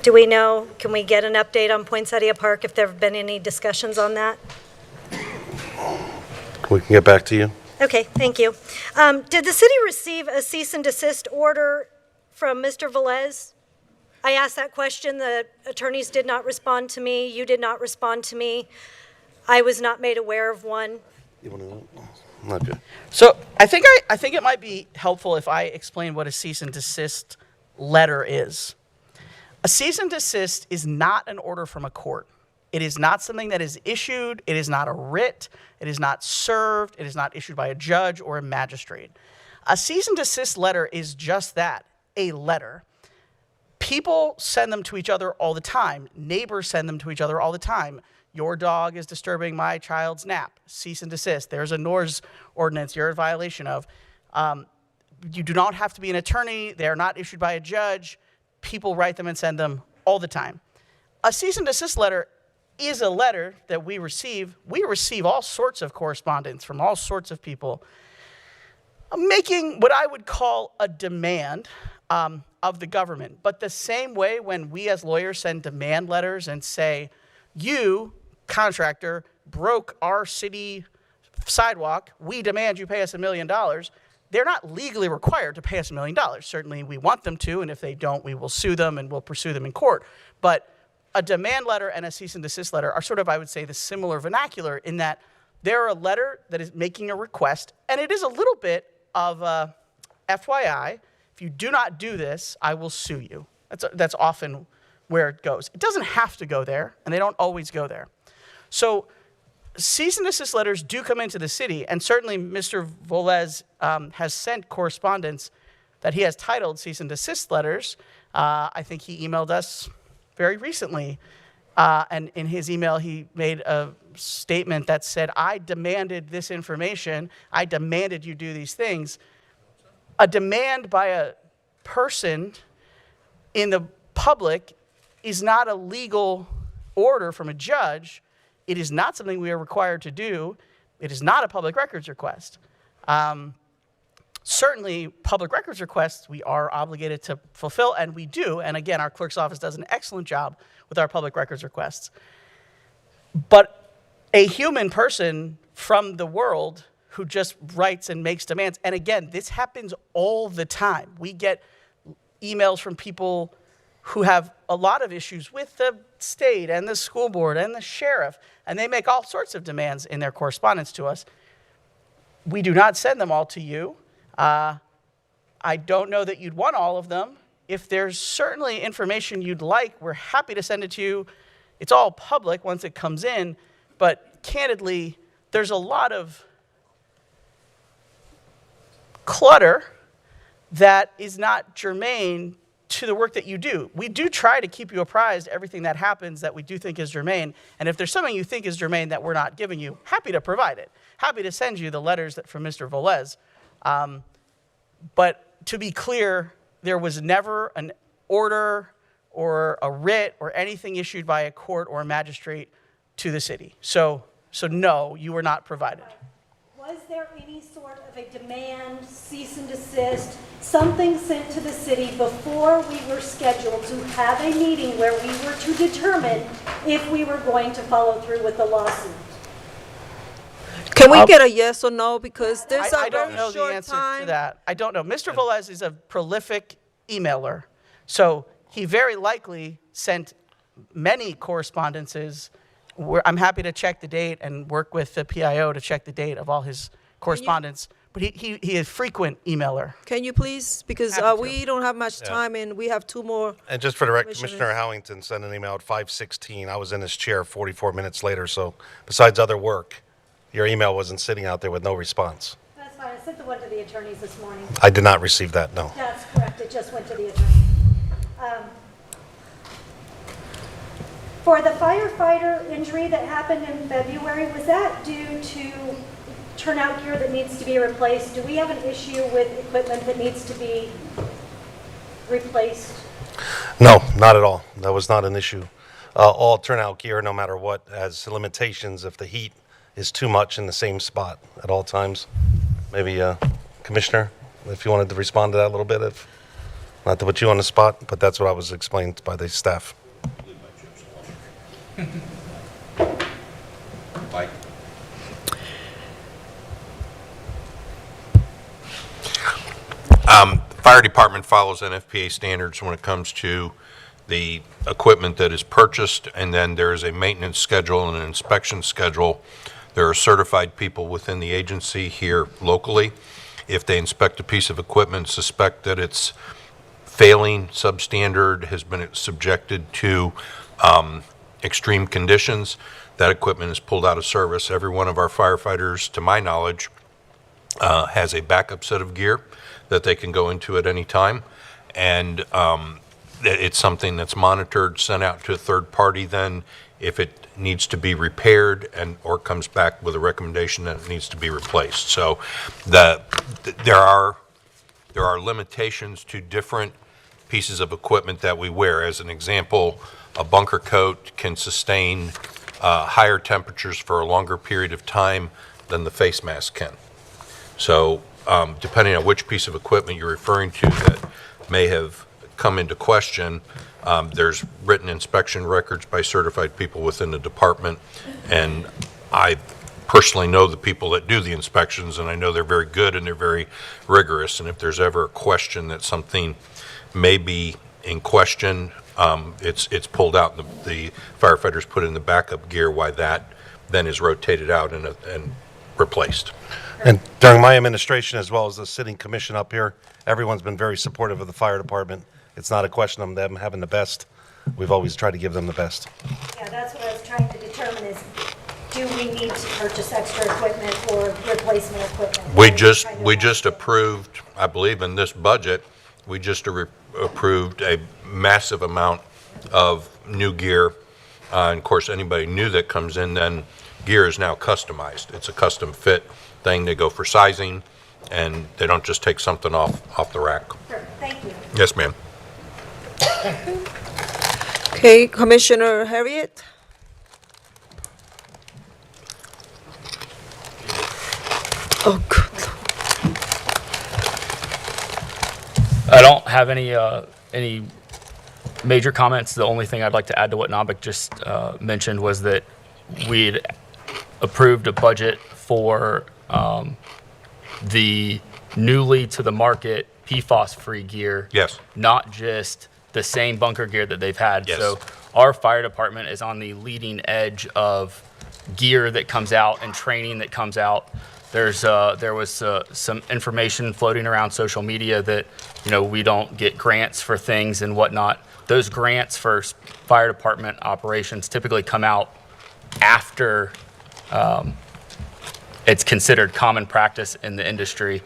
C: Do we know, can we get an update on Poinsettia Park if there have been any discussions on that?
M: We can get back to you.
C: Okay, thank you. Did the city receive a cease and desist order from Mr. Velez? I asked that question. The attorneys did not respond to me. You did not respond to me. I was not made aware of one.
M: You want to? Not good.
H: So I think it might be helpful if I explain what a cease and desist letter is. A cease and desist is not an order from a court. It is not something that is issued. It is not a writ. It is not served. It is not issued by a judge or a magistrate. A cease and desist letter is just that, a letter. People send them to each other all the time. Neighbors send them to each other all the time. Your dog is disturbing my child's nap. Cease and desist. There's a NORS ordinance you're in violation of. You do not have to be an attorney. They are not issued by a judge. People write them and send them all the time. A cease and desist letter is a letter that we receive. We receive all sorts of correspondence from all sorts of people making what I would call a demand. of the government. But the same way when we as lawyers send demand letters and say, you, contractor, broke our city sidewalk, we demand you pay us $1 million, they're not legally required to pay us $1 million. Certainly we want them to, and if they don't, we will sue them and we'll pursue them in court. But a demand letter and a cease and desist letter are sort of, I would say, the similar vernacular in that they're a letter that is making a request, and it is a little bit of a FYI, if you do not do this, I will sue you. That's often where it goes. It doesn't have to go there, and they don't always go there. So cease and desist letters do come into the city, and certainly Mr. Velez has sent correspondence that he has titled cease and desist letters. I think he emailed us very recently, and in his email he made a statement that said, I demanded this information, I demanded you do these things. A demand by a person in the public is not a legal order from a judge. It is not something we are required to do. It is not a public records request. Certainly, public records requests we are obligated to fulfill, and we do. And again, our clerk's office does an excellent job with our public records requests. But a human person from the world who just writes and makes demands, and again, this happens all the time. We get emails from people who have a lot of issues with the state and the school board and the sheriff, and they make all sorts of demands in their correspondence to us. We do not send them all to you. I don't know that you'd want all of them. If there's certainly information you'd like, we're happy to send it to you. It's all public once it comes in, but candidly, there's a lot of clutter that is not germane to the work that you do. We do try to keep you apprised of everything that happens that we do think is germane, and if there's something you think is germane that we're not giving you, happy to provide it. Happy to send you the letters from Mr. Velez. But to be clear, there was never an order or a writ or anything issued by a court or a magistrate to the city. So no, you were not provided.
C: Was there any sort of a demand, cease and desist, something sent to the city before we were scheduled to have a meeting where we were to determine if we were going to follow through with the lawsuit?
A: Can we get a yes or no? Because there's
H: I
A: a
H: don't
A: very
H: know the
A: short
H: answer
A: time.
H: to that. I don't know. Mr. Velez is a prolific emailer, so he very likely sent many correspondences. I'm happy to check the date and work with the PIO to check the date of all his correspondence. But he is a frequent emailer.
A: Can you please? Because we don't have much time, and we have two more.
M: And just for the record,
A: Commissioners.
M: Commissioner Howington sent an email at 5:16. I was in his chair 44 minutes later, so besides other work, your email wasn't sitting out there with no response.
C: That's fine. I sent the one to the attorneys this morning.
M: I did not receive that, no.
C: That's correct. It just went to the attorneys. For the firefighter injury that happened in February, was that due to turnout gear that needs to be replaced? Do we have an issue with equipment that needs to be replaced?
M: No, not at all. That was not an issue. All turnout gear, no matter what, has limitations if the heat is too much in the same spot at all times. Maybe, Commissioner, if you wanted to respond to that a little bit, if not to put you on the spot, but that's what I was explained by the staff.
K: Mike? Fire department follows NFPA standards when it comes to the equipment that is purchased, and then there is a maintenance schedule and an inspection schedule. There are certified people within the agency here locally. If they inspect a piece of equipment, suspect that it's failing, substandard, has been subjected to extreme conditions, that equipment is pulled out of service. Every one of our firefighters, to my knowledge, has a backup set of gear that they can go into at any time. And it's something that's monitored, sent out to a third party then if it needs to be repaired or comes back with a recommendation that it needs to be replaced. So there are limitations to different pieces of equipment that we wear. As an example, a bunker coat can sustain higher temperatures for a longer period of time than the face mask can. So depending on which piece of equipment you're referring to that may have come into question. There's written inspection records by certified people within the department, and I personally know the people that do the inspections, and I know they're very good and they're very rigorous. And if there's ever a question that something may be in question, it's pulled out. The firefighters put in the backup gear, why that then is rotated out and replaced.
M: And during my administration, as well as the sitting commission up here, everyone's been very supportive of the fire department. It's not a question of them having the best. We've always tried to give them the best.
C: Yeah, that's what I was trying to determine is, do we need to purchase extra equipment or replacement equipment?
K: We just approved, I believe in this budget, we just approved a massive amount of new gear. And of course, anybody new that comes in, then gear is now customized. It's a custom fit thing. They go for sizing, and they don't just take something off the rack.
C: Thank you.
K: Yes, ma'am.
A: Okay, Commissioner Harriet? Oh, good.
B: I don't have any major comments. The only thing I'd like to add to what Nabik just mentioned was that we'd approved a budget for the newly to the market PFAS-free gear.
K: Yes.
B: Not just the same bunker gear that they've had.
K: Yes.
B: So our fire department is on the leading edge of gear that comes out and training that comes out. There was some information floating around social media that, we don't get grants for things and whatnot. Those grants for fire department operations typically come out after it's considered common practice in the industry,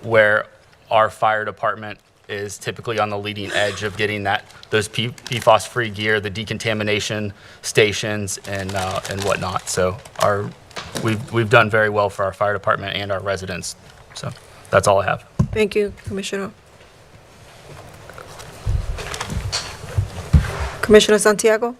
B: where our fire department is typically on the leading edge of getting those PFAS-free gear, the decontamination stations, and whatnot. So we've done very well for our fire department and our residents. So that's all I have.
A: Thank you, Commissioner. Commissioner Santiago?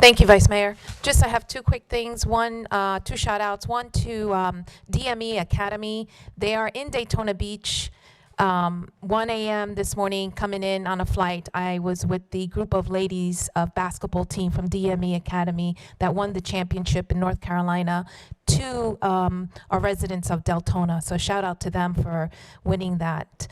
N: Thank you, Vice Mayor. I have two quick things. One, two shout outs. One to DME Academy. They are in Daytona Beach. 1 a.m. this morning, coming in on a flight, I was with the group of ladies of basketball team from DME Academy that won the championship in North Carolina to our residents of Deltona. So shout out to them for winning that.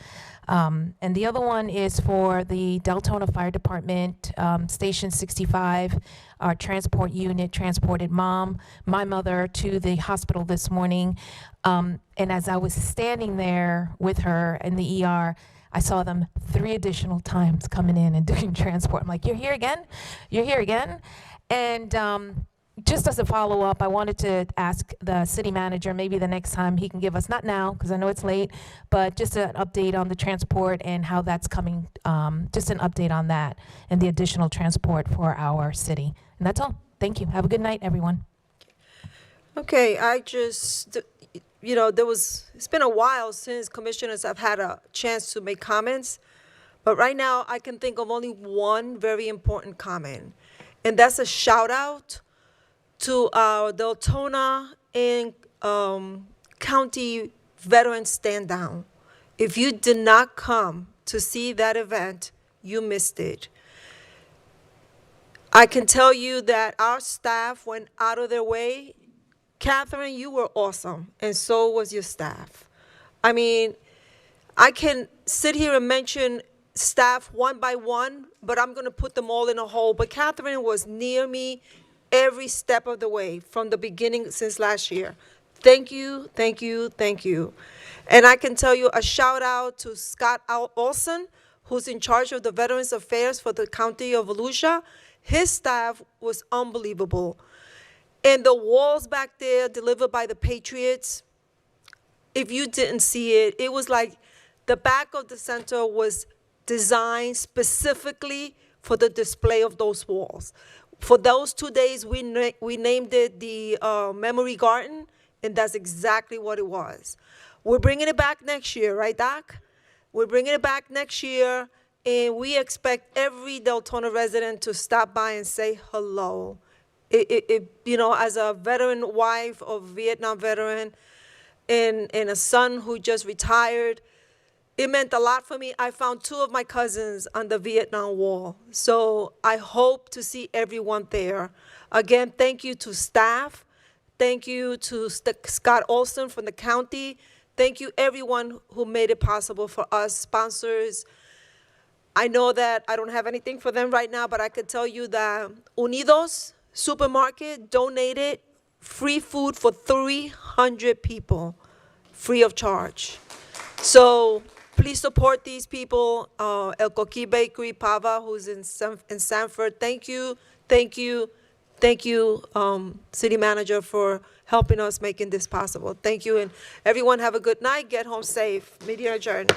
N: And the other one is for the Deltona Fire Department, Station 65. Our transport unit transported my mother to the hospital this morning. And as I was standing there with her in the ER, I saw them 3 additional times coming in and doing transport. I'm like, you're here again? You're here again? And just as a follow-up, I wanted to ask the city manager, maybe the next time he can give us, not now, because I know it's late, but just an update on the transport and how that's coming, just an update on that and the additional transport for our city. And that's all. Thank you. Have a good night, everyone.
A: Okay, it's been a while since commissioners have had a chance to make comments, but right now I can think of only one very important comment, and that's a shout out to our Deltona and County Veterans Stand Down. If you did not come to see that event, you missed it. I can tell you that our staff went out of their way. Catherine, you were awesome, and so was your staff. I mean, I can sit here and mention staff one by one, but I'm going to put them all in a whole. But Catherine was near me every step of the way from the beginning since last year. Thank you, thank you, thank you. And I can tell you a shout out to Scott Olson, who's in charge of the Veterans Affairs for the County of Volusia. His staff was unbelievable. And the walls back there delivered by the Patriots, if you didn't see it, it was like the back of the center was designed specifically for the display of those walls. For those 2 days, we named it the Memory Garden, and that's exactly what it was. We're bringing it back next year, right, Doc? We're bringing it back next year, and we expect every Deltona resident to stop by and say hello. As a veteran wife of a Vietnam veteran and a son who just retired, It meant a lot for me. I found 2 of my cousins on the Vietnam Wall. So I hope to see everyone there. Again, thank you to staff. Thank you to Scott Olson from the county. Thank you everyone who made it possible for us, sponsors. I know that I don't have anything for them right now, but I could tell you that Unidos Supermarket donated free food for 300 people, free of charge. So please support these people. El Coqui Bakery, Pava, who's in Sanford. Thank you, thank you, thank you, City Manager, for helping us making this possible. Thank you, and everyone have a good night. Get home safe. Meeting adjourned.